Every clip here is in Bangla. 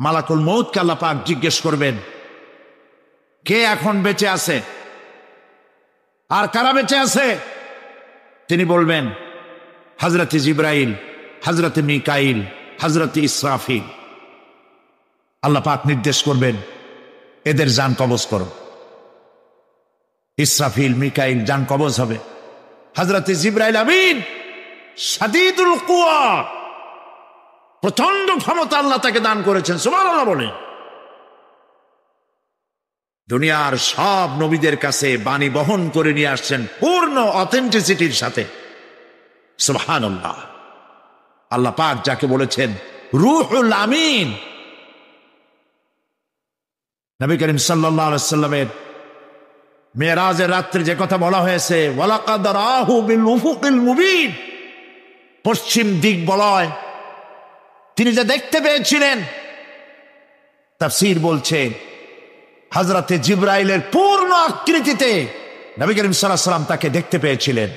মালাকুল মউতকে আল্লাহ পাক জিজ্ঞেস করবেন, কে এখন বেঁচে আছে আর কারা বেঁচে আছে? তিনি বলবেন, হযরত জিবরাইল, হযরত মিকাইল, হযরত ইসরাফিল। আল্লাহ পাক নির্দেশ করবেন, এদের জান কবজ করো। ইসরাফিল, মিকাইল জান কবজ হবে। হযরত জিবরাইল আমিন শাদীদুল কুওয়া, প্রচন্ড ক্ষমতা আল্লাহ তাকে দান করেছেন, সুবহানাল্লাহ বলেন। দুনিয়ার সব নবীদের কাছে বাণী বহন করে নিয়ে আসছেন পূর্ণ অথেন্টিসিটির সাথে, সুবহানাল্লাহ। আল্লাহ পাক যাকে বলেছেন রূহুল আমিন। নবী করিম সাল্লাল্লাহু আলাইহি ওয়াসাল্লামের মেরাজের রাত্রে যে কথা বলা হয়েছে, ওয়ালাকাদ রাহু বিল উফুকিল মুবিন, পশ্চিম দিক বলয় তিনি যে দেখতে পেয়েছিলেন, তাফসীর বলছে হযরতে জিবরাইলের পূর্ণ আকৃতিতে নবী করিম সাল্লাল্লাহু আলাইহি ওয়াসাল্লাম তাকে দেখতে পেয়েছিলেন।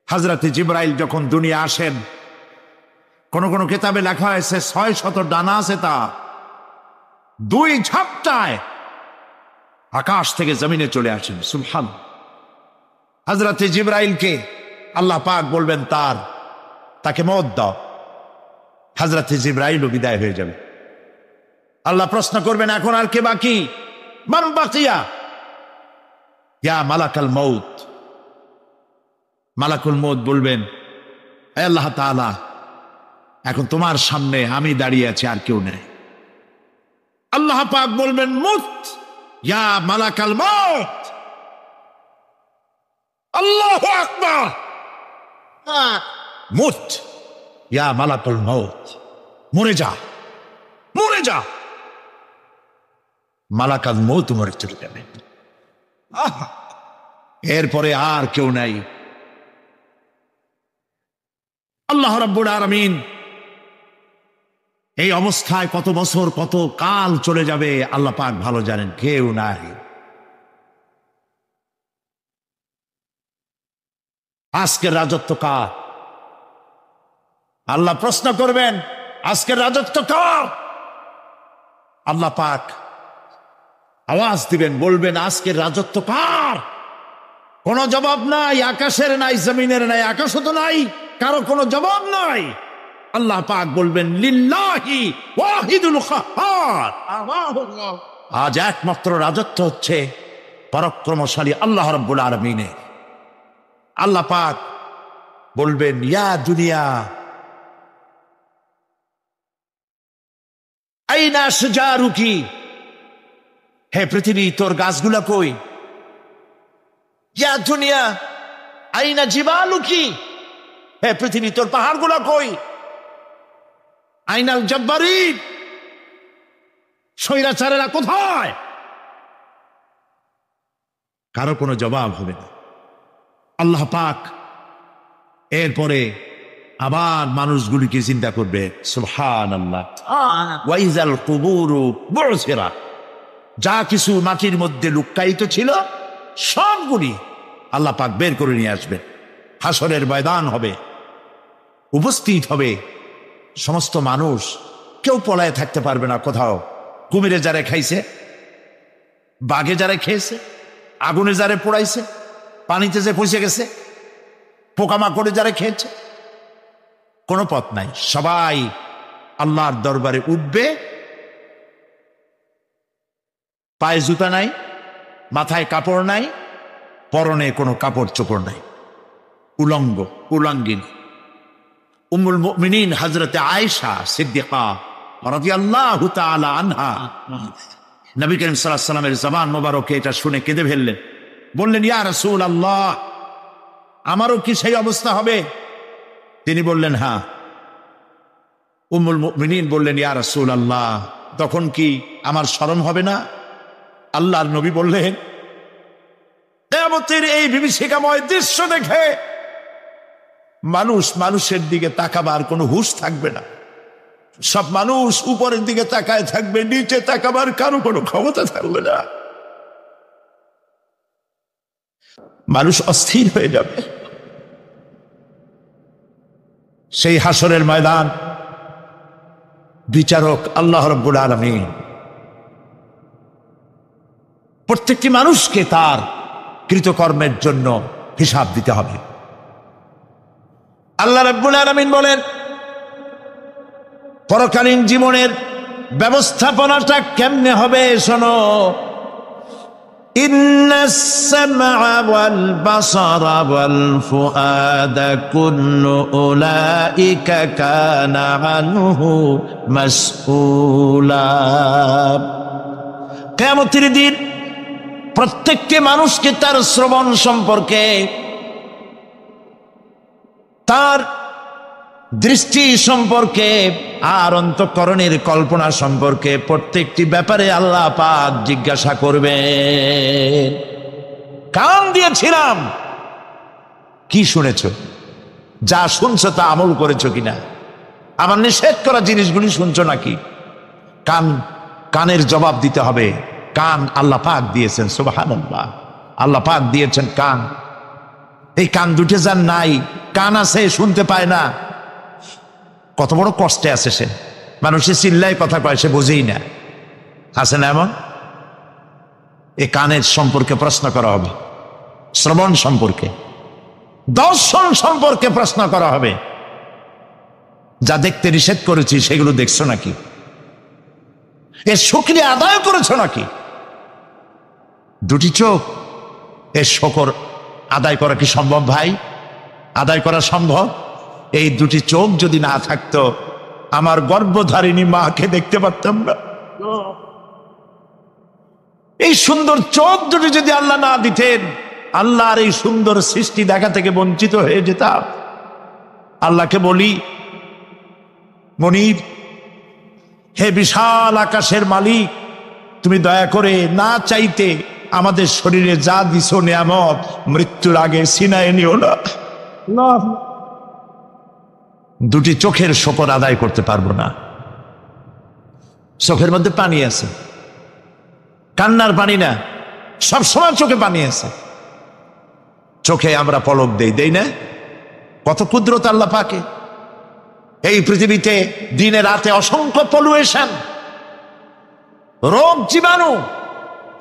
হযরতে জিবরাইল যখন দুনিয়া আসেন, কোন কোন কিতাবে লেখা হয়েছে 600 ডানা আছে, তা 2 ঝাপটায় আকাশ থেকে জমিনে চলে আসেন, সুবহানাল্লাহ। হযরতে জিবরাইলকে আল্লাহ পাক বলবেন তাকে মওত দাও, হযরতে জিবরাইলও বিদায় হয়ে যাবে। আল্লাহ প্রশ্ন করবেন, এখন আর কে বাকি? মান বাকিয়া ইয়া মালাকাল মউত। মালাকুল মউত বলবেন, হে আল্লাহ তাআলা, এখন তোমার সামনে আমি দাঁড়িয়ে আছি, আর কেউ নেই। আল্লাহ পাক বলবেন, মুত ইয়া মালাকাল মউত। আল্লাহু আকবার, মুত ইয়া মালাকুল মউত, মরে যা, মরে যা। মালাকাল মউত মরে চলে যাবেন। এরপরে আর কেউ নাই। আল্লাহ রাব্বুল আলামিন এই অবস্থায় কত বছর কত কাল চলে যাবে আল্লাহ পাক ভালো জানেন, কেউ নাই। আজকের রাজত্ব কার? আল্লাহ প্রশ্ন করবেন, আজকের রাজত্ব কার? আল্লাহ পাক আওয়াজ দিবেন, বলবেন, আজকের রাজত্ব কার? কোন জবাব নাই, আকাশের নাই, জমিনের নাই, আকাশও তো নাই, কারো কোনো জবাব নাই। আল্লাহ পাক বলবেন, লিল্লাহি ওয়াহিদুল কাহ্হার। আজ একমাত্র রাজত্ব হচ্ছে পরাক্রমশালী আল্লাহ রাব্বুল আলামিনের। আল্লাহ পাক বলবেন, ইয়া দুনিয়া আইনা শুজারুকি, হে পৃথিবী তোর গাছগুলা কই? ইয়া দুনিয়া আইনা জিবালুকি, হে পৃথিবী তোর পাহাড়গুলা কই? আইনাল জব্বারিন, স্বৈরাচারেরা কোথায়? কারো কোনো জবাব হবে না। আল্লাহ পাক এরপরে আবার মানুষগুলিকে চিন্তা করবে, সুবহানাল্লাহ। ওয়াইজাল কুবুরু বুসিরাত, যা কিছু মাটির মধ্যে লুক্কায়িত ছিল সবগুলি আল্লাহ পাক বের করে নিয়ে আসবে। হাসরের ময়দান হবে, উপস্থিত হবে সমস্ত মানুষ, কেউ পলায়ে থাকতে পারবে না কোথাও। কুমিরে যারা খাইছে, বাঘে যারা খেয়েছে, আগুনে যারা পোড়াইছে, পানিতে যে পচে গেছে, পোকামাকড়ে যারা খেয়েছে, কোনো পথ নাই। সবাই আল্লাহর দরবারে উঠবে, পায়ে জুতা নাই, মাথায় কাপড় নাই, পরনে কোনো কাপড় চোপড় নাই, উলঙ্গ উলঙ্গিনী। উম্মুল মুমিনিন হযরতে আয়েশা সিদ্দিকা রাদিয়াল্লাহু তাআলা আনহা, নবী করিম সাল্লাল্লাহু আলাইহি ওয়াসাল্লামের জবান মোবারকে এটা শুনে কেঁদে ফেললেন। বললেন, ইয়া রাসূলুল্লাহ, আমারও কি সেই অবস্থা হবে? তিনি বললেন, হ্যাঁ। উম্মুল মুমিনিন বললেন, ইয়া রাসূলুল্লাহ, তখন কি আমার শরম হবে না? আল্লাহর নবী বললেন, কিয়ামতের এই বিভীষিকাময় দৃশ্য দেখে মানুষ মানুষের দিকে তাকাবার কোনো হুঁশ থাকবে না। সব মানুষ উপরের দিকে তাকায় থাকবে, নিচে তাকাবার কারো কোনো ক্ষমতা থাকবে না। মানুষ অস্থির হয়ে যাবে। সেই হাসরের ময়দান বিচারক আল্লাহ রাব্বুল আলামিন প্রত্যেকটি মানুষকে তার কৃতকর্মের জন্য হিসাব দিতে হবে। আল্লাহ রাব্বুল আলামিন বলেন পরকালীন জীবনের ব্যবস্থাপনাটা কেমনে হবে শোনো। ইন্নাস সামআ ওয়াল বাসারা ওয়াল ফুআদা কুল্লু উলাইকা কানা আনহু মাসউলা। কিয়ামতের দিন প্রত্যেকটি মানুষকে তার শ্রবণ সম্পর্কে, তার দৃষ্টি সম্পর্কে, আর অন্তঃকরণের কল্পনা সম্পর্কে প্রত্যেকটি ব্যাপারে আল্লাহ পাক জিজ্ঞাসা করবেন। কান দিয়েছিলাম, কি শুনেছ? যা শুনছো তা আমল করেছো কিনা? আমার নিষেধ করা জিনিসগুলি শুনছো নাকি? কানের জবাব দিতে হবে। কান আল্লাহ পাক দিয়েছেন, সুবহানাল্লাহ। আল্লাহ পাক দিয়েছেন কান। এই কান দুটো যার নাই, কান আছে শুনতে পায় না, কত বড় কষ্টে আছে সে। মানুষের চিল্লায় কথা কয়, সে বুঝেই না। আছে না এমন? এই কানের সম্পর্কে প্রশ্ন করা হবে, শ্রবণ সম্পর্কে, দর্শন সম্পর্কে প্রশ্ন করা হবে। যা দেখতে নিষেধ করেছি সেগুলো দেখছো নাকি? এর শুকরিয়া আদায় করেছো নাকি? দুটি চোখ, এর শকর আদায় করা কি সম্ভব ভাই? আদায় করা সম্ভব? এই দুটি চোখ যদি না থাকতো আমার গর্ভধারিণী মাকে দেখতে পারতাম না। এই সুন্দর চোখ দুটি যদি আল্লাহ না দিতেন, আল্লাহর এই সুন্দর সৃষ্টি দেখা থেকে বঞ্চিত হয়ে যেতাম। আল্লাহকে বলি, মনিব, হে বিশাল আকাশের মালিক, তুমি দয়া করে না চাইতে আমাদের শরীরে যা দিছো নিয়ামত, মৃত্যুর আগে সিনায় নিও না। দুটি চোখের শকর আদায় করতে পারবো না। চোখের মধ্যে পানি আছে, কান্নার পানি না, সবসময় চোখে পানি আছে। চোখে আমরা পলক দেই না? কত কুদরত আল্লাহ পাকে। এই পৃথিবীতে দিনে রাতে অসংখ্য পলুয়েশন, রোগ জীবাণু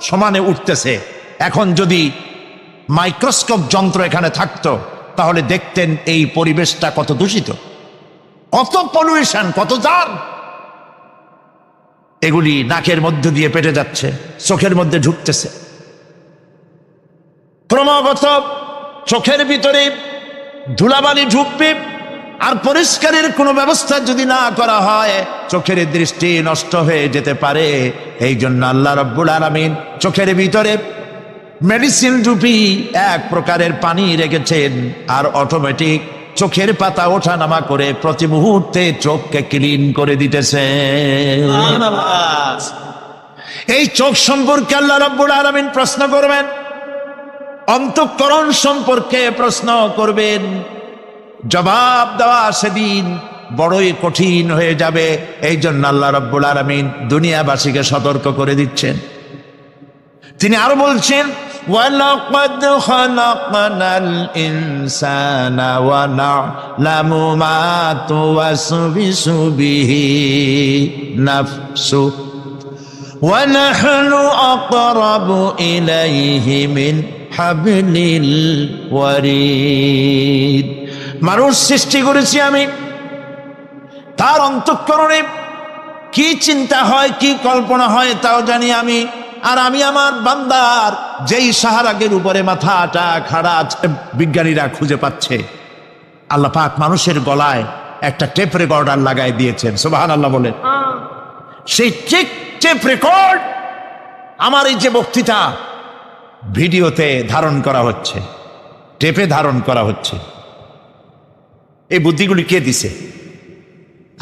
সমানে উঠতেছে। এখন যদি মাইক্রোস্কোপ যন্ত্র এখানে থাকতো তাহলে দেখতেন এই পরিবেশটা কত দূষিত, কত পলুয়েশন, কত জার। এগুলি নাকের মধ্যে দিয়ে পেটে যাচ্ছে, চোখের মধ্যে ঢুকতেছে। ক্রমাগত চোখের ভিতরে ধুলাবালি ঢুকবে, আর পরিষ্কারের কোনো ব্যবস্থা যদি না করা হয় চোখের দৃষ্টি নষ্ট হয়ে যেতে পারে। এই জন্য আল্লাহ রাব্বুল আলামিন চোখের ভিতরে মেডিসিন রূপী এক প্রকারের পানি রেখেছেন, আর অটোমেটিক চোখের পাতা ওঠা নামা করে প্রতি মুহূর্তে চোখকে ক্লিন করে দিতেছে। এই চোখ সম্পর্কে আল্লাহ রাব্বুল আলামিন প্রশ্ন করবেন, অন্তঃকরণ সম্পর্কে প্রশ্ন করবেন। জবাব দেওয়া সেদিন বড়ই কঠিন হয়ে যাবে। এই জন্য আল্লাহ রাব্বুল আলামিন দুনিয়াবাসীকে সতর্ক করে দিচ্ছেন। তিনি আরো বলছেন, ওয়ালাকাদ খালাকনাল ইনসানা ওয়া না'লামু মা তুওয়াসবিসু বিহি নাফসু ওয়া নাহনু আকরাবু ইলাইহি মিন হাবলিল ওয়ারিদ। মানুষ সৃষ্টি করেছি আমি, তার অন্তঃকরণে কি চিন্তা হয়, কি কল্পনা হয় তাও জানি আমি। আর আমি আমার বান্দার যেই সাহারাগের উপরে মাথাটা খাড়া আছে বিজ্ঞানীরা খুঁজে পাচ্ছে, আল্লাহ পাক মানুষের গলায় একটা টেপ রেকর্ডার লাগাই দিয়েছেন। সুবহানাল্লাহ বলেন। সেই টেপ রেকর্ড আমার এই যে বক্তৃতা ভিডিওতে ধারণ করা হচ্ছে, টেপে ধারণ করা হচ্ছে। এই বুদ্ধিগুলি কে দিছে?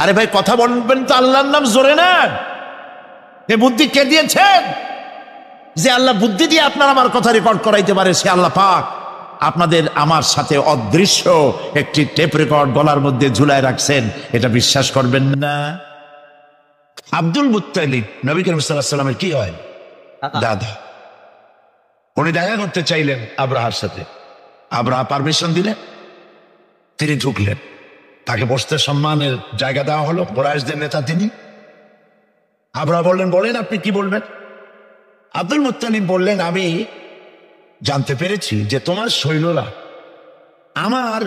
আরে ভাই কথা বলবেন তো আল্লাহর নাম জোরে না। এই বুদ্ধি কে দিয়েছেন? যে আল্লাহ বুদ্ধি দিয়ে আপনার আমার কথা রেকর্ড করাইতে পারে, সে আল্লাহ পাক আপনাদের আমার সাথে অদৃশ্য একটি টেপ রেকর্ড গলার মধ্যে ঝুলায় রাখছেন। এটা বিশ্বাস করবেন না? আব্দুল মুত্তালিব নবী করিম সাল্লাল্লাহু আলাইহি ওয়াসাল্লামের কি হয়? দাদা। উনি দেখা করতে চাইলেন আব্রাহার সাথে, আব্রাহা পারমিশন দিলেন, তিনি ঢুকলেন, তাকে বসতে সম্মানের জায়গা দেওয়া হলো। কুরাইশদের নেতা তিনি, আবরাহা বললেন, বলেন আপনি কি বলবেন? আব্দুল মুত্তালিব বললেন, আমি জানতে পেরেছি যে তোমার সৈন্যরা আমার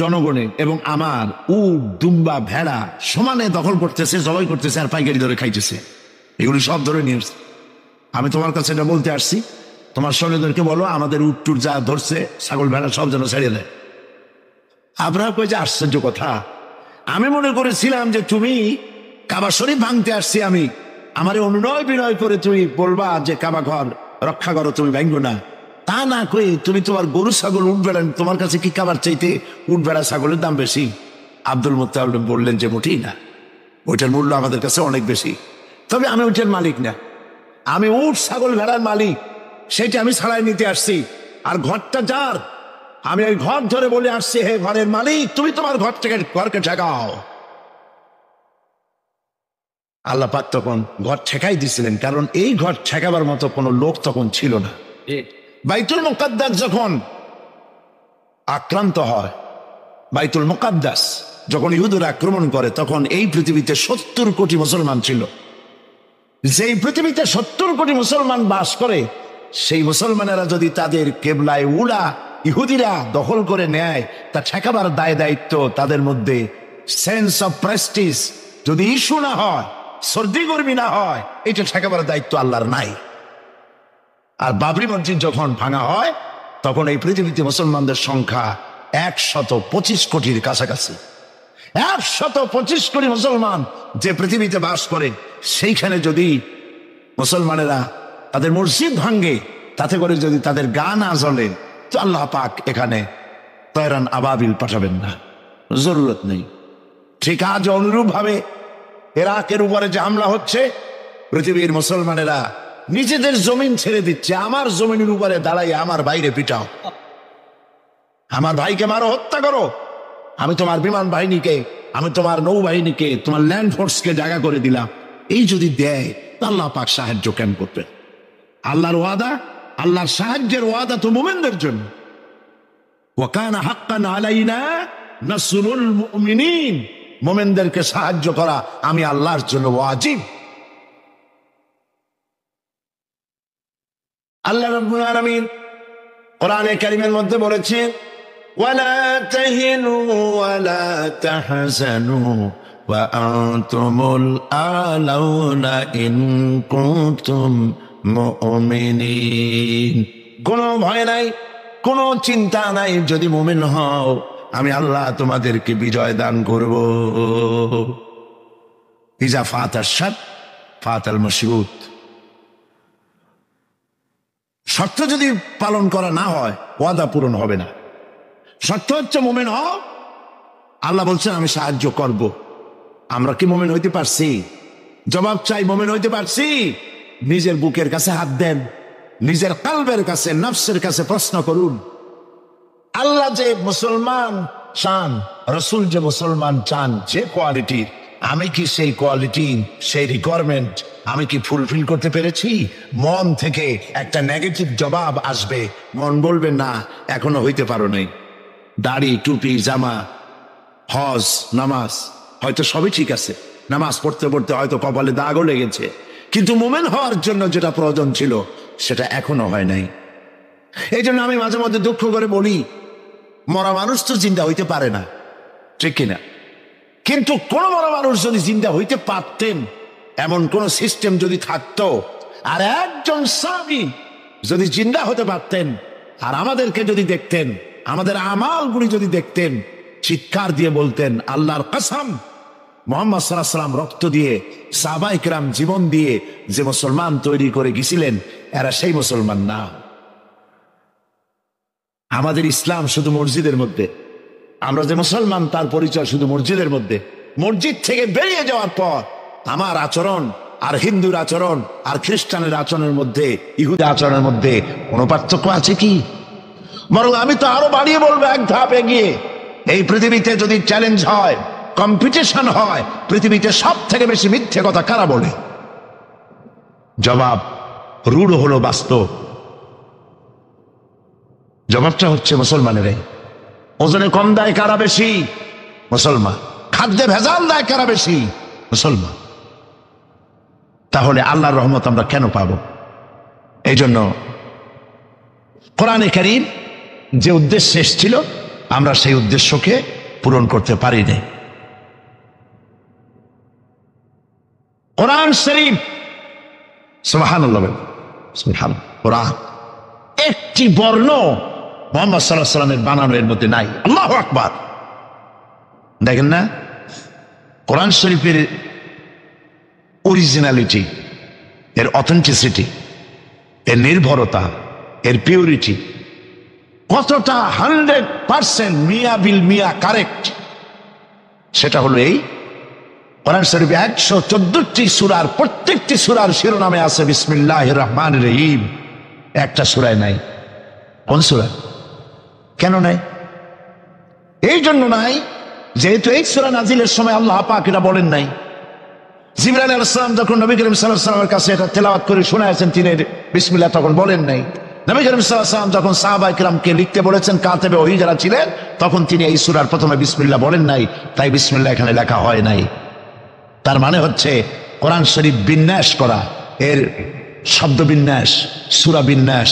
জনগণের এবং আমার উট, দুম্বা, ভেড়া সমানে দখল করতেছে, জবাই করতেছে আর পাইকারি ধরে খাইতেছে। এগুলি সব ধরে নিয়ে আসছে। আমি তোমার কাছে এটা বলতে আসছি, তোমার সৈন্যদেরকে বলো আমাদের উট টুট যা ধরছে, ছাগল ভেড়া সব যেন ছেড়ে দেয়। আবরাহা কই যে আশ্চর্য কথা, আমি মনে করেছিলাম যে তুমি কাবা শরীফ ভাঙতে আসছি, আমি আমার অনুনয় বিনয় করে তুমি বলবা যে কাবা ঘর রক্ষা করো, তুমি ভাঙবো না। তা না কই তুমি তোমার গরু ছাগল উঠ বেড়া, তোমার কাছে কি কাবার চাইতে উঠ বেড়া ছাগলের দাম বেশি? আব্দুল মুত্তালিব বললেন যে মোটেই না, ওইটার মূল্য আমাদের কাছে অনেক বেশি। তবে আমি ওইটার মালিক না, আমি উঠ ছাগল ভেড়ার মালিক, সেটা আমি ছাড়াই নিতে আসছি। আর ঘরটা যার, আমি ওই ঘর ধরে বলে আসছি, হে ঘরের মালিক, তুমি তোমার ঘর থেকে ঘরকে ঠেকাও। আল্লাহ পাক তখন ঘর ঠেকাই দিছিলেন, কারণ এই ঘর ঠেকাবার মতো কোনো লোক তখন ছিল না। বাইতুল মুকাদ্দাস যখন আক্রান্ত হয়, বাইতুল মুকাদ্দাস যখন ইহুদিরা আক্রমণ করে, তখন এই পৃথিবীতে 70 কোটি মুসলমান ছিল। যেই পৃথিবীতে 70 কোটি মুসলমান বাস করে, সেই মুসলমানেরা যদি তাদের কেবলায় উলা ইহুদিরা দখল করে নেয়, তা ঠেকাবার দায় দায়িত্ব তাদের মধ্যে, সেন্স অফ প্রেস্টিজ যদি ইস্যু না হয়, সর্দি গর্মি না হয়, এটা ঠেকাবার দায়িত্ব আল্লাহর নাই। আর বাবরি মসজিদ যখন ভাঙা হয়, তখন এই পৃথিবীতে মুসলমানদের সংখ্যা 125 কোটির কাছাকাছি। 125 কোটি মুসলমান যে পৃথিবীতে বাস করে, সেইখানে যদি মুসলমানেরা তাদের মসজিদ ভাঙ্গে, তাতে করে যদি তাদের গা না জ্বলে, তো আল্লাহ পাক এখানে তয়রান আবাবিল পাঠাবেন না, জরুরত নেই। ঠিক আজ অনুরূপ ভাবে ইরাকের উপরে যে হামলা হচ্ছে, পৃথিবীর মুসলমানেরা নিজেদের জমিন ছেড়ে দিচ্ছে, আমার জমিনের উপরে দাঁড়াই আমার বাইরে পিটাও, আমার ভাইকে মারো, হত্যা করো, আমি তোমার বিমান বাহিনীকে, আমি তোমার নৌবাহিনীকে, তোমার ল্যান্ড ফোর্সকে জায়গা করে দিলাম। এই যদি দেয়, আল্লাহ পাক সাহায্য কেন করবেন? আল্লাহর ওয়াদা, আল্লাহর সাহায্যের ওয়াদা তো মুমিনদের জন্য। ওয়া কানা হাক্কান আলাইনা নাসরুল মুমিনিন, মুমিনদেরকে সাহায্য করা আমি আল্লাহর জন্য ওয়াজিব। আল্লাহ রাব্বুল আলামিন কোরআনে কারীমের মধ্যে বলেছেন, ওয়ালা তাহিনু ওয়ালা তাহজানু ওয়া আনতুমুল আলাউনা ইন কুনতুম মুমিনিন। কোনো ভয় নাই, কোনো চিন্তা নাই, যদি মুমিন হও আমি আল্লাহ তোমাদেরকে বিজয় দান করব। ইজা ফাতাশ শাত ফাতাল মাশরুত। শর্ত যদি পালন করা না হয়, ওয়াদা পূরণ হবে না। শর্ত হচ্ছে মুমিন হও, আল্লাহ বলছেন আমি সাহায্য করব। আমরা কি মুমিন হইতে পারছি? জবাব চাই, মুমিন হইতে পারছি? নিজের বুকের কাছে হাত দেন, নিজের কলবের কাছে, নফসের কাছে প্রশ্ন করুন। আল্লাহ যে মুসলমান চান, রসুল যে মুসলমান চান, যে কোয়ালিটির, আমি কি সেই কোয়ালিটি, সেই রিকোয়ারমেন্ট আমি কি ফুলফিল করতে পেরেছি? মন থেকে একটা নেগেটিভ জবাব আসবে, মন বলবে না এখনো হইতে পারো নাই। দাড়ি, টুপি, জামা, হজ, নামাজ হয়তো সবই ঠিক আছে, নামাজ পড়তে পড়তে হয়তো কপালে দাগও লেগেছে, কিন্তু মুমিন হওয়ার জন্য যেটা প্রয়োজন ছিল সেটা এখনো হয় নাই। এই জন্য আমি মাঝে মধ্যে দুঃখ করে বলি, মরা মানুষ তো জিন্দা হইতে পারে না, ঠিক কিনা? কিন্তু কোন মরা মানুষ যদি জিন্দা হইতে পারতেন, এমন কোন সিস্টেম যদি থাকতো, আর একজন সাহাবী যদি জিন্দা হতে পারতেন, আর আমাদেরকে যদি দেখতেন, আমাদের আমালগুলি যদি দেখতেন, চিৎকার দিয়ে বলতেন আল্লাহর কসম, মুহাম্মদ সাল্লাল্লাহু আলাইহি ওয়াসাল্লাম রক্ত দিয়ে, সাহাবায়ে কেরাম জীবন দিয়ে যে মুসলমান তৈরি করে গেছিলেন, এরা সেই মুসলমান না। আমাদের ইসলাম শুধু মসজিদের মধ্যে, আমরা যে মুসলমান তার পরিচয় শুধু মসজিদের মধ্যে। মসজিদ থেকে বেরিয়ে যাওয়ার পর আমার আচরণ আর হিন্দুর আচরণ আর খ্রিস্টানের আচরণের মধ্যে, ইহুদি আচরণের মধ্যে কোনো পার্থক্য আছে কি? বরং আমি তো আরো বাড়িয়ে বলবো, এক ধাপ এগিয়ে, এই পৃথিবীতে যদি চ্যালেঞ্জ হয়, কম্পিটিশন হয়, পৃথিবীতে সব থেকে বেশি মিথ্যে কথা কারা বলে? জবাব রূঢ় হলো বাস্তব, জবাবটা হচ্ছে মুসলমানেরাই। ওজনে কম দেয় কারা বেশি? মুসলমান। খাদ্যে ভেজাল দেয় কারা বেশি? মুসলমান। তাহলে আল্লাহর রহমত আমরা কেন পাব? এই জন্য কোরআনে কারীম যে উদ্দেশ্যে এসেছিল আমরা সেই উদ্দেশ্যকে পূরণ করতে পারিনি। কোরআন শরীফ, সুবহানাল্লাহ, সুবহানাল্লাহ, কোরআন একটি বর্ণ মুহাম্মদ সাল্লাল্লাহু আলাইহি ওয়াসাল্লামের বানানো এর মধ্যে নাই। আল্লাহু আকবার। দেখেন না কোরআন শরীফের অরিজিনালিটি, এর অথেন্টিসিটি, এর নির্ভরতা, এর পিউরিটি কতটা 100% মিয়া বিল মিয়া কারেক্ট, সেটা হলো এই কোরআন শরীফে 114টি সূরার প্রত্যেকটি সূরার শিরোনামে আছে বিসমিল্লাহির রহমানির রহিম, একটা সূরায় নাই। কোন সূরা? কেন নাই? এই জন্য নাই যেহেতু এই সূরা নাজিলের সময় আল্লাহ পাক এটা বলেন নাই। জিবরাইল আলাইহিস সালাম যখন নবী করিম সাল্লাল্লাহু আলাইহি ওয়াসাল্লামের কাছে এটা তেলাওয়াত করে শোনায়েছেন, তিনি বিসমিল্লাহ তখন বলেন নাই। নবী করিম সাল্লাল্লাহু আলাইহি ওয়াসাল্লাম যখন সাহাবায়ে কিরামকে লিখতে বলেছেন, কাতেবে ওহী যারা ছিলেন, তখন তিনি এই সূরার প্রথমে বিসমিল্লাহ বলেন নাই, তাই বিসমিল্লাহ এখানে লেখা হয় নাই। তার মানে হচ্ছে কোরআন শরীফ বিন্যাস করা, এর শব্দ বিন্যাস, সূরা বিন্যাস,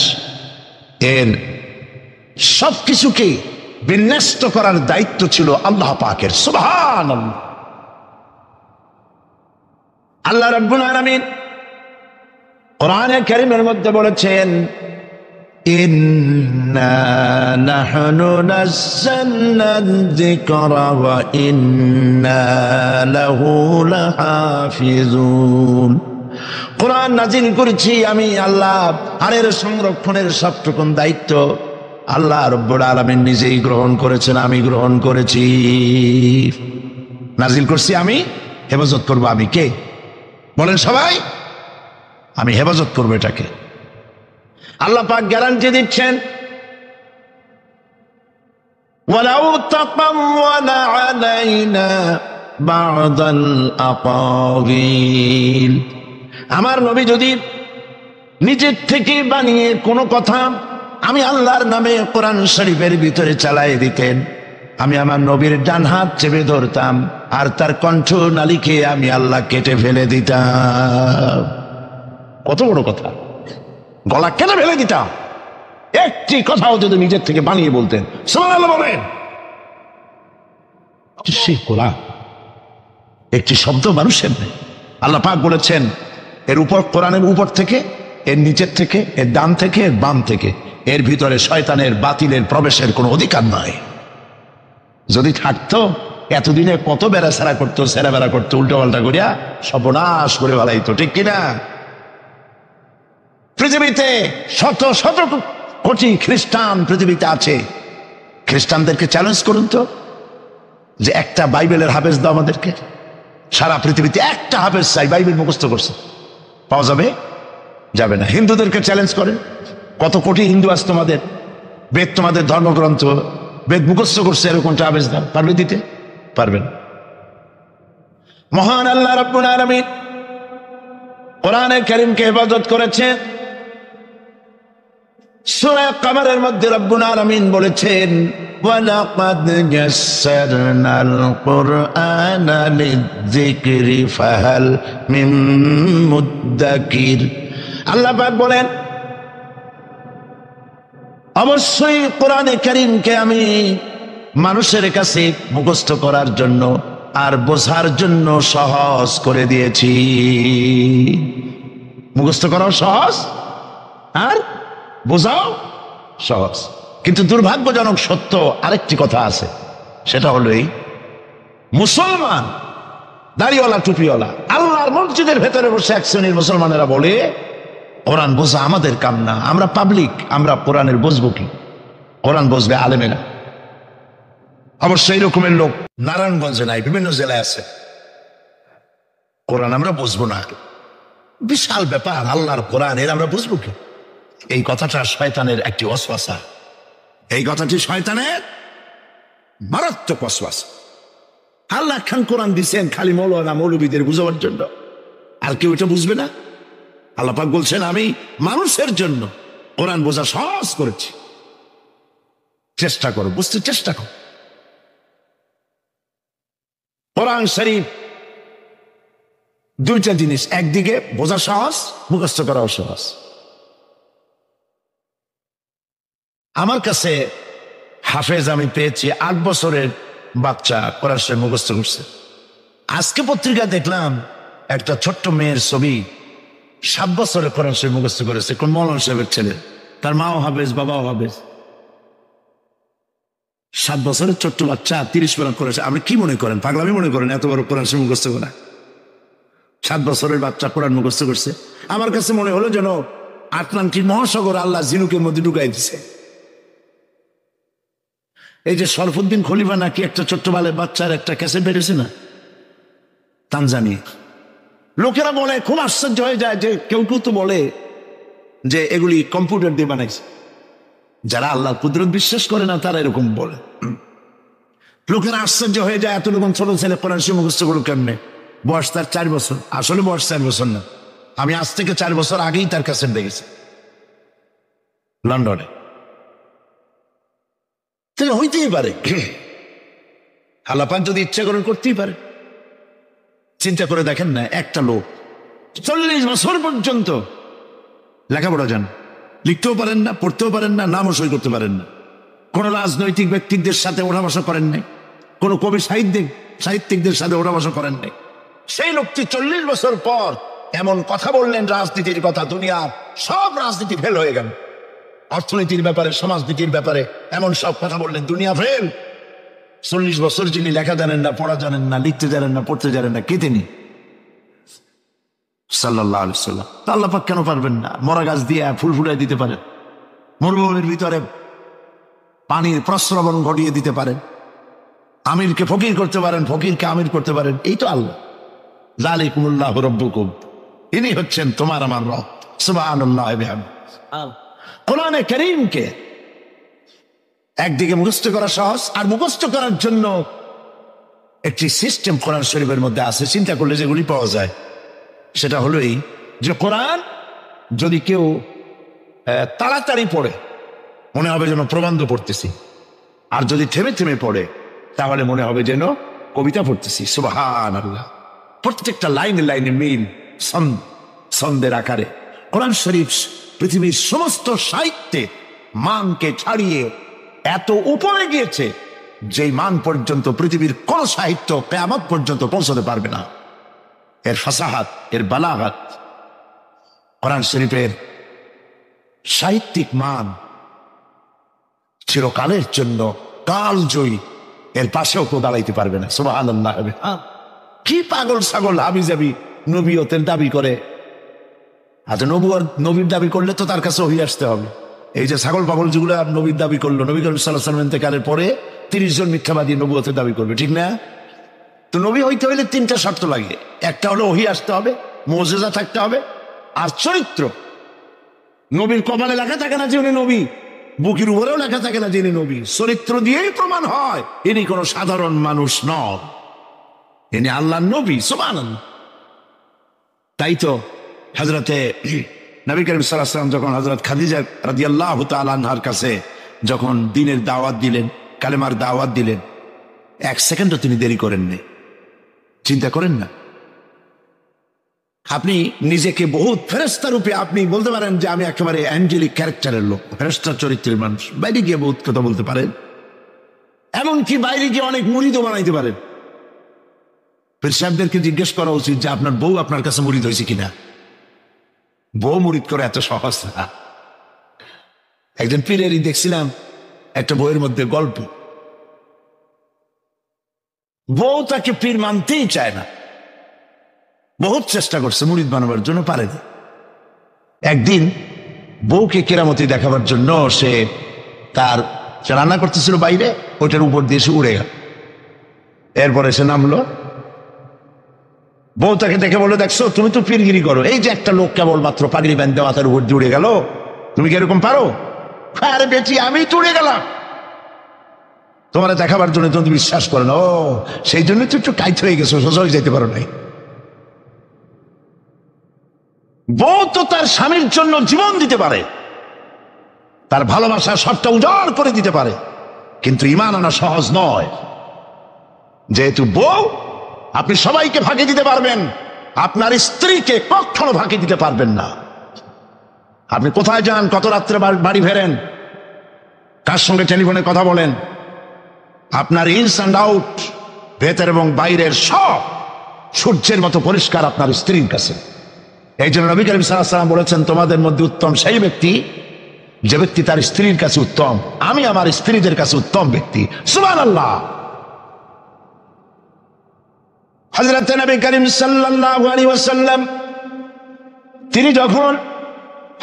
এর সবকিছুকে বিন্যস্ত করার দায়িত্ব ছিল আল্লাহ পাকের। সুবহানাল্লাহ। আল্লাহ রাব্বুল আলামিন কোরআনে কারীমের মধ্যে বলেছেন, ইন্না নাহনু নাযালনা যিকরা ওয়া ইন্না লাহু লাহাফিজুন। কোরআন নাজিল করেছি আমি আল্লাহ, আর এর সংরক্ষণের সবটুকুন দায়িত্ব আল্লাহ রাব্বুল আলামিন নিজেই গ্রহণ করেছেন, আমি গ্রহণ করেছি। নাজিল করছি আমি, হেফাজত করবো আমি। কে বলেন সবাই? আমি হেফাজত করবো এটাকে। আল্লাহ পাক গ্যারান্টি দিচ্ছেন, ওয়ালাউ তাকাওয়ালা আলাইনা বা'দাল আকাওয়িল। আমার নবী যদি নিজের থেকে বানিয়ে কোনো কথা আমি আল্লাহর নামে কোরআন শরীফের ভিতরে চালাই দিতেন, আমি আমার নবীর ডান হাত চেপে ধরতাম আর তার কণ্ঠ নালীকে আমি আল্লাহ কেটে ফেলে দিতাম। কত বড় কথা! গলা কেটে ফেলে দিতাম একটি কথাও যদি নিজের থেকে বানিয়ে বলতেন। সুবহানাল্লাহ বলেন। সেই কোরআন একটি শব্দ মানুষের নেই। আল্লাহ পাক বলেছেন, এর উপর, কোরআনের উপর থেকে, এর নিচের থেকে, এর ডান থেকে, এর বাম থেকে, এর ভিতরে শয়তানের বাতিলের প্রবেশের কোনো অধিকার নয়। যদি থাকতো এতদিনে কত বেড়াছাড়া করতো, সেরা বেড়া করতো, উল্টো পাল্টা করিয়া সর্বনাশ করে ফেলাইতো, ঠিক কিনা? পৃথিবীতে শত শত কোটি খ্রিস্টান পৃথিবীতে আছে। খ্রিস্টানদেরকে চ্যালেঞ্জ করুন তো যে একটা বাইবেলের হাফেজ দাও আমাদেরকে। সারা পৃথিবীতে একটা হাফেজ চাই, বাইবেল মুখস্থ করছে, পাওয়া যাবে? যাবে না। হিন্দুদেরকে চ্যালেঞ্জ করেন, কত কোটি হিন্দু আছে তোমাদের, বেদ তোমাদের ধর্মগ্রন্থ, বেদ মুখস্থ করছে, এরকমটা হাফেজ দাও, পারবে দিতে? পারবেন। মহান আল্লাহ রাব্বুল আলামিন কোরআনে কারীমকে হেফাজত করেছে। সূরা কমরের মধ্যে রব্বুল আলামিন বলেছেন, ওয়ালাকাদ ইয়াসসারনাল কুরআনা লিযিকরি ফাহাল মিন মুদ্দাকির। আল্লাহ পাক বলেন, অবশ্যই কোরআনে কারীমকে আমি মানুষের কাছে মুখস্থ করার জন্য আর বোঝার জন্য সহজ করে দিয়েছি। মুখস্থ করাও সহজ আর বোঝাও সহজ। কিন্তু দুর্ভাগ্যজনক সত্য আরেকটি কথা আছে, সেটা হলো এই, মুসলমান দাড়িওয়ালা টুপিওয়ালা আল্লাহর মসজিদের ভেতরে বসে এক শ্রেণীর মুসলমানেরা বলে, কোরআন বোঝা আমাদের কাম না, আমরা পাবলিক, আমরা কোরআনের বুঝবো কি? কোরআন বুঝবে আলেমেরা। অবশ্যই এরকমের লোক নারায়ণগঞ্জে নাই, বিভিন্ন জেলায় আছে। কোরআন আমরা বুঝবো না, বিশাল ব্যাপার, আল্লাহর কোরআন, এর আমরা বুঝবো কি? এই কথাটা শয়তানের একটি ওয়াসওয়াসা। এই কথাটি শয়তানের মারাত্মক ওয়াসওয়াসা। আল্লাহ খান কোরআন দিচ্ছেন খালি মৌলানা মৌলবীদের বুঝাবার জন্য, আর কেউ এটা বুঝবে না। আল্লাহ পাক বলছেন, আমি মানুষের জন্য কোরআন বোঝা সহজ করেছি, চেষ্টা করো, বুঝতে চেষ্টা করো। কোরআন শরীফ দুইটা জিনিস, একদিকে বোঝা সহজ, মুখস্থ করাও সহজ। আমার কাছে হাফেজ আমি পেয়েছি 8 বছরের বাচ্চা কোরআন শরীফ মুখস্থ করছে। আজকে পত্রিকা দেখলাম একটা ছোট্ট মেয়ের ছবি, 7 বছরে কোরআন শরীফ মুখস্থ করেছে, কোন মৌলানা সাহেবের ছেলে, তার মাও হাফেজ বাবাও হাফেজ। 7 বছরের ছোট্ট বাচ্চা 30 পারা করেছে। আপনি কি মনে করেন, পাগলামি মনে করেন এত বড় কোরআন শরীফ মুখস্থ করা? 7 বছরের বাচ্চা কোরআন মুখস্থ করছে। আমার কাছে মনে হলো যেন আটলান্টিক মহাসাগর আল্লাহ ঝিনুকের মধ্যে ঢুকাই দিছে। এই যে শরফুদ্দিন খলিফা নাকি একটা ছোট্ট বাচ্চার একটা ক্যাসেট বেরিয়েছে না, তানজানিয়া, লোকেরা বলে, খুব আশ্চর্য হয়ে যায় যে কেউ কেউ তো বলে যে এগুলি কম্পিউটার দিয়ে বানাইছে। যারা আল্লাহর কুদরত বিশ্বাস করে না তারা এরকম বলে। লোকেরা আশ্চর্য হয়ে যায়, এত রকম ছোট ছেলে কোরআন শরীফ মুখস্থ করলো কেমনে? বয়স তার 4 বছর। আসলে বয়স 4 বছর না, আমি আজ থেকে 4 বছর আগেই তার ক্যাসেট দেখেছি লন্ডনে। তাহলে হইতেই পারে, আল্লাহ যদি ইচ্ছা করেন করতেই পারে। চিন্তা করে দেখেন না, একটা লোক 40 বছর পর্যন্ত লেখাপড়া জান, লিখতেও পারেন না, পড়তেও পারেন না, নামও সই করতে পারেন না, কোন রাজনৈতিক ব্যক্তিদের সাথে ওঠা বসা করেন নাই, কোন কবি সাহিত্যিকদের সাথে ওঠা বসা করেন নাই। সেই লোকটি 40 বছর পর এমন কথা বললেন রাজনীতির কথা, দুনিয়া সব রাজনীতি ফেল হয়ে গেল। অর্থনীতির ব্যাপারে, সমাজনীতির ব্যাপারে এমন সব কথা বললেন, দুনিয়া ফেল। 40 বছর যিনি লেখা জানেন না, পড়া জানেন না, লিখতে জানেন না, পড়তে জানেন না, কে তিনি? সাল্লাল্লাহু আলাইহি ওয়াসাল্লাম। আল্লাহ পাক কেন পারবেন না? মরা গাছ দিয়ে ফুল ফুলাই দিতে পারেন, মরুভূমির ভিতরে পানির প্রস্রবণ ঘটিয়ে দিতে পারেন, আমিরকে ফকির করতে পারেন, ফকিরকে আমির করতে পারেন। এই তো আল্লাহ। যালিকুমুল্লাহু রাব্বুকুম, ইনি হচ্ছেন তোমার আমার রব। সুবহানাল্লাহ। কোরআনে কারীমকে একদিকে মুখস্থ করা সহজ, আর মুখস্থ করার জন্য একটি সিস্টেম কোরআন শরীফের মধ্যে আছে, চিন্তা করলে যেগুলি পাওয়া যায়। সেটা হলো এই যে কোরআন যদি কেউ তাড়াতাড়ি পড়ে মনে হবে যেন প্রবন্ধ পড়তেছি, আর যদি থেমে থেমে পড়ে তাহলে মনে হবে যেন কবিতা পড়তেছি। সুবহানাল্লাহ। প্রত্যেকটা লাইনে লাইনে মিল, ছন্দের আকারে। কোরআন শরীফ পৃথিবীর সমস্ত সাহিত্যে মানকে ছাড়িয়ে এত উপরে গিয়েছে যেই মান পর্যন্ত পৃথিবীর কোন সাহিত্য কিয়ামত পর্যন্ত পৌঁছতে পারবে না। এর ফাসাহাত, এর বালাগাত, কোরআন শরীফের সাহিত্যিক মান চিরকালের জন্য কালজয়ী, এর পাশেও কেউ দাঁড়াইতে পারবে না। সুবহানাল্লাহ। কি পাগল ছাগল হাবিজাবি নবীয়তের দাবি করে। আচ্ছা, নবীর দাবি করলে তো তার কাছে ওহী আসতে হবে। এই যে ছাগল পাগল যেগুলো নবীর দাবি করলো, নবী করিম সাল্লাল্লাহু আলাইহি ওয়াসাল্লাম ইন্তেকালের পরে 30 জন মিথ্যাবাদী নবুয়তের দাবি করবে, ঠিক না? তো নবী হইতে হইলে 3টা শর্ত লাগে। একটা হলো ওহী আসতে হবে, মুজিজা থাকতে হবে, আর চরিত্র। নবীর কপালে লেখা থাকে না যে উনি নবী, বুকের উপরেও লেখা থাকে না যে ইনি নবী। চরিত্র দিয়েই প্রমাণ হয় ইনি কোনো সাধারণ মানুষ নন, ইনি আল্লাহর নবী। সুবহানাল্লাহ। তাই তো হযরতে নবী করিম সাল্লাল্লাহু আলাইহি ওয়াসাল্লাম যখন হযরত খাদিজা রাদিয়াল্লাহু তাআলা আনহার কাছে যখন দ্বীনের দাওয়াত দিলেন, কালেমার দাওয়াত দিলেন, 1 সেকেন্ডও তিনি দেরি করেননি। চিন্তা করেন না, আপনি নিজেকে বহুত ফেরেশতা রূপে আপনি বলতে পারেন যে আমি একেবারে অ্যাঞ্জেলিক ক্যারেক্টারের লোক, ফেরেশতা চরিত্রের মানুষ। বাইরে গিয়ে বহুত কথা বলতে পারেন, এমনকি বাইরে গিয়ে অনেক মুরিদও বানাইতে পারেন। পীর সাহেবদেরকে জিজ্ঞেস করা উচিত যে আপনার বউ আপনার কাছে মুরিদ হয়েছে কিনা। বউ মুরিদ করে এত সহজ না। একজন পীরেরই দেখছিলাম একটা বইয়ের মধ্যে গল্প, বউ তাকে পীর মানতেই চায় না, বহুত চেষ্টা করছে মুরিদ বানাবার জন্য, পারেনি। একদিন বউকে কেরামতি দেখাবার জন্য সে রান্না করতেছিল বাইরে, ওইটার উপর দিয়ে সে উড়ে গেল। এরপরে সে নামলো, বউ তাকে দেখে বলে, দেখছো তুমি তো পীরগিরি করো, এই যে একটা লোক কেবলমাত্র পাগড়ি বাঁধতে মাথার উপর দিয়ে উড়ে গেল, তুমি কি এরকম পারো? আরে বেটি, আমি তো উড়ে গেলাম, তোমার দেখাবার জন্য তুমি বিশ্বাস করো না। ও, সেই জন্য তো একটু কাইত হয়ে গেছো, সোজা হয়ে যেতে পারো নাই। বউ তো তার স্বামীর জন্য জীবন দিতে পারে, তার ভালোবাসা সবটা উজাড় করে দিতে পারে, কিন্তু ঈমান আনা সহজ নয়। যেহেতু বউ, আপনি সবাইকে ফাঁকি দিতে পারবেন, আপনার স্ত্রীকে কখনো ফাঁকি দিতে পারবেন না। আপনি কোথায় যান, কত রাত্রে বাড়ি ফেরেন, কার সঙ্গে টেলিফোনে কথা বলেন, আপনার ইনস অ্যান্ড আউট, ভেতর এবং বাইরের সব সূর্যের মতো পরিষ্কার আপনার স্ত্রীর কাছে। এই জন্য নবী করিম সাল্লাল্লাহু আলাইহি ওয়াসাল্লাম বলেছেন, তোমাদের মধ্যে উত্তম সেই ব্যক্তি যে ব্যক্তি তার স্ত্রীর কাছে উত্তম। আমি আমার স্ত্রীদের কাছে উত্তম ব্যক্তি। সুবহানাল্লাহ। হযরত নবী করিম সাল্লাল্লাহু আলাইহি ওয়াসাল্লাম তিনি যখন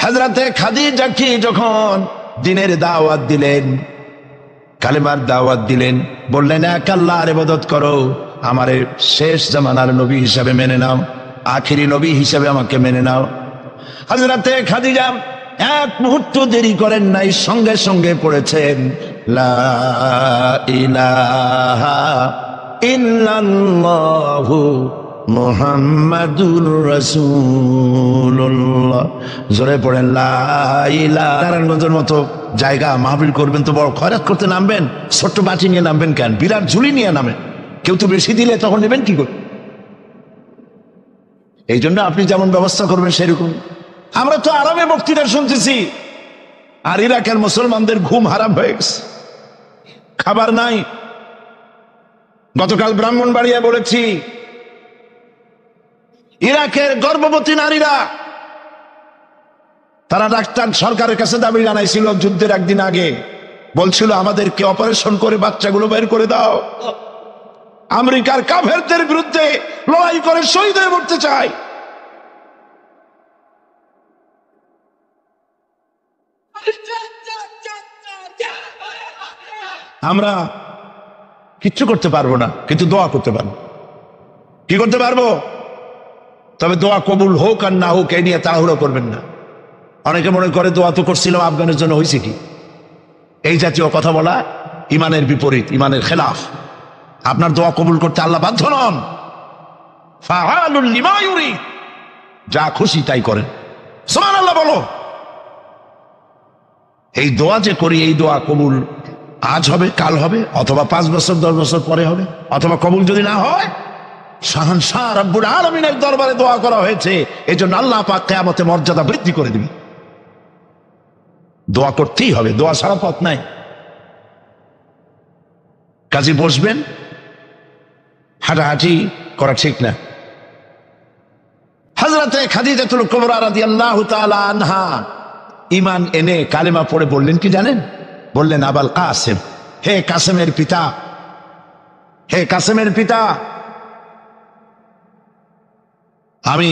হযরতে খাদিজাকে যখন দ্বীনের দাওয়াত দিলেন, কালেমার দাওয়াত দিলেন, বললেন এক আল্লাহর ইবাদত করো, আমারে শেষ জামানার নবী হিসাবে মেনে নাও, আখিরি নবী হিসাবে আমাকে মেনে নাও। হযরতে খাদিজা এক মুহূর্ত দেরি করেন নাই, সঙ্গে সঙ্গে পড়েছেন লা ইলাহা ইল্লাল্লাহু মুহাম্মাদুর রাসূলুল্লাহ। জোরে পড়েন লা ইলাহা। নারায়ণগঞ্জের মতো জায়গা মাহফিল করবেন তো বড় খয়রাত করতে নামবেন, ছোট্ট বাটি নিয়ে নামবেন কেন? বিরাট ঝুলি নিয়ে নামেন। কেউ তো বেশি দিলে তখন নেবেন কি করে? এই জন্য আপনি যেমন ব্যবস্থা করবেন সেরকম। আমরা তো আরামে বক্তৃতা শুনতেছি, আর ইরাকের মুসলমানদের ঘুম হারাম হয়ে গেছে, খাবার নাই। গতকাল ব্রাহ্মণবাড়িয়া বলেছি, ইরাকের গর্ভবতী নারীরা তারা ডাক্তার সরকারের কাছে দাবি জানাইছিল যুদ্ধের একদিন আগে, বলছিল আমাদেরকে অপারেশন করে বাচ্চাগুলো বের করে দাও। আমেরিকার কাফেরদের বিরুদ্ধে লড়াই করে শহীদ হয়ে মরতে চায়। আমরা কিচ্ছু করতে পারবো না, কিন্তু দোয়া করতে পারবো। কি করতে পারবো? তবে দোয়া কবুল হোক আর না হোক এই নিয়ে তাড়াহুড়ো করবেন না। অনেকে মনে করে দোয়া তো করছিলাম, আফগানের জন্য হয়েছে কি? এই জাতীয় কথা বলা ইমানের বিপরীত, ইমানের খেলাফ। আপনার দোয়া কবুল করতে আল্লাহ বাধ্য নন। ফাআলুল লিমা ইউরিদ, যা খুশি তাই করেন। সুবহানাল্লাহ বলো। এই দোয়া যে করি, এই দোয়া কবুল আজ হবে, কাল হবে, অথবা 5 বছর 10 বছর পরে হবে, অথবা কবুল যদি না হয়, শাহনশাহ রব্বুল আলামিনের দরবারে দোয়া করা হয়েছে, এজন্য আল্লাহ পাক কিয়ামতে মর্যাদা বৃদ্ধি করে দিবেন। দোয়া করতেই হবে, দোয়া ছাড়া পথ নাই। কাজে বসবেন, হাঁটাহাঁটি করা ঠিক না। হযরতে খাদিজাতুল কুবরা রাদিয়াল্লাহু তাআলা আনহা ঈমান এনে কালেমা পড়ে বললেন কি জানেন? বললেন আবাল কাসেম, হে কাসেমের পিতা, হে কাসেমের পিতা, আমি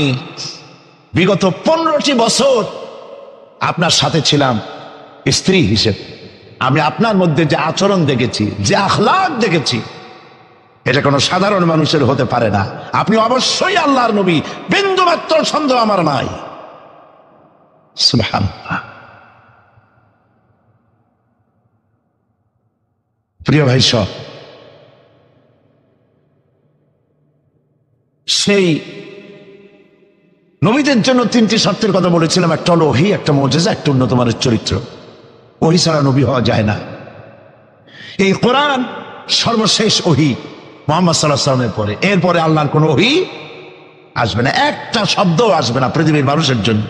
বিগত 15টি বছর আপনার সাথে ছিলাম স্ত্রী হিসেবে। আমি আপনার মধ্যে যে আচরণ দেখেছি, যে আখলাক দেখেছি, এটা কোনো সাধারণ মানুষের হতে পারে না। আপনি অবশ্যই আল্লাহর নবী, বিন্দুমাত্র সন্দেহ আমার নাই। সুবহানাল্লাহ। প্রিয় ভাই সব, সেই নবীদের জন্য 3টি শর্তের কথা বলেছিলাম। একটা হলো ওহী, একটা মুজিজা, একটা উন্নত মানের চরিত্র। ওহী ছাড়া নবী হওয়া যায় না। এই কোরআন সর্বশেষ ওহী মুহাম্মদ সাল্লাল্লাহু আলাইহি ওয়াসাল্লামের পরে। এরপরে আল্লাহর কোন ওহী আসবে না, একটা শব্দ আসবে না পৃথিবীর মানুষের জন্য।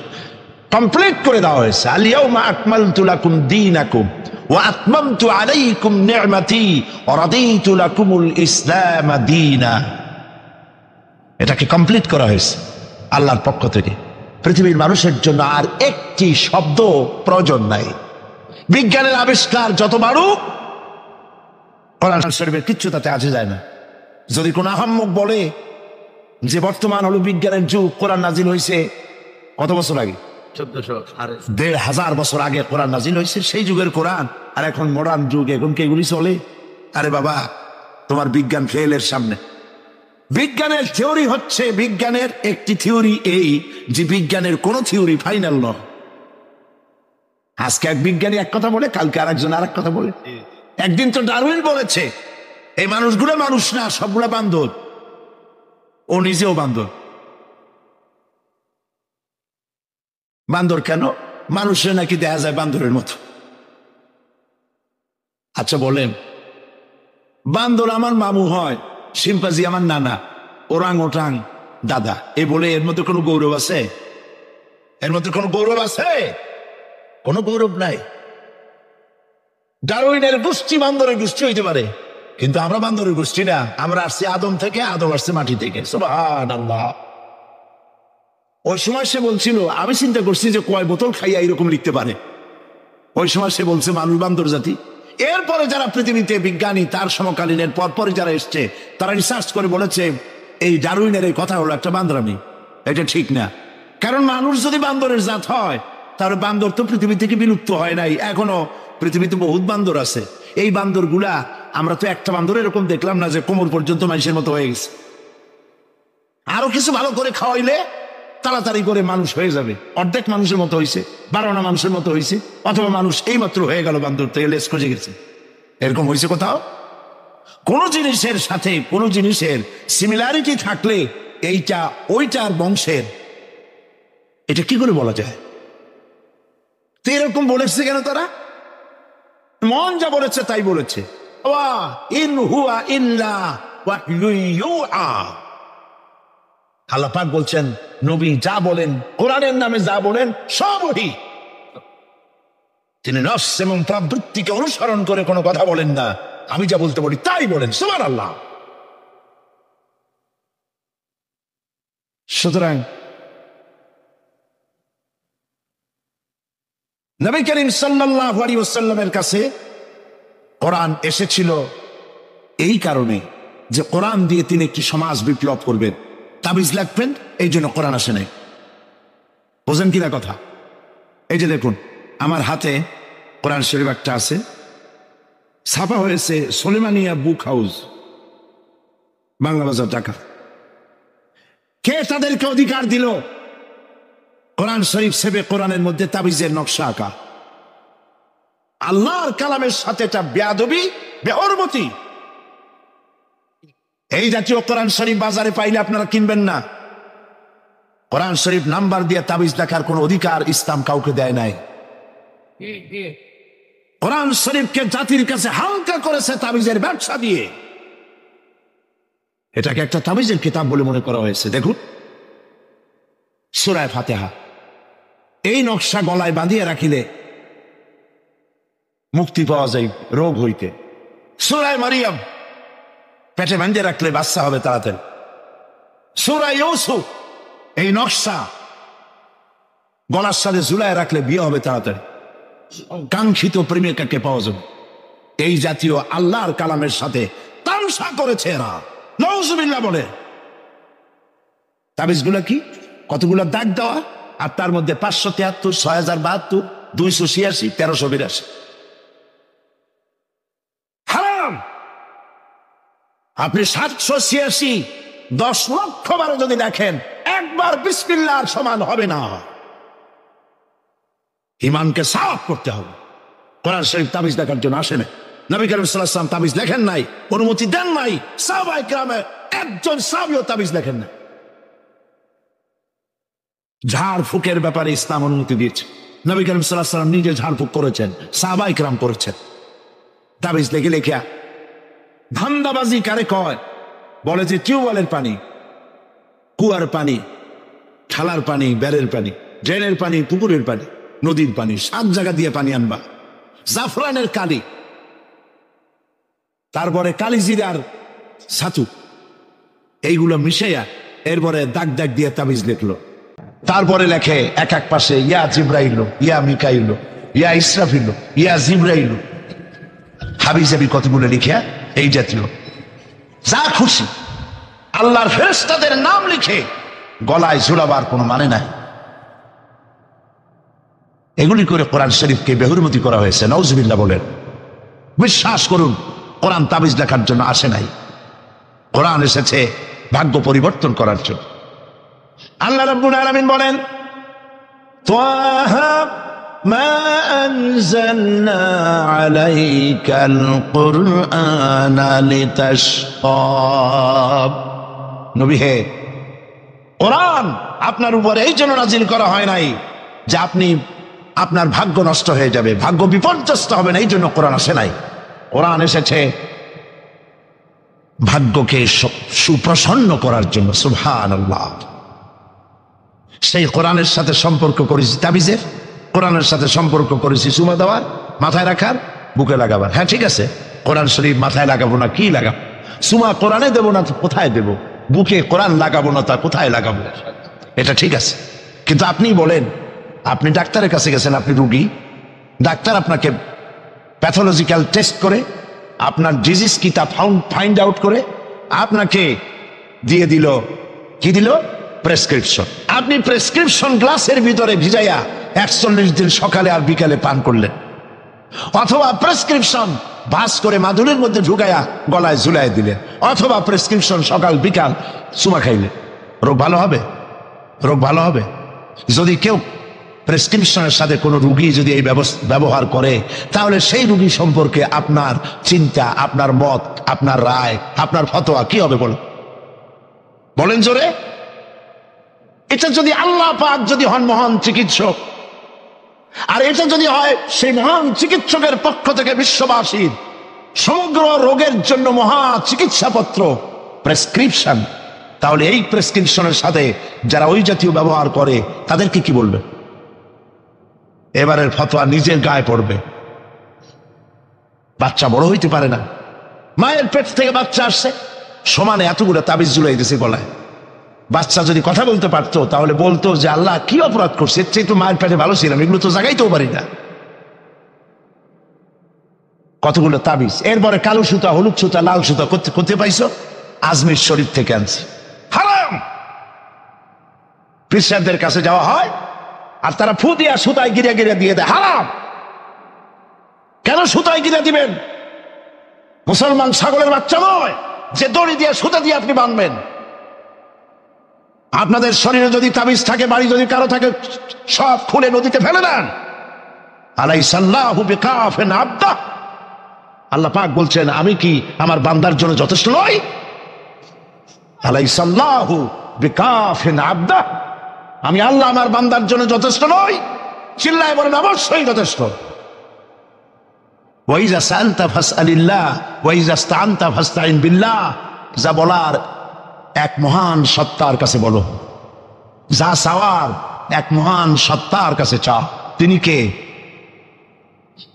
কমপ্লিট করে দেওয়া হয়েছে। আল ইয়াউমা আকমালতু লাকুম দীনাকুম ওয়া আতমামতু আলাইকুম নি'মাতি ওয়া রাদিতু লাকুমুল ইসলাম দীনা। এটাকে কমপ্লিট করা হয়েছে আল্লাহর পক্ষ থেকে। পৃথিবীর মানুষের জন্য আর একটি শব্দ প্রয়োজন নাই। বিজ্ঞানের আবিষ্কার যত বাড়ুক, কোরআন শরীফের কিচ্ছু তাতে আসে যায় না। যদি কোন আহাম্মক বলে যে বর্তমান হলো বিজ্ঞানের যুগ, কোরআন নাজিল হয়েছে কত বছর আগে? 1400 বছর আগে কোরআন নাজিল হয়েছে। সেই যুগের কোরআন আর এখন মডার্ন যুগ, এখন কি এগুলি চলে? আরে বাবা, তোমার বিজ্ঞান ফেলের সামনে। বিজ্ঞানের থিওরি হচ্ছে, বিজ্ঞানের একটি থিওরি এই যে বিজ্ঞানের কোন থিওরি ফাইনাল নয়। আজকে এক বিজ্ঞানী এক কথা বলে, কালকে আরেকজন আরেক কথা বলে। একদিন তো ডারউইন বলেছে এই মানুষগুলো মানুষ না, সবগুলা বান্দর। ও নিজেও বান্দর। বান্দর কেন? মানুষের নাকি দেখা যায় বান্দরের মতো। আচ্ছা বলেন, বান্দর আমার মামু হয়, শিম্পাজি আমার নানা, ওরাং ওটাং দাদা। এ বলে এর মধ্যে কোনো গৌরব আছে? এর মধ্যে কোনো গৌরব আছে? কোনো গৌরব নাই। ডারউইনের গোষ্ঠী বান্দরের গোষ্ঠী হইতে পারে, কিন্তু আমরা বান্দরের গোষ্ঠী না। আমরা আসছি আদম থেকে, আদম আসছে মাটি থেকে। সুবহানাল্লাহ। ওই সময় সে বলছিল, আমি চিন্তা করছি যে কয় বোতল খাইয়া এরকম লিখতে পারে। ওই সময় সে বলছে মানুষ বান্দর জাতি। এরপরে যারা পৃথিবীতে বিজ্ঞানী, তার সমকালীনের পরপরে যারা এসছে, তারা রিসার্চ করে বলেছে এই ডারউইনের এই কথা হলো একটা বান্দরামি, এটা ঠিক না। কারণ মানুষ যদি বান্দরের জাত হয়, তাহলে বান্দর তো পৃথিবী থেকে বিলুপ্ত হয় নাই, এখনো পৃথিবীতে বহুত বান্দর আছে। এই বান্দরগুলা, আমরা তো একটা বান্দর এরকম দেখলাম না যে কোমর পর্যন্ত মানুষের মতো হয়ে গেছে। আরো কিছু ভালো করে খাওয়াইলে তাড়াতাড়ি করে মানুষ হয়ে যাবে। অর্ধেক মানুষের মতো হয়েছে, 12 মানুষের মতো হয়েছে, অথবা মানুষ এই মাত্র হয়ে গেল বান্দর থেকে লেস খসে গেছে। এরকম হয়েছে কোথাও? কোন জিনিসের সাথে কোন জিনিসের সিমিলারিটি থাকলে এইটা ওইটার বংশের, এটা কি করে বলা যায়? তো এরকম বলেছে কেন তারা? মন যা বলেছে তাই বলেছে। ইন হুয়া ইল্লা ওয়াহয়ুন ইউহা। আল্লাহ পাক বলছেন নবী যা বলেন, কোরআনের নামে যা বলেন সব ওহী। তিনি নফস এবং প্রবৃত্তিকে অনুসরণ করে কোনো কথা বলেন না, আমি যা বলতে বলি তাই বলেন। সুবহানাল্লাহ। সুতরাং নবী করিম সাল্লাল্লাহু আলাইহি ওয়াসাল্লামের কাছে কোরআন এসেছিল এই কারণে যে কোরআন দিয়ে তিনি একটি সমাজ বিপ্লব করবেন, তাবিজ লাগবেন, এই জন্য কোরআন আসে নাই। বোঝেন কিনা কথা? এই যে দেখুন আমার হাতে কোরআন শরীফ একটা আছে, ছাপা হয়েছে সুলেমানিয়া বুক হাউস, বাংলা বাজার, ঢাকা। কে তাদেরকে অধিকার দিল কোরআন শরীফ সেবে কোরআনের মধ্যে তাবিজের নকশা আঁকা? আল্লাহর কালামের সাথে এটা বেয়াদবি, বেহরমতি। এই জাতীয় কোরআন শরীফ বাজারে পাইলে আপনারা কিনবেন না। কোরআন শরীফ নাম্বার দিয়ে তাবিজ দেখার কোন অধিকার ইসলাম কাউকে দেয় নাই। কোরআন শরীফকে জাতির কাছে হালকা করেছে তাবিজের ব্যবসা দিয়ে। এটাকে একটা তাবিজের কিতাব বলে মনে করা হয়েছে। দেখুন সূরা ফাতিহা, এই নকশা গলায় বাঁধিয়ে রাখিলে মুক্তি পাওয়া যায় রোগ হইতে। সূরা মারিয়াম পেটে বাঁধিয়ে রাখলে বাচ্চা হবে তাড়াতাড়ি। সূরা ইউসুফ, এই নকশা গলার সাথে ঝুলায় রাখলে বিয়ে হবে তাড়াতাড়ি, কাঙ্ক্ষিত প্রেমিকাকে পাওয়া যাবে। এই জাতীয় আল্লাহর কালামের সাথে তামসা করেছে এরা, নাউজুবিল্লাহ বলে। তাবিজগুলো কি? কতগুলো দাগ দেওয়া, আর তার মধ্যে 573, 6072, 286, 1382 হারাম। আপনি 786 10 লক্ষ বার যদি দেখেন, একবার বিসমিল্লাহর সমান হবে না। ইমানকে সাফ করতে হবে। কোরআন শরীফ তাবিজ দেখার জন্য আসে না। নবী করিম সাল্লাল্লাহু আলাইহি ওয়াসাল্লাম তাবিজ লেখেন নাই, অনুমতি দেন নাই। সাহাবায়ে কেরামের একজন সাহাবীও তাবিজ লেখেন না। ঝাড় ফুকের ব্যাপারে ইসলাম অনুমতি দিয়েছে। নবী করিম সাল্লাল্লাহু আলাইহি ওয়াসাল্লাম নিজে ঝাড় ফুক করেছেন, সাহাবায়ে কেরাম করেছেন। তাবিজ লেখে লেখা ধান্দাবাজি কারে কয়? বলে যে টিউবওয়েলের পানি, কুয়ার পানি, খালার পানি, বেড়ের পানি, ড্রেনের পানি, পুকুরের পানি, নদীর পানি, 7 জায়গা দিয়ে পানি আনবা, জাফরানের কালি, তারপরে কালিজিরার ছাতু, এইগুলো মিশাইয়া এরপরে দাগ দাগ দিয়ে তাবিজ লিখলো। তারপরে লেখে এক এক পাশে ইয়া জিব্রাইল, ইয়া মিকাইল, ইয়া ইসরাফিল, ইয়া জিব্রাইল, হাবিজাবি কতগুলো লিখিয়া এই জাতীয় যা খুশি আল্লাহর ফেরেশতাদের নাম লিখে গলায় ঝুলাবার কোনো মানে নাই। এগুলি করে কোরআন শরীফকে বেহুরমতি করা হয়েছে। নাউজুবিল্লাহ বলেন। বিশ্বাস করুন, কোরআন তাবিজ লেখার জন্য আসে নাই। কোরআন এসেছে ভাগ্য পরিবর্তন করার জন্য। আল্লাহ রাব্বুল আলামিন বলেন, তাহা মা আনজালনা আলাইকাল কুরআনা লিতাশকা। নবী হে, কোরআন আপনার উপরে এই জন্য নাজিল করা হয় নাই যে আপনি আপনার ভাগ্য নষ্ট হয়ে যাবে, ভাগ্য বিপর্যস্ত হবে না, এই জন্য কোরআন আসে নাই। কোরআন এসেছে ভাগ্যকে সুপ্রসন্ন করার জন্য। সুবহানাল্লাহ। সেই কোরআনের সাথে সম্পর্ক করেছি তাবিজের, কোরআনের সাথে সম্পর্ক করেছি চুমা দেওয়ার, মাথায় রাখার, বুকে লাগাবার। হ্যাঁ ঠিক আছে, কোরআন শরীফ মাথায় লাগাবো না কি লাগাবো? চুমা কোরআনে দেবো না কোথায় দেবো? বুকে কোরআন লাগাবো না তা কোথায় লাগাবো? এটা ঠিক আছে, কিন্তু আপনি বলেন, আপনি ডাক্তারের কাছে গেছেন, আপনি রুগী, ডাক্তার আপনাকে প্যাথোলজিক্যাল টেস্ট করে আপনার ডিজিজ কি তা ফাইন্ড আউট করে আপনাকে দিয়ে দিল, কি দিল? প্রেসক্রিপশন। আপনি প্রেসক্রিপশন গ্লাসের ভিতরে ভিজাইয়া 41 দিন সকালে আর বিকালে পান করলেন, অথবা প্রেসক্রিপশন ভাস করে মাদুরের মধ্যে ঢুকাইয়া গলায় ঝুলাই দিলেন, অথবা প্রেসক্রিপশন সকাল বিকাল চুমা খাইলেন। রোগ ভালো হবে? রোগ ভালো হবে? যদি কেউ প্রেসক্রিপশনের সাথে কোনো রুগী যদি এই ব্যবহার করে, তাহলে সেই রুগী সম্পর্কে আপনার চিন্তা, আপনার মত, আপনার রায়, আপনার ফতোয়া কি হবে বলেন জোরে? এটা যদি আল্লাহ পাক যদি হন মহান চিকিৎসক, আর এটা যদি হয় সেই মহান চিকিৎসকের পক্ষ থেকে বিশ্ববাসীর সমগ্র রোগের জন্য মহা চিকিৎসাপত্র প্রেসক্রিপশন, তাহলে এই প্রেসক্রিপশনের সাথে যারা ওই জাতীয় ব্যবহার করে তাদেরকে কি বলবে? এবারের ফতোয়া নিজের গায়ে পড়বে। বাচ্চা বড় হইতে পারে না, মায়ের পেট থেকে বাচ্চা আসছে, সমানে এতগুলো তাবিজ ঝুলাই দিছে গলায়। বাচ্চা যদি কথা বলতে পারতো তাহলে বলতো যে আল্লাহ কি অপরাধ করছে, এর চেয়ে তো মায়ের পেটে ভালো ছিলাম, এগুলো তো জাগাইতেও পারি না। কতগুলো তাবিজ, এরপরে কালো সুতা, হলুদ সুতা, লাল সুতা করতে পাইছো? আজমির শরীফ থেকে আনছি, হারাম। খ্রিস্টানদের কাছে যাওয়া হয় আর তারা ফু দিয়া সুতায় গিরে গিরে দিয়ে দেয়, হারাম। কেন সুতায় গিরে দিবেন? মুসলমান ছাগলের বাচ্চা নয় যে দড়ি দিয়ে সুতা দিয়ে আপনি বাঁধবেন। আপনাদের শরীরে যদি তাবিজ থাকে, বাড়ি যদি কারো থাকে, সব খুলে নদীতে ফেলে দেন। আলাইসাল্লাহু বিকাফিন আবদা, আল্লাহ পাক বলছেন আমি কি আমার বান্দার জন্য যথেষ্ট নই? আলাইসাল্লাহু বিকাফিন আবদা, আমি আল্লাহ আমার বান্দার জন্য যথেষ্ট নই? চিল্লায় বলেন অবশ্যই যথেষ্ট। ওয়াইজা সাআলতা ফাসআলিল্লাহ ওয়াইজা ইসতাআনতা ফাসতাইন বিল্লাহ, যা বলার এক মহান সত্তার কাছে বলো, যা চাওয়ার এক মহান সত্তার কাছে চাও। তিনি কে?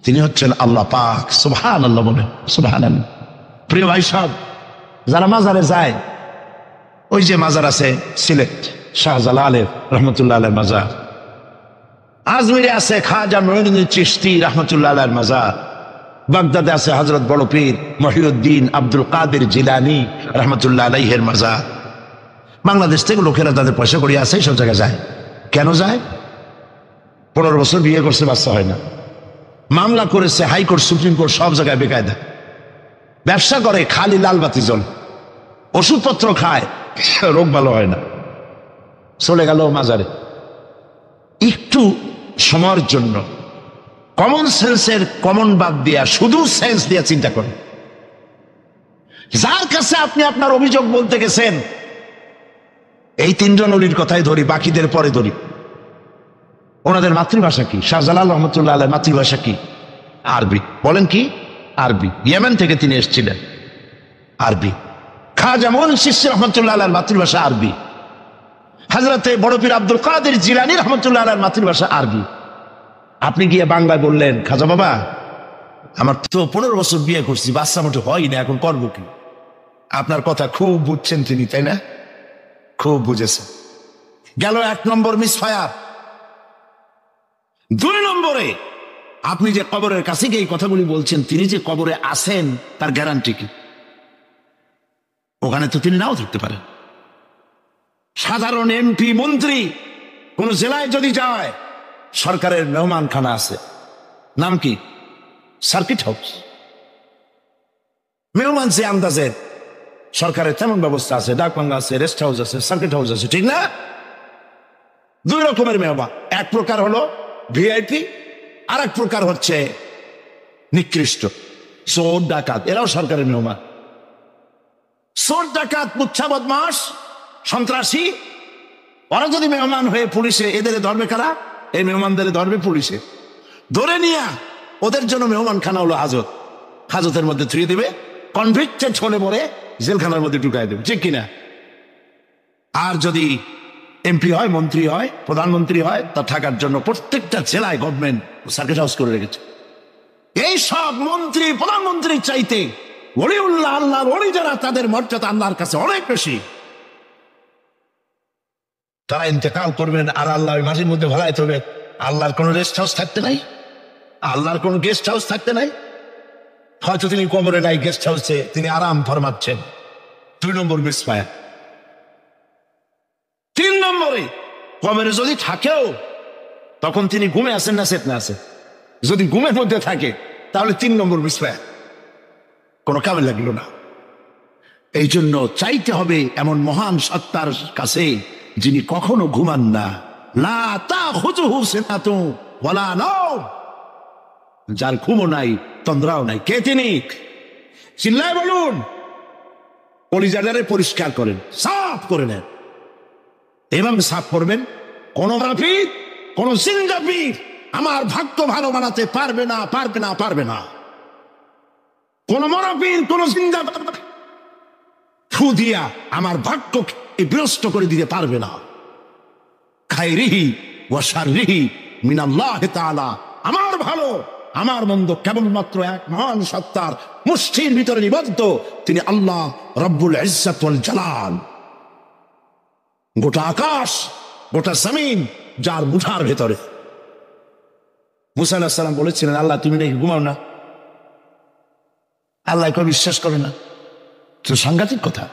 তিনি হচ্ছেন আল্লাহ পাক। সুবহানাল্লাহ বলেন, সুবহানাল্লাহ। প্রিয় ভাই সব, যারা মাজারে যায়, ওই যে মাজার আছে সিলেট শাহজালালের রহমতুল্লাহ আলাইহির মাজার, আজমিরে আছে খাজা মঈনুদ্দিন চিশতি রহমতুল্লাহ আলাইহির মাজার, বাগদাদে আছে হযরত বড় পীর মহিউদ্দিন আব্দুল কাদের জিলানী রহমতুল্লাহ আলাইহির মাজার। বাংলাদেশ থেকে লোকেরা তাদের পয়সা করিয়ে আছে, সব জায়গায় যায়। কেন যায়? 15 বছর বিয়ে করছে, বাচ্চা হয় না, মামলা করেছে হাইকোর্ট, সুপ্রিম কোর্ট, সব জায়গায় বেকায়দা। ব্যবসা করে, খালি লাল বাতি জ্বলে, ওষুধপত্র খায়, রোগ ভালো হয় না, চলে গেল মাজারে। একটু সময়ের জন্য কমন সেন্সের কমন বাদ দিয়া শুধু সেন্স দিয়া চিন্তা করেন, যার কাছে আপনি আপনার অভিযোগ বলতে গেছেন, এই 3 জন অলির কথাই ধরি, বাকিদের পরে ধরি। ওনাদের মাতৃভাষা কি? শাহজালাল রহমতুল্লাহ আলাইহির মাতৃভাষা কি? আরবি। বলেন কি? আরবি। ইয়েমেন থেকে তিনি এসেছিলেন, আরবি। খাজা মঈনুদ্দিন চিশতি রহমতুল্লাহ আলাইহির মাতৃভাষা আরবি। হযরতে বড় পীর আব্দুল কাদের জিলানী রহমতুল্লাহ আলাইহির মাতৃভাষা আরবি। আপনি গিয়ে বাংলায় বললেন, খাজা বাবা আমার তো 15 বছর বিয়ে করছি, বাচ্চা মোটে হয় না, এখন করবো কি? আপনার কথা খুব বুঝছেন তিনি, তাই না? খুব বুঝেছেন। গেল 1 নম্বর মিস ফায়ার। 2 নম্বরে, আপনি যে কবরের কাছে গিয়ে এই কথাগুলি বলছেন, তিনি যে কবরে আছেন তার গ্যারান্টি কি? ওখানে তো তিনি নাও থাকতে পারেন। সাধারণ এমপি মন্ত্রী কোন জেলায় যদি যায়, সরকারের মেহমানখানা আছে, নাম কি? Circuit house. মেহমান সে আন্দাজে সরকারের তেমন ব্যবস্থা আছে, ডাকবাংলা আছে, রেস্ট হাউস আছে, সার্কিট হাউস আছে, ঠিক না? 2 রকমের মেহমান। এক প্রকার হলো ভিআইপি, আর এক প্রকার হচ্ছে নিকৃষ্ট, চোর ডাকাত, এরাও সরকারের মেহমান। চোর ডাকাত, মুচ্ছা বদমাস, সন্ত্রাসী, ওরা যদি মেহমান হয়ে পুলিশে, এদের ধরবে কারা? এই মেহমানদের ধরবে পুলিশে, ধরে নিয়ে ওদের জন্য মেহমান খানা হলো হাজত, হাজতের মধ্যে থুয়ে দিবে। কনভিক্টেড হলে পরে জেলখানার মধ্যে ঢুকাই দেবে, ঠিক কিনা? আর যদি এমপি হয়, মন্ত্রী হয়, প্রধানমন্ত্রী হয়, তা থাকার জন্য প্রত্যেকটা জেলায় গভর্নমেন্ট সার্কিট হাউস করে রেখেছে। এই সব মন্ত্রী প্রধানমন্ত্রীর চাইতে ওলিউল্লাহ, আল্লাহর ওলি যারা, তাদের মর্যাদা আল্লাহর কাছে অনেক বেশি। তারা ইন্তেকাল করবেন আর আল্লাহ ওই মাটির মধ্যে ভরাইতে হবে। আল্লাহর কোন রেস্ট হাউস থাকতে নাই, আল্লাহর কোন গেস্ট হাউস থাকতে নাই। হয়তো তিনি কবরে নাই, গেস্ট হাউসে তিনি আরাম ফরমাচ্ছেন। 2 নম্বর মিসফায়ার। 3 নম্বরে, কবরে যদি থাকেও তখন তিনি ঘুমে আছেন না চেতনা আছে। যদি ঘুমের মধ্যে থাকে তাহলে 3 নম্বর মিসফায়ার, কোনো কামে লাগলো না। এই জন্য চাইতে হবে এমন মহান সত্তার কাছে যিনি কখনো ঘুমান না। লা তাখুযুহু সিনাতুন ওয়ালা নাওম, যার ঘুমও নাই তন্দ্রাও নাই। কে তিনি? চিল্লায় বলুন। কলিজাটারে পরিষ্কার করেন, সাফ করে নেন। এভাবে সাফ করবেন, কোন নাফিক, কোন জিন্দাবির আমার ভাগ্য ভালো বানাতে পারবে না, পারবে না, পারবে না। কোন মরাবির, কোন জিন্দা ফু দিয়া আমার ভাগ্যকে বিনষ্ট করে দিতে পারবে না। খায়রিহি ওয়া শাররিহি মিনাল্লাহি তাআলা, আমার ভালো আমার মন্দ কেবলমাত্র এক মহান সত্তার মুষ্টির ভিতরে নিবদ্ধ, তিনি আল্লাহ রব্বুল ইজ্জত ওয়াল জালাল। গোটা আকাশ, গোটা জমিন যার মুঠার ভেতরে। মুসা আলাইহিস সালাম বলেছিলেন, আল্লাহ তুমি নাকি ঘুমাও না? আল্লাহ কেউ বিশ্বাস করে না, তো সাংঘাতিক কথা।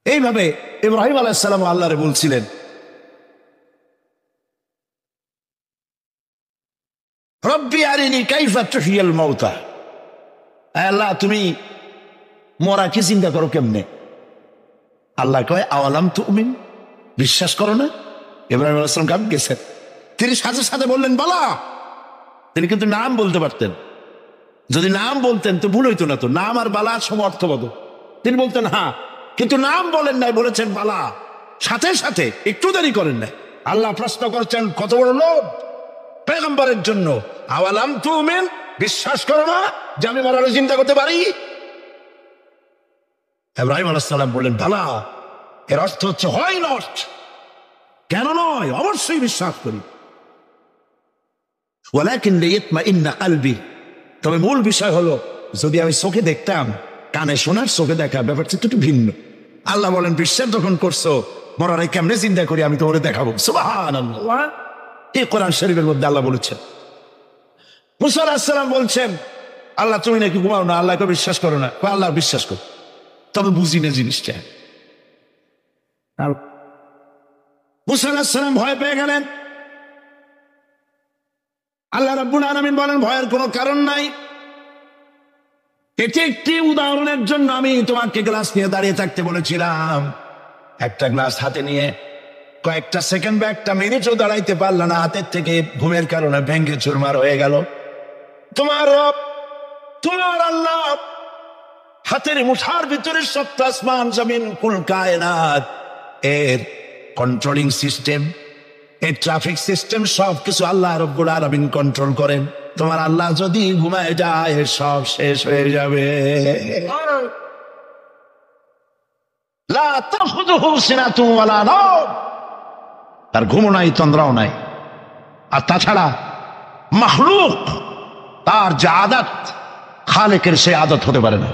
এইভাবে ইব্রাহিম আলাইহিস সালাম আল্লাহরে বলছিলেন, রব্বি আরিনি কাইফা তুহিয়াল মাউতা, আল্লাহ তুমি মরা কি চিন্তা করো কেমনে? আল্লাহ কয় আওয়ালাম তুমিন, বিশ্বাস করো না? ইব্রাহিম আলাইহিস সালাম কাঁপে গেছেন। তিনি সাথে সাথে বললেন বালা। তিনি কিন্তু নাম বলতে পারতেন, যদি নাম বলতেন তো ভুল হইতো না। তো নাম আর বালার সম অর্থবোধ। তিনি বলতেন হ্যাঁ, কিন্তু নাম বলেন নাই, বলেছেন বালা। সাথে সাথে একটু দেরি করেন নাই। আল্লাহ প্রশ্ন করছেন, কত বড় লোভ পেগম্বরের জন্য। আওয়ালাম তুমিন, বিশ্বাস করো না যে আমি মরার চিন্তা করতে পারি? ইব্রাহিম আলাইহিস সালাম বললেন বালা। এর অর্থ হচ্ছে হয় নট, কেন নয়, অবশ্যই বিশ্বাস করি। ওয়ালাকিন লিয়াতমাইন্না কলবি, তবে মূল বিষয় হলো যদি আমি চোখে দেখতাম, কানে শোনার, চোখে দেখা ব্যাপারটা একটু ভিন্ন। আল্লাহ বলেন বিশ্বাস যখন করছো, মরার কেমনে চিন্তা করি আমি তোমাকে দেখাবো। সুবহানাল্লাহ, এই কোরআন শরীফের মধ্যে আল্লাহ বলেছেন। মুসা আলাইহিস সালাম বলছেন, আল্লাহ তুমি নাকি ঘুমাও না, আল্লাহকে বিশ্বাস করো না? আল্লাহ বিশ্বাস করো, তবে বুঝি না জিনিসটা। মুসা আলাইহিস সালাম ভয় পেয়ে গেলেন। আল্লাহ রাব্বুল আলামিন বলেন ভয়ের কোনো কারণ নাই। এটি একটি উদাহরণের জন্য আমি তোমাকে গ্লাস নিয়ে দাঁড়িয়ে থাকতে বলেছিলাম। একটা গ্লাস হাতে নিয়ে কয়েকটা সেকেন্ড বা একটা মিনিটও দাঁড়াইতে পারল না, হাতের থেকে ঘুমের কারণে ভেঙ্গে চুরমার হয়ে গেল। তোমার রব, তোমার আল্লাহ হাতের মুঠার ভিতরে সপ্ত আসমান জমিন কুল কায়নাত, এর কন্ট্রোলিং সিস্টেম, এই ট্রাফিক সিস্টেম সবকিছু আল্লাহ রব্বুল আলামিন কন্ট্রোল করেন। তোমার আল্লাহ যদি ঘুমায় যায় সব শেষ হয়ে যাবে। লা তাখুযুহু সিনাতুন ওয়ালা নাওম, তার ঘুমও নাই তন্দ্রাও নাই। আর তাছাড়া মাখলুক, তার যে আদত, খালেকের সে আদত হতে পারে না।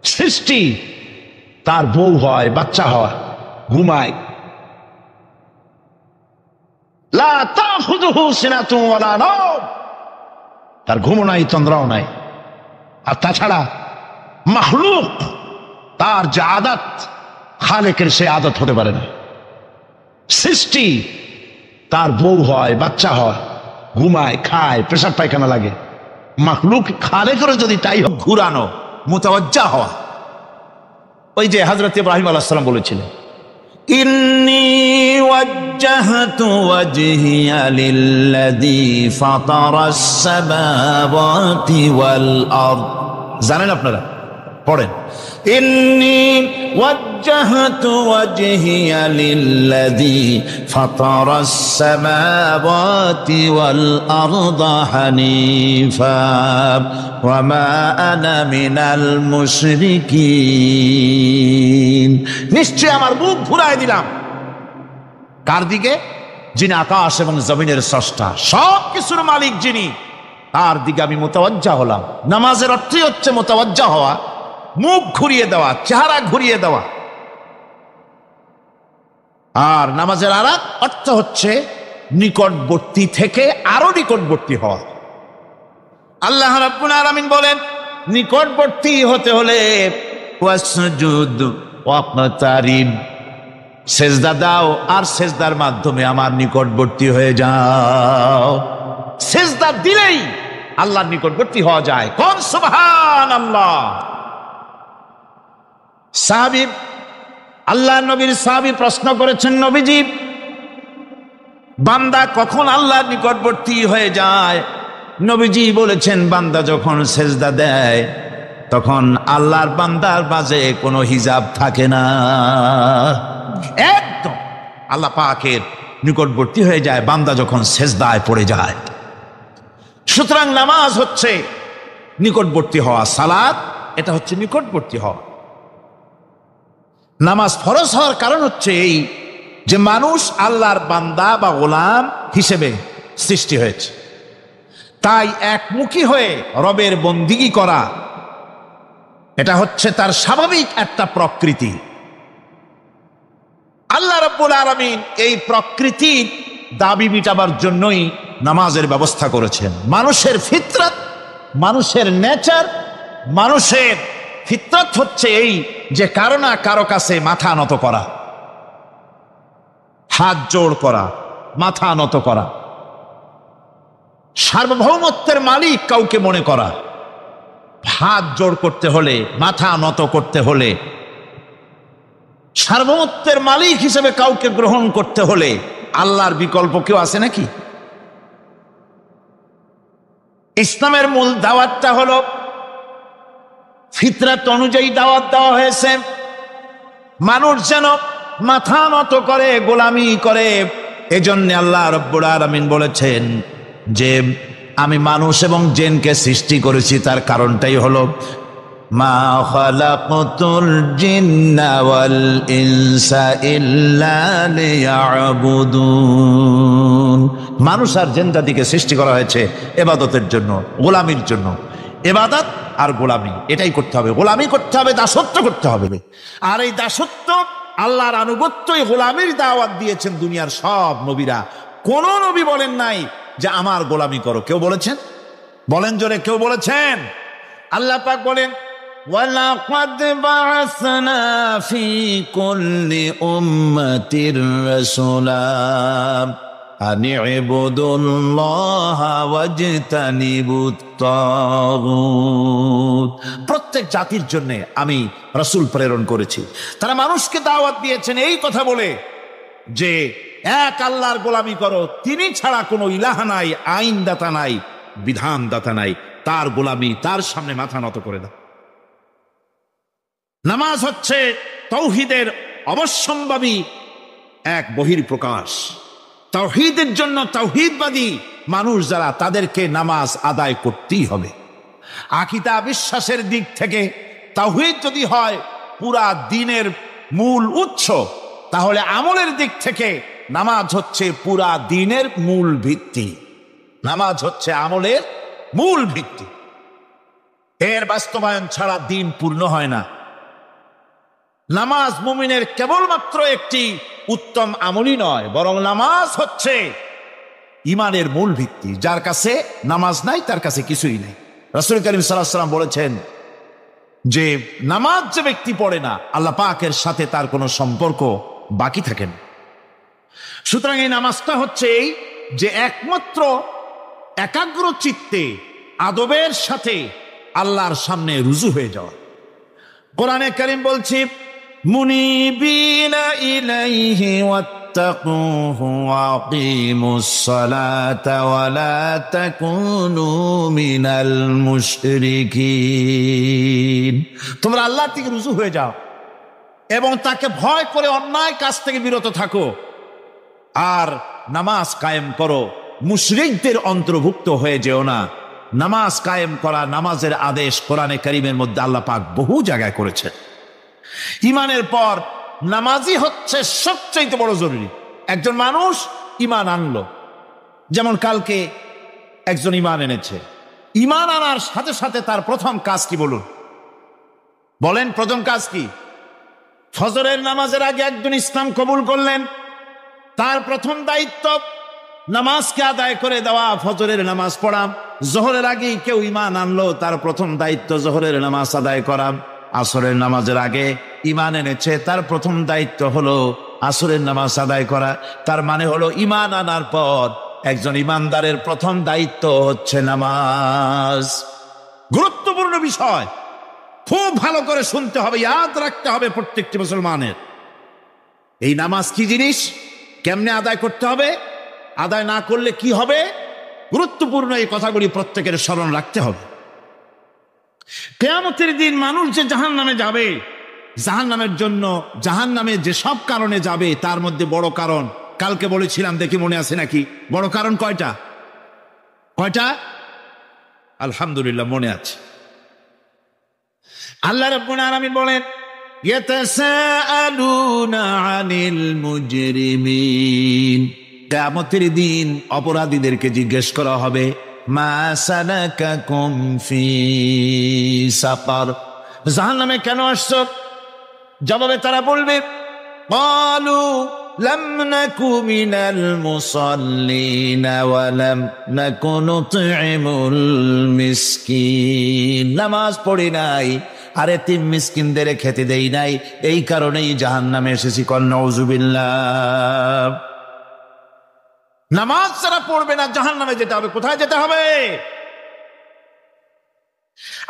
সৃষ্টি, তার বউ হয়, বাচ্চা হয়, ঘুমায়। লা তাখুযুহু সিনাতুন ওয়ালা নাওম, তার ঘুমও নাই তন্দ্রাও নাই। আর তাছাড়া মাখলুক, তার যে আদত, খালেকের সে আদত হতে পারে না। সৃষ্টি, তার বউ হয়, বাচ্চা হয়, ঘুমায়, খায়, পেশাব পায়খানা লাগে। মাখলুক খালেকেরও যদি তাই ঘুরানো, মুতাওয়াজ্জা হওয়া। ওই যে হযরত ইব্রাহিম আলাইহিস সালাম বলেছিলেন, ইন্নী ওয়াজ্জাহতু ওয়াজহিয়া লিল্লাযী ফাতারাস সামাওয়াতি ওয়াল আরদ। জানেন আপনারা পড়েন, ইন্নী ওয়াজ্জাহতু ওয়াজহিয়া লিল্লাযী ফাতারাস সামাওয়াতি ওয়াল আরদা হানিফা ওয়া মা আনা মিনাল মুশরিকিন। নিশ্চয় আমার মুখ ঘুরায় দিলাম কার দিকে? যিনি আকাশ এবং জমিনের স্রষ্টা, সব কিছুর মালিক যিনি, তার দিকে আমি মুতাওয়াজ্জা হলাম। নামাজের অর্থই হচ্ছে মুতাওয়াজ্জা হওয়া, মুখ ঘুরিয়ে দেওয়া, চেহারা ঘুরিয়ে দেওয়া। আর নামাজের আরেক অর্থ হচ্ছে নিকটবর্তী থেকে আরো নিকটবর্তী হওয়া। আল্লাহ রাব্বুল আলামিন বলেন, নিকটবর্তী হতে হলে ওয়াসজুদ ওয়াকতারিব, সেজদা দাও আর সেজদার মাধ্যমে আমার নিকটবর্তী হয়ে যাও। সেজদা দিলেই আল্লাহর নিকটবর্তী হওয়া যায়। কোন সুবহানাল্লাহ। সাহাবী, আল্লাহ নবীর সাহাবী প্রশ্ন করেছেন, নবীজি, বান্দা কখন আল্লাহর নিকটবর্তী হয়ে যায়? নবীজি বলেছেন, বান্দা যখন সেজদা দেয় তখন আল্লাহর বান্দার মাঝে কোনো হিজাব থাকে না, একদম আল্লাহ পাকের নিকটবর্তী হয়ে যায় বান্দা যখন সেজদায় পড়ে যায়। সুতরাং নামাজ হচ্ছে নিকটবর্তী হওয়া, সালাত এটা হচ্ছে নিকটবর্তী হওয়া। নামাজ ফরজ হওয়ার কারণ হচ্ছে এই যে মানুষ আল্লাহর বান্দা বা গোলাম হিসেবে সৃষ্টি হয়েছে, তাই একমুখী হয়ে রবের বন্দিগি করা এটা হচ্ছে তার স্বাভাবিক একটা প্রকৃতি। আল্লাহ রাব্বুল আলামিন এই প্রকৃতির দাবি মিটাবার জন্যই নামাজের ব্যবস্থা করেছেন। মানুষের ফিতরত, মানুষের নেচার, মানুষের ফিতরত হচ্ছে এই যে কারো না কারো কাছে মাথা নত করা, হাত জোড় করা, মাথা নত করা, সার্বভৌমত্বের মালিক কাউকে মনে করা। হাত জোড় করতে হলে, মাথা নত করতে হলে, সার্বভৌমত্বের মালিক হিসেবে কাউকে গ্রহণ করতে হলে আল্লাহর বিকল্প কেউ আছে নাকি? ইসলামের মূল দাওয়াতটা হলো ফিতরাত অনুযায়ী দাওয়াত দেওয়া হয়েছে, মানুষ যেন মাথা নত করে, গোলামি করে। এজন্য আল্লাহ রাব্বুল আলামিন বলেছেন যে আমি মানুষ এবং জিনকে সৃষ্টি করেছি, তার কারণটাই হলো মা খালাকতুল জিন্না ওয়াল ইনসা ইল্লা লিয়াবুদুন। মানুষ আর জিন জাতিকে সৃষ্টি করা হয়েছে ইবাদতের জন্য, গোলামির জন্য। ইবাদত আর গোলামি এটাই করতে হবে, গোলামি করতে হবে, দাসত্ব করতে হবে। আর এই দাসত্ব, আল্লাহর আনুগত্যই গোলামির দাওয়াত দিয়েছেন দুনিয়ার সব নবীরা। কোন নবী বলেন নাই যে আমার গোলামি করো। কেউ বলেছেন? বলেন জোরে, কেউ বলেছেন? আল্লাহ পাক বলেন, ওয়ালাকাদ বা'আসনা ফি কুল্লি উম্মাতির রাসূলা আন ইবুদুল্লাহা ওয়াজতানিবুত তাগুত। প্রত্যেক জাতির জন্য আমি রাসূল প্রেরণ করেছি, তারা মানুষকে দাওয়াত দিয়েছেন এই কথা বলে যে এক আল্লাহর গোলামি করো, তিনি ছাড়া কোনো ইলাহ নাই, আইনদাতা নাই, বিধানদাতা নাই, তার গোলামি, তার সামনে মাথা নত করে দাও। নামাজ হচ্ছে তাওহীদের অবশ্যম্ভাবী এক বহির্প্রকাশ। তাওহীদের জন্য তাওহীদবাদী মানুষ যারা, তাদেরকে নামাজ আদায় করতেই হবে। আকীদা বিশ্বাসের দিক থেকে তাওহীদ যদি হয় পুরা দ্বীনের মূল উৎস, তাহলে আমলের দিক থেকে নামাজ হচ্ছে পুরা দ্বীনের মূল ভিত্তি। নামাজ হচ্ছে আমলের মূল ভিত্তি, এর বাস্তবায়ন ছাড়া দ্বীন পূর্ণ হয় না। নামাজ মুমিনের কেবলমাত্র একটি উত্তম আমলই নয়, বরং নামাজ হচ্ছে ইমানের মূল ভিত্তি। যার কাছে নামাজ নাই তার কাছে কিছুই নেই। রাসূল করিম সাল্লাল্লাহু আলাইহি ওয়াসাল্লাম বলেছেন যে নামাজ যে ব্যক্তি পড়ে না, আল্লাহ পাকের সাথে তার কোনো সম্পর্ক বাকি থাকে না। সুতরাং এই নামাজটা হচ্ছে এই যে একমাত্র একাগ্র চিত্তে আদবের সাথে আল্লাহর সামনে রুজু হয়ে যাওয়া। কোরআনে কারীম বলছে, মুনিবিনা ইলাইহি واتقوه وأقيموا الصلاة ولا تكونوا من المشركين তোমরা আল্লাহ থেকে রুজু হয়ে যাও এবং তাকে ভয় করে অন্যায় কাজ থেকে বিরত থাকো আর নামাজ কায়েম করো, মুশরিকদের অন্তর্ভুক্ত হয়ে যেও না। নামাজ কায়েম করা, নামাজের আদেশ কোরআনে কারীমের মধ্যে আল্লাহ পাক বহু জায়গায় করেছেন। ঈমানের পর নামাজই হচ্ছে সবচেয়ে বড় জরুরি। একজন মানুষ ঈমান আনলো, যেমন কালকে একজন ঈমান এনেছে, ঈমান আনার সাথে সাথে তার প্রথম কাজ কি বলুন? বলেন প্রথম কাজ কি? ফজরের নামাজের আগে একজন ইসলাম কবুল করলেন, তার প্রথম দায়িত্ব নামাজকে আদায় করে দেওয়া, ফজরের নামাজ পড়া। জোহরের আগে কেউ ঈমান আনলো, তার প্রথম দায়িত্ব জোহরের নামাজ আদায় করা। আসরের নামাজের আগে ঈমান এনেছে, তার প্রথম দায়িত্ব হলো আসরের নামাজ আদায় করা। তার মানে হলো ঈমান আনার পর একজন ঈমানদারের প্রথম দায়িত্ব হচ্ছে নামাজ। গুরুত্বপূর্ণ বিষয়, খুব ভালো করে শুনতে হবে, ইয়াদ রাখতে হবে প্রত্যেকটি মুসলমানের। এই নামাজ কি জিনিস, কেমনে আদায় করতে হবে, আদায় না করলে কি হবে, গুরুত্বপূর্ণ এই কথাগুলি প্রত্যেকের স্মরণ রাখতে হবে। কিয়ামতের দিন মানুষ যে জাহান্নামে যাবে, জাহান্নামের জন্য, জাহান্নামে যে সব কারণে যাবে তার মধ্যে বড় কারণ কালকে বলেছিলাম, দেখি মনে আছে নাকি? বড় কারণ কয়টা? কয়টা? আলহামদুলিল্লাহ মনে আছে। আল্লাহ রাব্বুল আলামিন বলেন, ইয়াতাসাআলুনা আনিল মুজরিমিন, কিয়ামতের দিন অপরাধীদেরকে জিজ্ঞেস করা হবে, মা সালাকাকুম ফি সাকার, জাহান্নামে কেন আসছো? জবাবে তারা বলবে, ক্বালু লাম নাকু মিনাল মুসাল্লিন ওয়া লাম নাকু নুতঈমুল মিসকিন, নামাজ পড়ি নাই আর এতিম মিসকিনদের খেতে দেই নাই, এই কারণেই জাহান্নামে এসেছি। কল নাউযুবিল্লাহ। নামাজ যারা পড়বে না জাহান্নামে যেতে হবে। কোথায় যেতে হবে?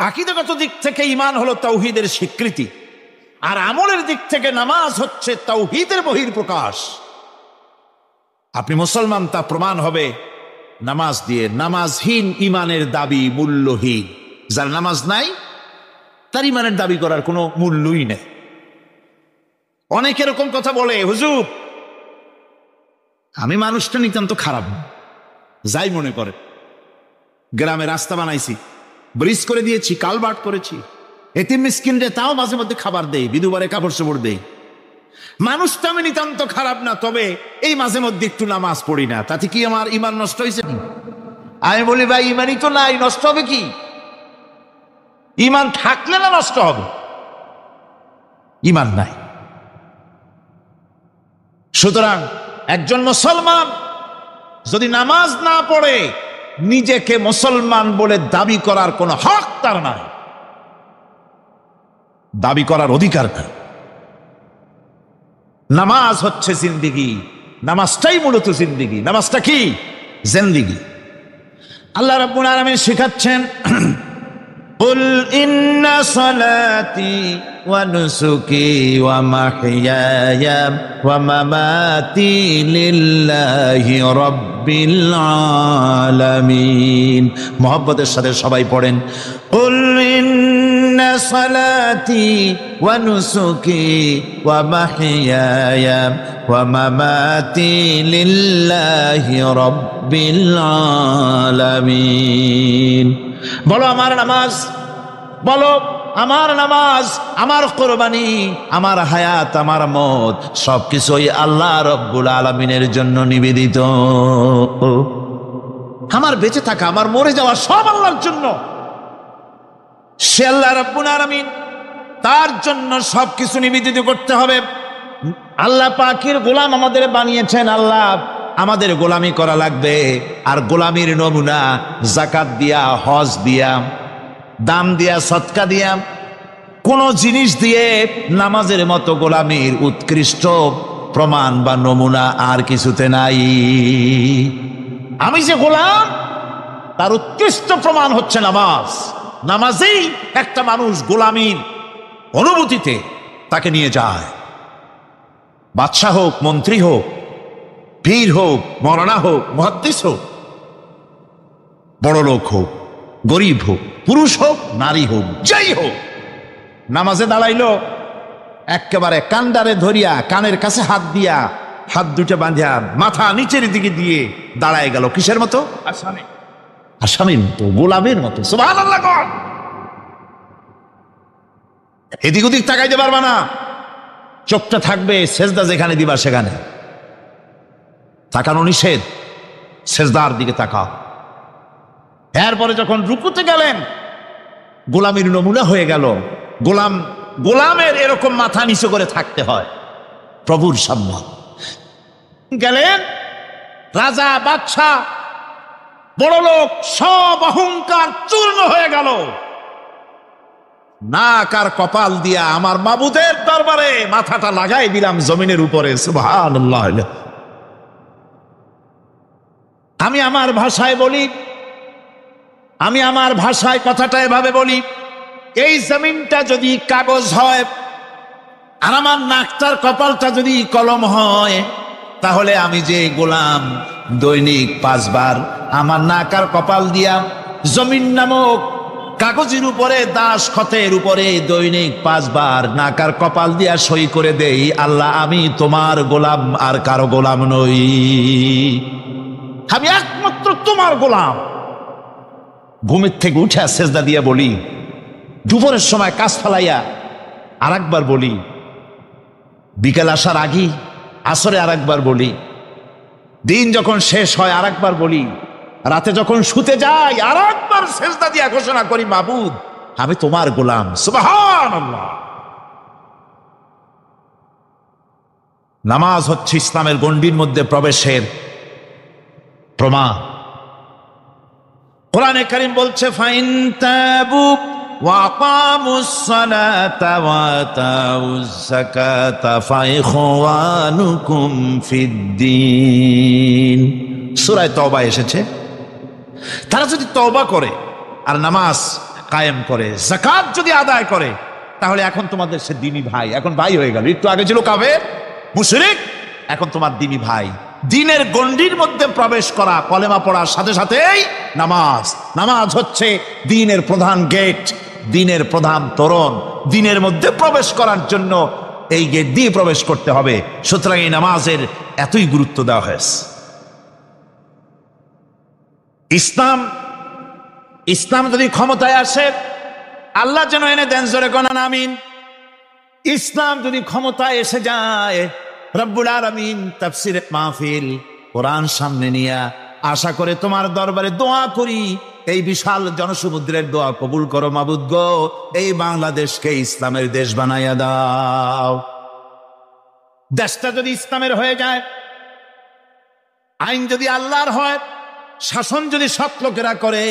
আকীদাগত দিক থেকে ঈমান হলো তাওহীদের স্বীকৃতি, আর আমলের দিক থেকে নামাজ হচ্ছে তাওহীদের বহিঃপ্রকাশ। আপনি মুসলমান তা প্রমাণ হবে নামাজ দিয়ে। নামাজহীন ঈমানের দাবি মূল্যহীন। যার নামাজ নাই তার ঈমানের দাবি করার কোনো মূল্যই নেই। অনেক এরকম কথা বলে, হুজুর আমি মানুষটা নিতান্ত খারাপ, যাই মনে করে, গ্রামে রাস্তা বানাইছি, ব্রিজ করে দিয়েছি, কালভার্ট করেছি, এতিম মিসকিনরে তাও মাঝে মধ্যে খাবার দেই, বিধবারে কাপড় চোপড় দেই, মানুষটা আমি নিতান্ত খারাপ না, তবে এই মাঝে মধ্যে একটু নামাজ পড়ি না, তাতে কি আমার ঈমান নষ্ট হয়েছে? আমি বলি, ভাই ঈমানই তো নাই, নষ্ট হবে কি? ঈমান থাকলে না নষ্ট হবে? ঈমান নাই। সুতরাং একজন মুসলমান যদি নামাজ না পড়ে, নিজেকে মুসলমান বলে দাবি করার কোনো হক তার নাই, দাবি করার অধিকার নাই। নামাজ হচ্ছে জিন্দেগি, নামাজটাই মূলত জিন্দেগি। নামাজটা কি? জিন্দেগি। আল্লাহ রাব্বুল আলামিন শেখাচ্ছেন, কুল ইন্না সালাতি ওয়া নুসুকি ওয়া মাহইয়ায়া ওয়া মামাতি লিল্লাহি রাব্বিল আলামিন। মুহাব্বতের সাথে সবাই পড়েন, কুল ইন্না সালাতি ওয়া নুসুকি ওয়া মাহইয়ায়া ওয়া মামাতি লিল্লাহি রাব্বিল আলামিন। বলো আমার নামাজ, বলো আমার নামাজ, আমার কোরবানি, আমার হায়াত, আমার মত সবকিছুই আল্লাহ রব্বুল আলামিনের জন্য নিবেদিত। আমার বেঁচে থাকা, আমার মরে যাওয়া সব আল্লাহর জন্য। সে আল্লাহ রব্বুল আলামিন, তার জন্য সবকিছু নিবেদিত করতে হবে। আল্লাহ পাকের গোলাম আমাদের বানিয়েছেন, আল্লাহ আমাদের গোলামি করা লাগবে। আর গোলামির নমুনা যাকাত দিয়া, হজ দিয়া, দাম দিয়া, সদকা দিয়া, কোন জিনিস দিয়ে নামাজের মতো গোলামির উৎকৃষ্ট প্রমাণ বা নমুনা আর কিছুতে নাই। আমি যে গোলাম তার উৎকৃষ্ট প্রমাণ হচ্ছে নামাজ। নামাজেই একটা মানুষ গোলামির অনুভূতিতে তাকে নিয়ে যায়। বাদশাহ হোক, মন্ত্রী হোক, পীর হোক, মৌলানা হোক, মুহাদ্দিস হোক, বড় লোক হোক, গরিব হোক, পুরুষ হোক, নারী হোক, যাই হোক, নামাজে দাঁড়াইলো, একেবারে কান্ডারে ধরিয়া কানের কাছে হাত দিয়া, হাত দুটো বাঁধিয়া মাথা নিচের দিকে দিয়ে দাঁড়ায় গেল। কিসের মতো? আসামির মতো, গোলামের মতো। সুবহানাল্লাহ। এদিক ওদিক তাকাইতে পারবা না, চোখটা থাকবে সেজদা যেখানে দিবা সেখানে। তাকানো নিষেধ, সেজদার দিকে তাকাও। এরপরে যখন রুকুতে গেলেন, গোলামের নমুনা হয়ে গেল। গোলামের এরকম মাথা নিচু করে থাকতে হয় প্রভুর সামনে। গেলেন, রাজা বাদশাহ বড় লোক সব অহংকার চূর্ণ হয়ে গেল। নাক আর কপাল দিয়া আমার মাবুদের দরবারে মাথাটা লাগাই দিলাম জমিনের উপরে। সুবহানাল্লাহ। আমি আমার ভাষায় বলি, আমি আমার ভাষায় কথাটা এভাবে বলি, এই জমিনটা যদি কাগজ হয় আর আমার নাকটার কপালটা যদি কলম হয়, তাহলে আমি যে গোলাম দৈনিক 5 বার আমার নাক আর কপাল দিয়া জমিন নামক কাগজের উপরে, দাস খতের উপরে দৈনিক 5 বার নাক আর কপাল দিয়া সই করে দেই, আল্লাহ আমি তোমার গোলাম, আর কারো গোলাম নই, আমি একমাত্র তোমার গোলাম। ঘুমের থেকে উঠে সেজদা দিয়া বলি, দুপুরের সময় কাজ ফালাইয়া আর একবার বলি, বিকেল আসার আগে আসরে আর একবার বলি, দিন যখন শেষ হয় আর একবার বলি, রাতে যখন শুতে যাই আর একবার সেজদা দিয়া ঘোষণা করি, মাবুদ আমি তোমার গোলাম। সুবহানাল্লাহ। নামাজ হচ্ছে ইসলামের গণ্ডির মধ্যে প্রবেশের প্রমাণ। কোরআনে কারীম বলছে, ফাইন তাবু ওয়া আকামুস সালাতা ওয়া আতাউজ যাকাতা ফাইখওয়ানুকুম ফিদ্দীন। সূরা তওবা এসেছে, তারা যদি তওবা করে আর নামাজ কায়েম করে, যাকাত যদি আদায় করে, তাহলে এখন তোমাদের সে দ্বীনি ভাই, এখন ভাই হয়ে গেল। একটু আগে ছিল কাফের মুশরিক, এখন তোমার দ্বীনি ভাই। দ্বীনের গণ্ডির মধ্যে প্রবেশ করা, কলেমা পড়ার সাথে সাথেই নামাজ। নামাজ হচ্ছে দ্বীনের প্রধান গেট, দ্বীনের প্রধান তোরণ। দ্বীনের মধ্যে প্রবেশ করার জন্য এই গেট দিয়ে প্রবেশ করতে হবে। সুতরাং এই নামাজের এতই গুরুত্ব দেওয়া হয়েছে। ইসলাম যদি ক্ষমতায় আসে, আল্লাহ যেন এনে দেন, জোরে কোন আমিন। ইসলাম যদি ক্ষমতায় এসে যায়, রব্বুল আলামিন তাফসীরে মাহফিল কোরআন সামনে নিয়ে আশা করে তোমার দরবারে দোয়া করি, এই বিশাল জনসমুদ্রের দোয়া কবুল করো মাবুদ গো, এই বাংলাদেশকে ইসলামের দেশ বানাইয়া দাও। দেশটা যদি ইসলামের হয়ে যায়, আইন যদি আল্লাহর হয়, শাসন যদি সৎ লোকেরা করে,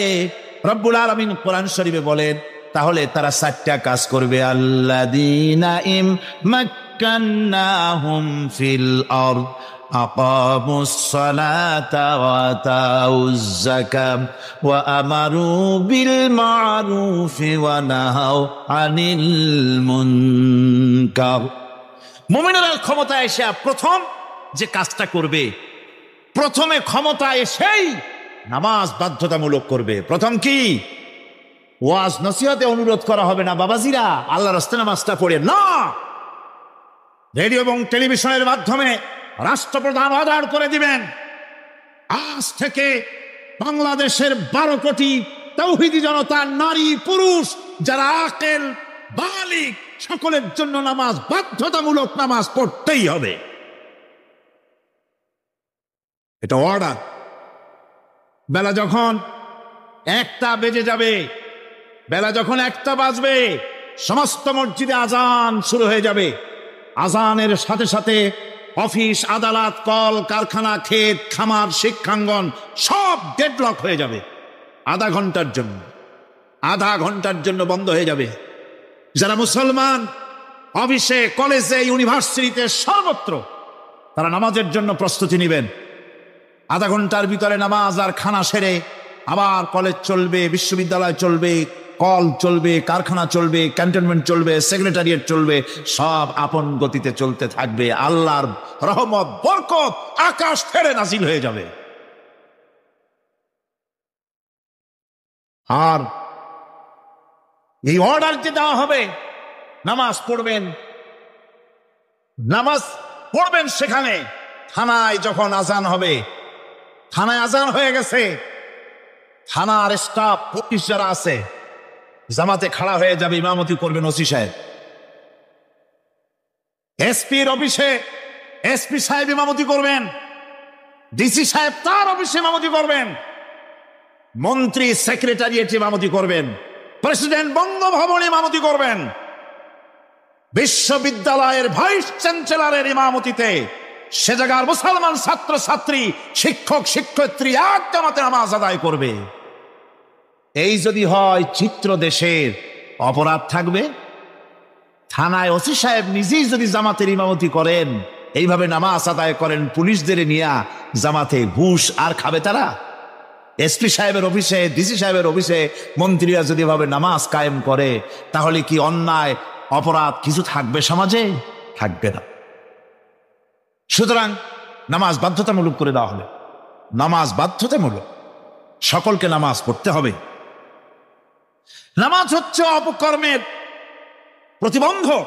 রব্বুল আলামিন কোরআন শরীফে বলেন, তাহলে তারা 4টা কাজ করবে। আল্লাযীনা ইম্মাক্কান্নাহুম ফিল আরদ আকামুস সালাতা ওয়া আতাউজ যাকাত ওয়া আমারু বিল মা'রুফি ওয়া নাহাউ আনিল মুনকার। মুমিনেরা ক্ষমতা এসে প্রথম যে কাজটা করবে, প্রথমে ক্ষমতা এসেই নামাজ বাধ্যতামূলক করবে। প্রথম কি? ওয়াজ নসিহতে অনুরোধ করা হবে না, বাবাজিরা আল্লাহর রাস্তায় নামাজটা পড়ে না। রেডিও এবং টেলিভিশনের মাধ্যমে রাষ্ট্রপ্রধান অর্ডার করে দিবেন, আজ থেকে বাংলাদেশের 12 কোটি তাওহীদি জনতা, নারী পুরুষ যারা আকেল বালিগ, সকলের জন্য নামাজ বাধ্যতামূলক, নামাজ পড়তেই হবে। এটা অর্ডার। বেলা যখন 1টা বেজে যাবে, বেলা যখন 1টা বাজবে, সমস্ত মসজিদে আজান শুরু হয়ে যাবে। আজানের সাথে সাথে অফিস, আদালত, কল কারখানা, ক্ষেত খামার, শিক্ষাঙ্গন সব ডেডলক হয়ে যাবে। আধা ঘন্টার জন্য বন্ধ হয়ে যাবে। যারা মুসলমান অফিসে, কলেজে, ইউনিভার্সিটিতে, সর্বত্র তারা নামাজের জন্য প্রস্তুতি নেবেন। আধা ঘন্টার ভিতরে নামাজ আর খানা সেরে আবার কলেজ চলবে, বিশ্ববিদ্যালয় চলবে, কল চলবে, কারখানা চলবে, ক্যান্টনমেন্ট চলবে, সেক্রেটারিয়েট চলবে, সব আপন গতিতে চলতে থাকবে। আল্লাহর রহমত, বরকত আকাশ ছেড়ে নাজিল হয়ে যাবে। আর এই অর্ডার যে দেওয়া হবে, নামাজ পড়বেন, নামাজ পড়বেন সেখানে। থানায় যখন আজান হবে, থানায় আজান হয়ে গেছে, থানার স্টাফ পুলিশ যারা আছে জামাতে খাড়া হয়ে যাবে, ইমামতি করবেন ওসি সাহেব। এসপির অফিসে এসপি সাহেব ইমামতি করবেন, ডিসি সাহেব তার অফিসে ইমামতি করবেন, মন্ত্রী সেক্রেটারিয়েট ইমামতি করবেন, প্রেসিডেন্ট বঙ্গভবনে ইমামতি করবেন, বিশ্ববিদ্যালয়ের ভাইস চ্যান্সেলরের ইমামতিতে সে জায়গার মুসলমান ছাত্র ছাত্রী, শিক্ষক শিক্ষয়িত্রী এক জামাতে নামাজ আদায় করবে। এই যদি হয় চিত্র দেশের, অপরাধ থাকবে। থানায় ওসি সাহেব নিজেই যদি জামাতের ইমামতি করেন, এইভাবে নামাজ আদায় করেন পুলিশদের নিয়ে জামাতে, ঘুষ আর খাবে তারা? এসপি সাহেবের অফিসে, ডিসি সাহেবের অফিসে মন্ত্রীরা যদি এভাবে নামাজ কায়েম করে, তাহলে কি অন্যায় অপরাধ কিছু থাকবে সমাজে? থাকবে না। সুতরাং নামাজ বাধ্যতামূলক করে দেওয়া হবে। নামাজ বাধ্যতামূলক, সকলকে নামাজ পড়তে হবে। নামাজ হচ্ছে অপকর্মের প্রতিবন্ধক।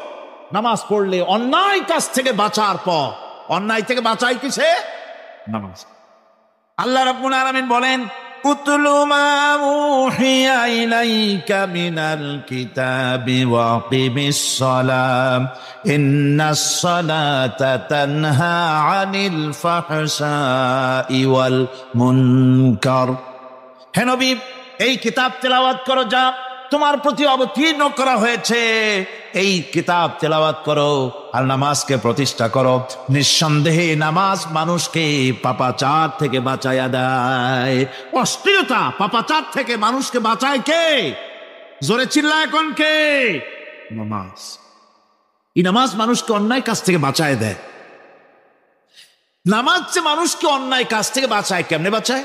নামাজ পড়লে অন্যায় কাজ থেকে বাঁচার পর, অন্যায় থেকে বাঁচাই কিসে? নামাজ। আল্লাহ রাব্বুল আলামিন বলেন, উতলু মা উহিয়া ইলাইকা মিনাল কিতাবি ওয়া আকিমিস সালাম ইন্নাস সালাতা তানহা আনিল ফাহশাই ওয়াল মুনকার। হে নবী, এই কিতাব তেলাওয়াত করো যা তোমার প্রতি অবতীর্ণ করা হয়েছে, এই কিতাব তেলাওয়াত করো আর নামাজকে প্রতিষ্ঠা করো। নিঃসন্দেহে নামাজ মানুষকে পাপাচার থেকে বাঁচায়া দেয়। অশ্লীলতা, পাপাচার থেকে মানুষকে বাঁচায় কে? জোরে চিল্লা এখন কে? নামাজ। এই নামাজ মানুষকে অন্যায় কাজ থেকে বাঁচায় দেয়। নামাজ যে মানুষকে অন্যায় কাজ থেকে বাঁচায়, কেমনে বাঁচায়?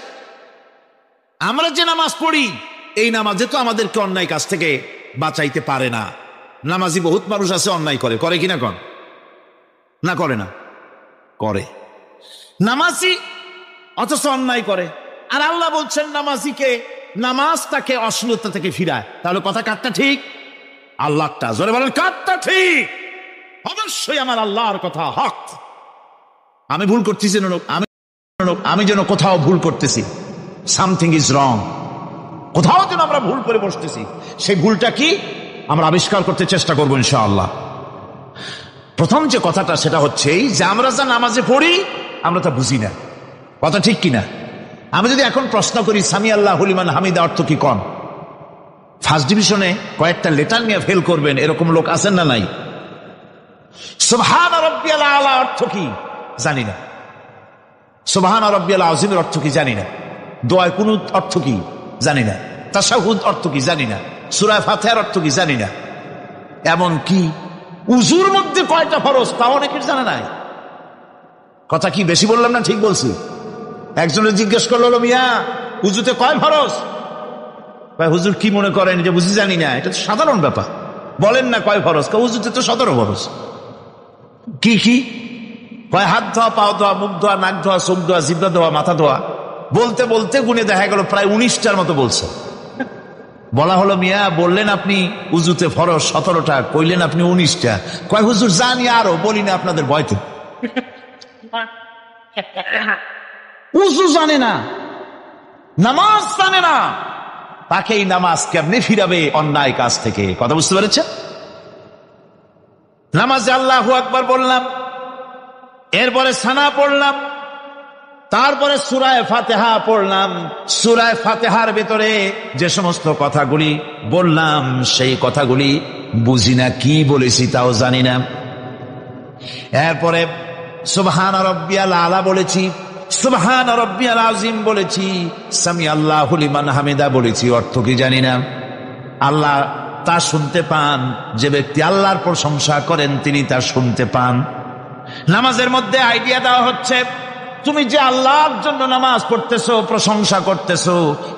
আমরা যে নামাজ পড়ি, এই নামাজে তো আমাদেরকে অন্যায় কাজ থেকে বাঁচাইতে পারে না। নামাজি বহুত মানুষ আছে অন্যায় করে, করে কিনা কন? না করে না? করে। নামাজি অথচ অন্যায় করে। আর আল্লাহ বলছেন নামাজিকে, নামাজ তাকে অশ্লীলতা থেকে ফিরায়। তাহলে কথা কারটা ঠিক? আল্লাহটা। জোরে বলেন কারটা ঠিক? অবশ্যই আমার আল্লাহর কথা হক। আমি ভুল করতেছি, আমি যেন কোথাও ভুল করতেছি, সামথিং ইজ রং, কোথাও যেন আমরা ভুল করে বসতেছি। সেই ভুলটা কি আমরা আবিষ্কার করতে চেষ্টা করবো ইনশাআল্লাহ। প্রথম যে কথাটা সেটা হচ্ছে যে আমরা যা নামাজে পড়ি আমরা তা বুঝি না। কথা ঠিক কিনা? আমি যদি এখন প্রশ্ন করি সামি আল্লাহু লিমান হামিদা অর্থ কি কন, ফার্স্ট ডিভিশনে কয়েকটা লেটার নিয়ে ফেল করবেন, এরকম লোক আছেন না নাই? সুবহান রাব্বিয়াল আলা অর্থ কি জানি না, সুবহান রাব্বিয়াল আযীমের অর্থ কি জানি না, দোয়ায় কুনুত অর্থ কি জানি না, তাশাহুদ অর্থ কি জানি না, সূরা ফাতিহার অর্থ কি জানি না। এমন কি উযুর মধ্যে কয়টা ফরজ তাও অনেকের জানা নাই। কথা কি বেশি বললাম না ঠিক বলছি? একজনের জিজ্ঞেস করলো, মিয়া উযুতে কয় ফরজ? ভাই হুজুর কি মনে করেন যে বুঝি জানি না? এটা তো সাধারণ ব্যাপার, বলেন না কয় ফরজ? উযুতে তো 17 ফরজ। কি কি কয়? হাত ধোয়া, পাও ধোয়া, মুখ ধোয়া, নাক ধোয়া, চোখ ধোয়া, জিহ্বা ধোয়া, মাথা ধোয়া। বলতে বলতে গুনে দেখা গেল প্রায় 19টার মতো বলছে। বলা হলো, মিয়া বললেন আপনি উযুতে ফরজ 17টা, কইলেন আপনি 19টা। কয় হুজুর জানি, আরো বলি না আপনাদের ভয়তে। উযু জানে না, নামাজ জানে না, তাকে এই নামাজ কেমনে ফিরাবে অন্যায় কাজ থেকে? কথা বুঝতে পেরেছেন? নামাজে আল্লাহু আকবার বললাম, এরপরে সানা পড়লাম, তারপরে সূরা ফাতিহা পড়লাম। সূরা ফাতিহার ভিতরে যে সমস্ত কথাগুলি বললাম সেই কথাগুলি বুঝি না, কি বলেছি তাও জানি না। এরপরে সুবহান রাব্বিয়াল আলা বলেছি, সুবহান রাব্বিয়াল আযীম বলেছি, সামি আল্লাহু লিমান হামিদা বলেছি, অর্থ কি জানি না। আল্লাহ তা শুনতে পান, যে ব্যক্তি আল্লাহর প্রশংসা করেন তিনি তা শুনতে পান। নামাজের মধ্যে আইডিয়া দেওয়া হচ্ছে তুমি যে আল্লাহর জন্য নামাজ পড়তেছো, প্রশংসা করতেছো,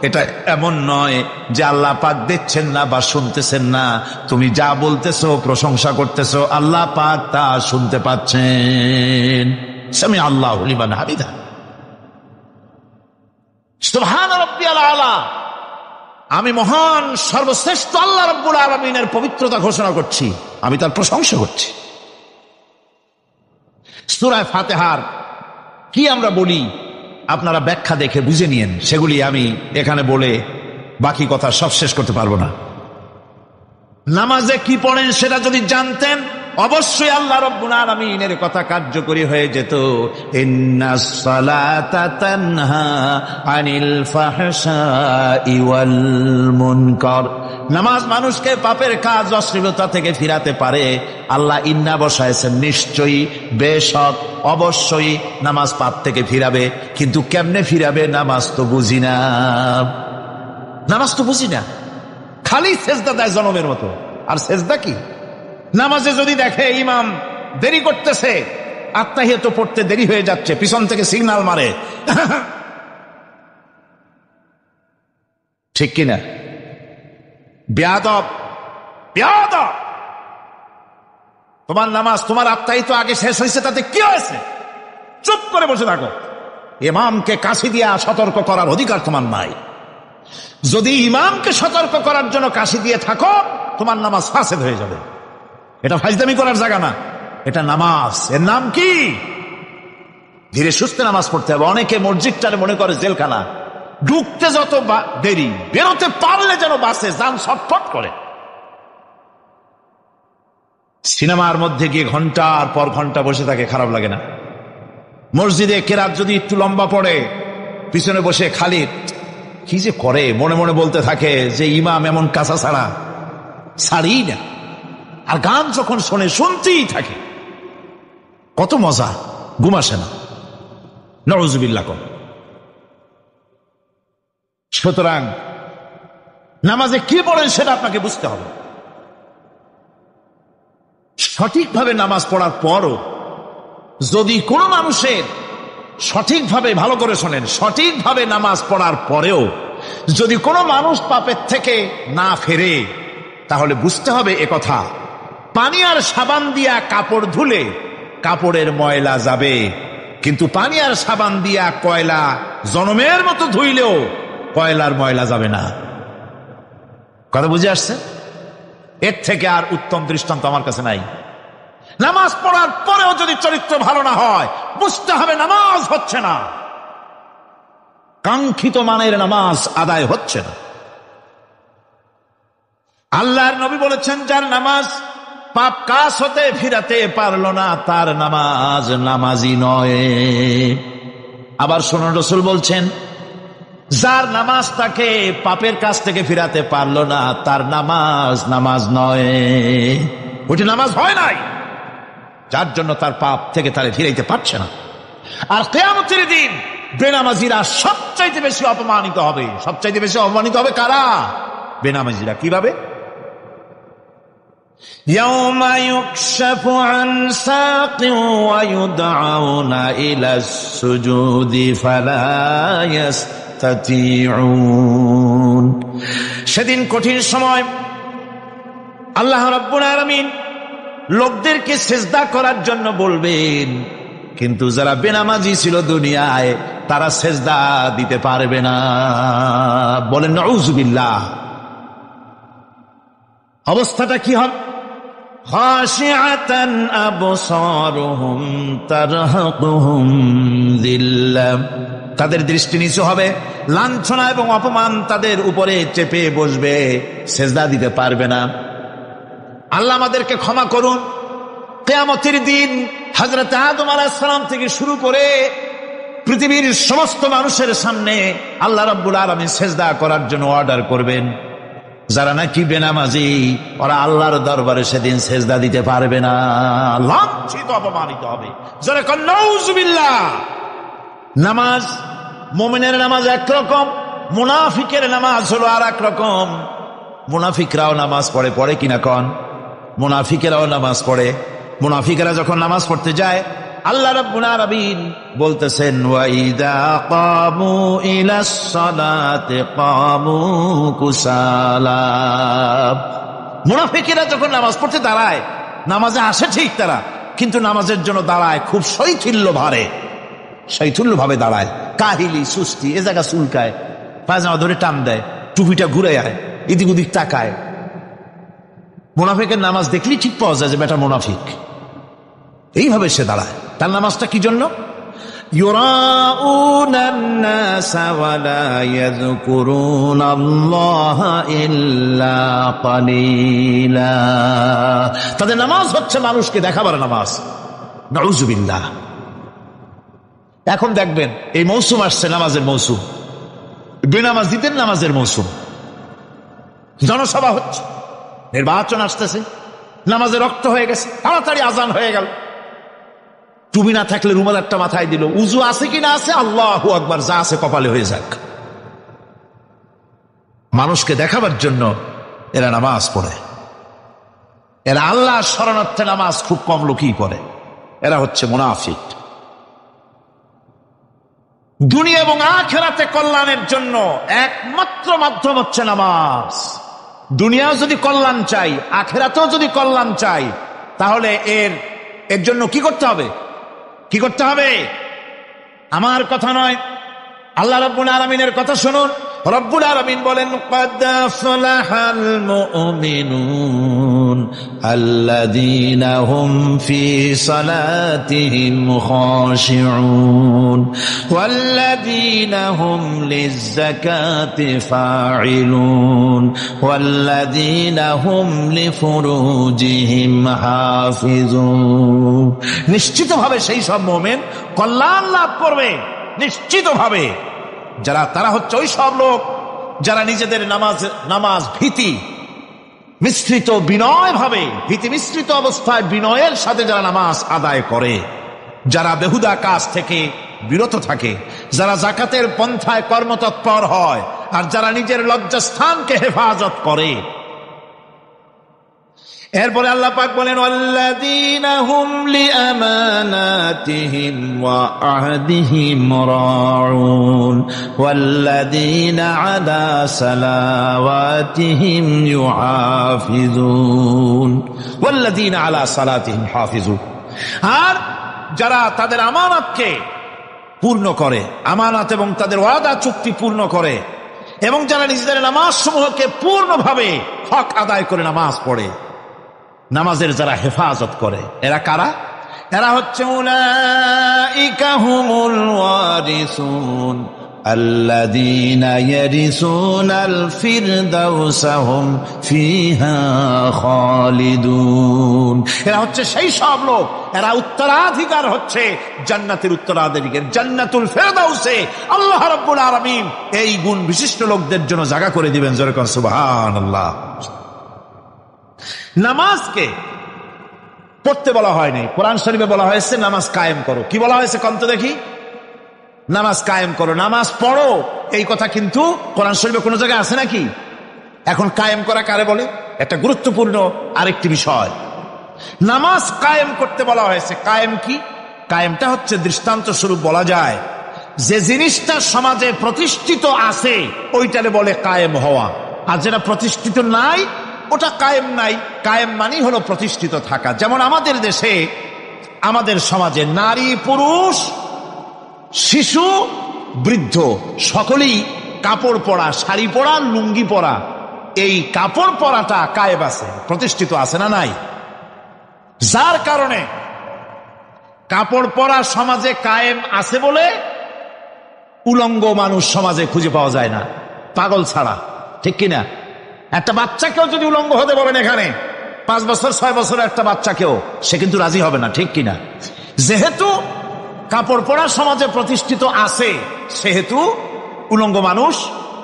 এটা এমন নয় যে আল্লাহ পাক দেখছেন না বা শুনতেছেন না। তুমি যা বলতেছো, প্রশংসা করতেছো, আল্লাহ পাক তা শুনতে পাচ্ছেন। সামি আল্লাহু লিমান হামিদা, সুবহান রাব্বিয়াল আলা। আমি মহান সর্বশ্রেষ্ঠ আল্লাহ রাব্বুল আলামিনের পবিত্রতা ঘোষণা করছি, আমি তার প্রশংসা করছি। সূরা ফাতিহার কি আমরা বলি আপনারা ব্যাখ্যা দেখে বুঝে নিয়েন, সেগুলি আমি এখানে বলে বাকি কথা সব শেষ করতে পারবো না। নামাজে কি পড়েন সেটা যদি জানতেন, অবশ্যই আল্লাহ রাব্বুল আলামিনের কথা কার্যকরী হয়ে যেত। ইন্নাস সালাতা তানহা আনিল ফাহশাই ওয়াল মুনকার। নামাজ মানুষকে পাপের কাজ, অশ্লীলতা থেকে ফিরাতে পারে। আল্লাহ ইন্না বসায়ছেন, নিশ্চয়ই, বেশক, অবশ্যই নামাজ পাপ থেকে ফিরাবে। কিন্তু কেমনে ফিরাবে নামাজ তো বুঝি না, নামাজ তো বুঝি না। খালি সেজদা দেয় জনমের মতো। আর সেজদা কি? নামাজে যদি দেখে ইমাম দেরি করতেছে, আত্তাহিয়াত পড়তে দেরি হয়ে যাচ্ছে, পিছন থেকে সিগন্যাল মারে, ঠিক কিনা? বেয়াদব, বেয়াদব। তোমার নামাজ, তোমার আত্তাহিয়াত আগে শেষ হয়েছে, তাতে কি হয়েছে? চুপ করে বসে থাকো। ইমামকে কাশি দিয়া সতর্ক করার অধিকার তোমার নাই। যদি ইমামকে সতর্ক করার জন্য কাশি দিয়ে থাকো, তোমার নামাজ ফাসেদ হয়ে যাবে। এটা ফাজলামি করার জায়গা না, এটা নামাজ। এর নাম কি? ধীরে সুস্থে নামাজ পড়তে হবে। অনেকে মসজিদটারে মনে করে জেলখানা, ঢুকতে যত দেরি, বেরোতে পারলে যেন বাসে যান ছটফট করে। সিনেমার মধ্যে গিয়ে ঘন্টার পর ঘন্টা বসে থাকে, খারাপ লাগে না? মসজিদে কেরাত যদি একটু লম্বা পড়ে, পিছনে বসে খালি কি যে করে মনে মনে বলতে থাকে যে ইমাম এমন কাঁচা ছাড়া ছাড়ি না। আর গান যখন শোনে, শুনতেই থাকে, কত মজা, ঘুম আসে না। নউজুবিল্লাহ। সুতরাং নামাজে কি পড়েন সেটা আপনাকে বুঝতে হবে। সঠিকভাবে নামাজ পড়ার পরও যদি কোনো মানুষের সঠিকভাবে, ভালো করে শোনেন, সঠিকভাবে নামাজ পড়ার পরেও যদি কোনো মানুষ পাপের থেকে না ফেরে, তাহলে বুঝতে হবে একথা, পানি আর সাবান দিয়া কাপড় ধুলে কাপড়ের ময়লা যাবে, কিন্তু পানি আর সাবান দিয়া কয়লা জনমের মতো ধুইলেও কয়লার ময়লা যাবে না। কথা বুঝে আসছে? এর থেকে আর উত্তম দৃষ্টান্ত আমার কাছে নাই। নামাজ পড়ার পরেও যদি চরিত্র ভালো না হয়, বুঝতে হবে নামাজ হচ্ছে না, কাঙ্ক্ষিত মানের নামাজ আদায় হচ্ছে না। আল্লাহর নবী বলেছেন, যার নামাজ পাপ কাজ হতে ফিরাতে পারলো না, তার নামাজ নামাজি নয়। আবার শুনুন, রাসূল বলছেন, যার নামাজ তাকে পাপের কাজ থেকে ফিরাতে পারলো না, তার নামাজ নামাজ নয়, ওটি নামাজ হয় নাই, যার জন্য তার পাপ থেকে তারে ফিরাইতে পারছে না। আর কিয়ামতের দিন বেনামাজিরা সবচাইতে বেশি অপমানিত হবে। সবচাইতে বেশি অপমানিত হবে কারা? বেনামাজিরা। কিভাবে? يوم يكشف عن ساق ويدعون إلى السجود فلا يستطيعون। সেদিন কঠিন সময় আল্লাহ রাব্বুল আলামিন লোকদেরকে সিজদা করার জন্য বলবেন, কিন্তু যারা বেনামাজি ছিল দুনিয়ায়, তারা সিজদা দিতে পারবে না। বলেন নাউযুবিল্লাহ। অবস্থাটা কি হবে? খাশিআতান আবসারুহুম তারহাকুহুম যিল্লাহ। তাদের দৃষ্টি নিচু হবে, লাঞ্ছনা এবং অপমান তাদের উপরে চেপে বসবে, সিজদা দিতে পারবে না। আল্লাহ আমাদেরকে ক্ষমা করুন। কিয়ামতের দিন হযরত আদম আলাইহিস সালাম থেকে শুরু করে পৃথিবীর সমস্ত মানুষের সামনে আল্লাহ রাব্বুল আলামিন সিজদা করার জন্য অর্ডার করবেন। যারা নাকি বেনামাজি, ওরা আল্লাহর দরবারে সেদিন সিজদা দিতে পারবে না, লাঞ্ছিত, অপমানিত হবে। যারা কন নাউযুবিল্লাহ। নামাজ, মুমিনের নামাজ একরকম, মুনাফিকের নামাজ হলো আর এক রকম। মুনাফিকরাও নামাজ পড়ে, পড়ে কিনা কন? মুনাফিকেরাও নামাজ পড়ে। মুনাফিকেরা যখন নামাজ পড়তে যায়, আল্লাহ রাব্বুল আলামিন বলতেছেন ওয়াইদা কামু ইলাস সালাতি কামু কুসালা। মুনাফিকেরা যখন নামাজ পড়তে দাঁড়ায়, নামাজে আসে ঠিক তারা, কিন্তু নামাজের জন্য দাঁড়ায় খুব শৈথিল্য ভাবে দাঁড়ায়, কাহিলি সুস্তি, এ জায়গা চুলকায়, পায়জামা ধরে টান দেয়, টুপিটা ঘুরে আয়, এদিক ওদিক তাকায়। মুনাফিকের নামাজ দেখলেই ঠিক পাওয়া যায় যে বেটা মুনাফিক। এইভাবে সে দাঁড়ায়। তার নামাজটা কি জন্য? ইউরাউনান নাসা ওয়া লা ইয়াযকুরুনাল্লাহা ইল্লা কালিলা। তাদের নামাজ হচ্ছে মানুষকে দেখাবার নামাজ। নাউযুবিল্লাহ। এখন দেখবেন এই মৌসুম আসছে, নামাজের মৌসুম, বেনামাজিদের নামাজের মৌসুম। জনসভা হচ্ছে, নির্বাচন আসতেছে, নামাজে রক্ত হয়ে গেছে, তাড়াতাড়ি আজান হয়ে গেল, টুপি না থাকলে রুমাল একটা মাথায় দিল, উজু আছে কি না আছে, আল্লাহু আকবার, যা আছে কপালে হয়ে যাক। মানুষকে দেখাবার জন্য এরা নামাজ পড়ে। এরা আল্লাহর শরণার্থে নামাজ খুব কম লোকই পড়ে। এরা হচ্ছে মুনাফিক। দুনিয়া এবং আখিরাতে কল্যাণের জন্য একমাত্র মাধ্যম হচ্ছে নামাজ। দুনিয়াও যদি কল্যাণ চাই, আখিরাতেও যদি কল্যাণ চাই, তাহলে এর জন্য কি করতে হবে? আমার কথা নয়, আল্লাহ রাব্বুল আলামিনের কথা শুনুন। রব্বুল আলামিন বলেন ক্বাদ আফলাহাল মুমিনুন আল্লাযীনা হুম ফি সালাতিহিম খাশিউন ওয়াল্লাযীনা হুম লিয-যাকাতি ফাঈলুন ওয়াল্লাযীনা হুম লিফুরুজিহিম হাফিজুন। নিশ্চিতভাবে সেই সব মুমিন কল্যাণ লাভ করবে, নিশ্চিতভাবে। তারা হচ্ছে ওই সব লোক যারা নিজেদের নামাজ ভীতি মিশ্রিত ভীতি মিশ্রিত অবস্থায় বিনয়ের সাথে যারা নামাজ আদায় করে, যারা বেহুদা কাজ থেকে বিরত থাকে, যারা যাকাতের পন্থায় কর্মতৎপর হয়, আর যারা নিজের লজ্জাস্থানকে হেফাজত করে। এরপরে আল্লাহ পাক বলেন ওয়াল্লাযীনা হুম লিআমানাতিহিম ওয়া আহদিহিম রাউন ওয়াল্লাযীনা আলা সালাওয়াতিহিম ইউহাফিজুন ওয়াল্লাযীনা আলা সালাতিহিম হাফিজুন। আর যারা তাদের আমানতকে পূর্ণ করে, আমানত এবং তাদের ওয়াদা চুক্তি পূর্ণ করে, এবং যারা নিজেদের নামাজ সমূহকে পূর্ণভাবে হক আদায় করে নামাজ পড়ে, নামাজের যারা হেফাজত করে, এরা কারা? এরা হচ্ছে উলাইকা হুমুল ওয়ারিসুন আল্লাযীনা ইয়ারিসুনাল ফিরদাউসা হুম ফিহা খালিদুন। এরা হচ্ছে সেই সব লোক, এরা উত্তরাধিকার হচ্ছে জান্নাতের উত্তরাধিকার, জান্নাতুল ফিরদাউসে আল্লাহ রাব্বুল আলামিন এই গুণ বিশিষ্ট লোকদের জন্য জায়গা করে দিবেন। জোরে কোন সুবহানাল্লাহ। নামাজকে পড়তে বলা হয়নি, কোরআন শরীফে বলা হয়েছে নামাজ কায়েম করো। কি বলা হয়েছে কন্ত দেখি? নামাজ কায়েম করো, নামাজ পড়ো। এই কথা কিন্তু কোরআন শরীফে কোনো জায়গায় আছে নাকি? এখন কায়েম করা কারে বলে? একটা গুরুত্বপূর্ণ আরেকটি বিষয়। নামাজ কায়েম করতে বলা হয়েছে। কায়েম কি? কায়েমটা হচ্ছে দৃষ্টান্ত স্বরূপ বলা যায় যে জিনিসটা সমাজে প্রতিষ্ঠিত আছে ওইটারে বলে কায়েম হওয়া, আর যেটা প্রতিষ্ঠিত নাই ওটা কায়েম নাই। কায়েম মানে হলো প্রতিষ্ঠিত থাকা। যেমন আমাদের দেশে, আমাদের সমাজে নারী পুরুষ শিশু বৃদ্ধ সকলেই কাপড় পরা, শাড়ি পরা, লুঙ্গি পরা, এই কাপড় পরাটা কায়েম আছে, প্রতিষ্ঠিত আছে না নাই? যার কারণে কাপড় পরা সমাজে কায়েম আছে বলে উলঙ্গ মানুষ সমাজে খুঁজে পাওয়া যায় না, পাগল ছাড়া, ঠিক কিনা? একটা বাচ্চাকেও যদি উলঙ্গ হতে বলেন এখানে, 5 বছর 6 বছরের একটা বাচ্চাকেও, সে কিন্তু রাজি হবে না, ঠিক কিনা? যেহেতু কাপড় পরা সমাজে প্রতিষ্ঠিত আছে, সেহেতু উলঙ্গ মানুষ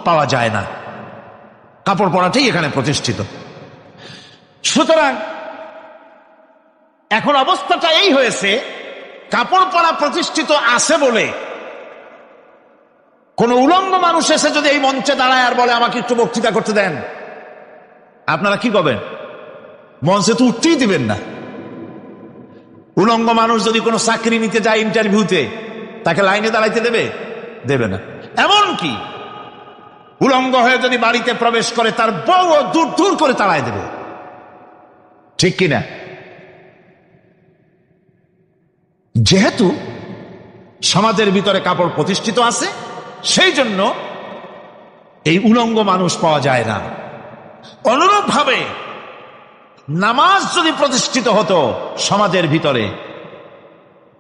পাওয়া যায় না, কাপড় পরাটাই এখানে প্রতিষ্ঠিত। সুতরাং এখন অবস্থাটা এই হয়েছে, কাপড় পরা প্রতিষ্ঠিত আছে বলে কোন উলঙ্গ মানুষ এসে যদি এই মঞ্চে দাঁড়ায় আর বলে আমাকে একটু বক্তৃতা করতে দেন, আপনারা কি করবেন? মঞ্চে তো উঠতেই দিবেন না। উলঙ্গ মানুষ যদি কোনো চাকরি নিতে যায় ইন্টারভিউতে, তাকে লাইনে দাঁড়াইতে দেবে? দেবে না। এমনকি উলঙ্গ হয়ে যদি বাড়িতে প্রবেশ করে, তার বউ দূর দূর করে তাড়ায় দেবে। ঠিক কিনা? যেহেতু সমাজের ভিতরে কাপড় প্রতিষ্ঠিত আছে, সেই জন্য এই উলঙ্গ মানুষ পাওয়া যায় না। অনুরূপ ভাবে নামাজ যদি প্রতিষ্ঠিত হতো সমাজের ভিতরে,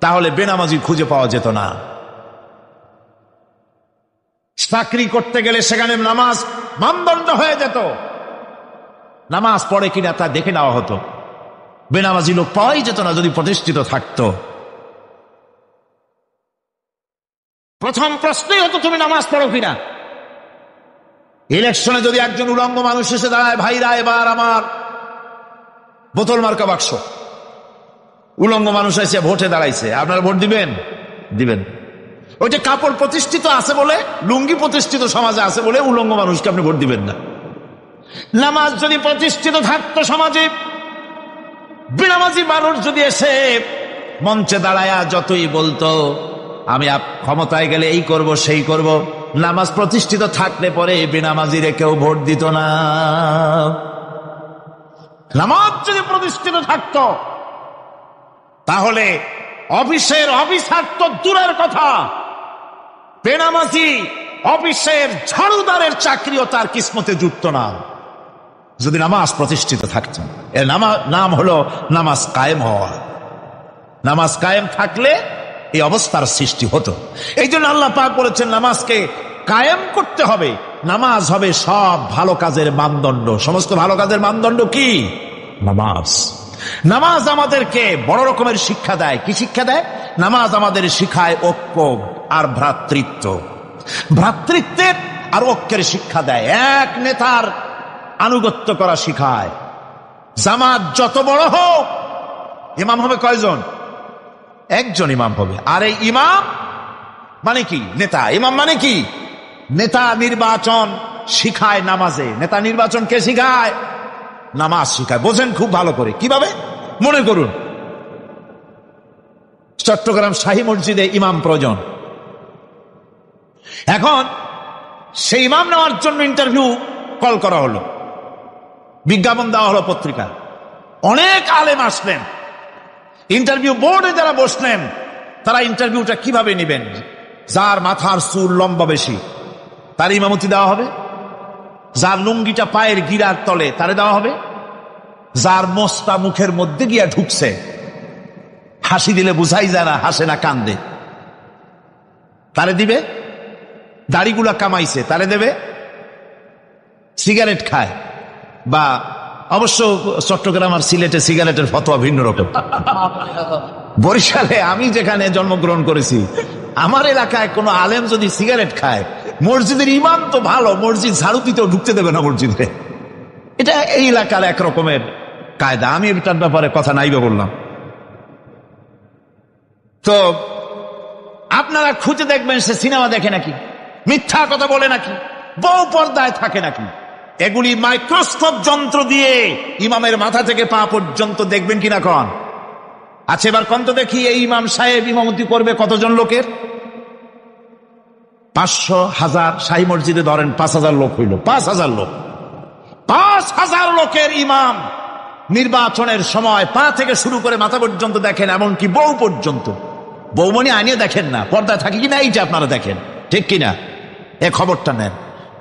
তাহলে বেনামাজি খুঁজে পাওয়া যেত না। চাকরি করতে গেলে সেখানে নামাজ মানদণ্ড হয়ে যেত, নামাজ পড়ে কিনা তা দেখে নেওয়া হতো। বেনামাজি লোক পাওয়াই যেত না যদি প্রতিষ্ঠিত থাকতো। প্রথম প্রশ্নই হতো তুমি নামাজ পড়ো কিনা। ইলেকশনে যদি একজন উলঙ্গ মানুষ এসে দাঁড়ায়, ভাইরা এবার আমার বোতল মার্কা বাক্স, উলঙ্গ মানুষ এসে ভোটে দাঁড়াইছে, আপনারা ভোট দিবেন? দিবেন। ওই যে কাপড় প্রতিষ্ঠিত আছে বলে, লুঙ্গি প্রতিষ্ঠিত সমাজে আছে বলে উলঙ্গ মানুষকে আপনি ভোট দিবেন না। নামাজ যদি প্রতিষ্ঠিত থাকতো সমাজে, বেনামাজি মানুষ যদি এসে মঞ্চে দাঁড়ায়া যতই বলতো আমি ক্ষমতায় গেলে এই করব সেই করব, নামাজ প্রতিষ্ঠিত থাকলে পরে বেনামাজিরে কেউ ভোট দিত না। নামাজ যদি প্রতিষ্ঠিত থাকতো তাহলে অফিসের অফিসার তো দূরের কথা, বেনামাজি অফিসের ঝাড়ুদারের চাকরিও তার কিসমতে জুটত না যদি নামাজ প্রতিষ্ঠিত থাকত। এর নাম হলো নামাজ কায়েম হওয়া। নামাজ কায়েম থাকলে এই অবস্থার সৃষ্টি হতো। এই জন্য আল্লাহ পাক বলেছেন নামাজকে কায়েম করতে হবে। নামাজ হবে সব ভালো কাজের মানদণ্ড। সমস্ত ভালো কাজের মানদণ্ড কি? নামাজ। নামাজ আমাদেরকে বড় রকমের শিক্ষা দেয়। কি শিক্ষা দেয়? নামাজ আমাদের শিখায় ঐক্য আর ভ্রাতৃত্ব। ভ্রাতৃত্বের আর ঐক্যের শিক্ষা দেয়। এক নেতার আনুগত্য করা শিখায়। জামাত যত বড় হোক, ইমাম হবে কয়জন? একজন ইমাম হবে। আর এই ইমাম মানে কি? নেতা। ইমাম মানে কি? নেতা নির্বাচন শিখায় নামাজে। নেতা নির্বাচন কে শিখায়? নামাজ শিখায়। বোঝেন খুব ভালো করে। কিভাবে? মনে করুন চট্টগ্রাম শাহী মসজিদে ইমাম প্রয়োজন। এখন সেই ইমাম নেওয়ার জন্য ইন্টারভিউ কল করা হলো, বিজ্ঞাপন দেওয়া হলো পত্রিকায়। অনেক আলেম আসলেন। ইন্টারভিউ বোর্ডে যারা বসলেন তারা ইন্টারভিউটা কিভাবে নেবেন? যার মাথার চুল লম্বা বেশি তার ইমামতি দেওয়া হবে, যার লুঙ্গিটা পায়ের গিরার তলে তারে দেওয়া হবে, যার মোস্তা মুখের মধ্যে গিয়া ঢুকছে, হাসি দিলে বুঝাই যায় না হাসে না কান্দে, তারে দিবে। দাড়িগুলা কামাইছে তারে দেবে। সিগারেট খায় বা অবশ্য চট্টগ্রাম আর সিলেটে সিগারেটের ফতোয়া ভিন্ন রকম। বরিশালে আমি যেখানে জন্মগ্রহণ করেছি, আমার এলাকায় কোনো আলেম যদি সিগারেট খায়, মসজিদের ইমাম তো ভালো, মসজিদ ঝাড়ু দিতেও ঢুকতে দেবে না মসজিদে। এটা এই এলাকার এক রকমের কায়দা। আমি এটার ব্যাপারে কথা নাইবে বললাম। তো আপনারা খুঁজে দেখবেন সে সিনেমা দেখে নাকি, মিথ্যা কথা বলে নাকি, বউ পর্দায় থাকে নাকি। এগুলি মাইক্রোস্কোপ যন্ত্র দিয়ে ইমামের মাথা থেকে পা পর্যন্ত দেখবেন কিনা কন? আচ্ছা এবার কন তো দেখি, এই ইমাম সাহেব ইমামতি করবে কতজন লোকের? 500, 1000। শাহী মসজিদে ধরেন 5000 লোক হইল। 5000 লোক, 5000 লোকের ইমাম নির্বাচনের সময় পা থেকে শুরু করে মাথা পর্যন্ত দেখেন, এমনকি বউ পর্যন্ত। বৌমনি আনিয়ে দেখেন না, পর্দায় থাকে কিনা এইটা আপনারা দেখেন, ঠিক কিনা? এ খবরটা নেন।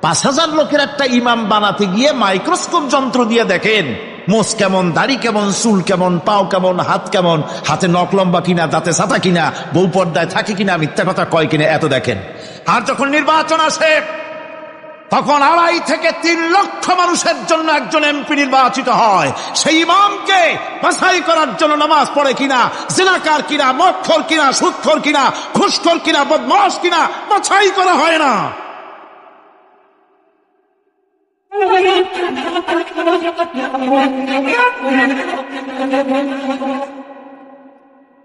5000 লোকের একটা ইমাম বানাতে গিয়ে মাইক্রোস্কোপ যন্ত্র দিয়ে দেখেন মোষ কেমন, দাড়ি কেমন, চুল কেমন, পাও কেমন, হাত কেমন, হাতে নখ লম্বা কিনা, দাঁতে ছাতা কিনা, বউ পর্দায় থাকে কিনা, মিথ্যা কথা কয় কিনা, এত দেখেন। আর যখন নির্বাচন আসে তখন 2.5 থেকে 3 লক্ষ মানুষের জন্য একজন এমপি নির্বাচিত হয়। সেই ইমামকে বাছাই করার জন্য নামাজ পড়ে কিনা, জিনাকার কিনা, মদখোর কিনা, সুদখোর কিনা, ঘুষখোর কিনা, বদমাশ কিনা, বাছাই করা হয় না।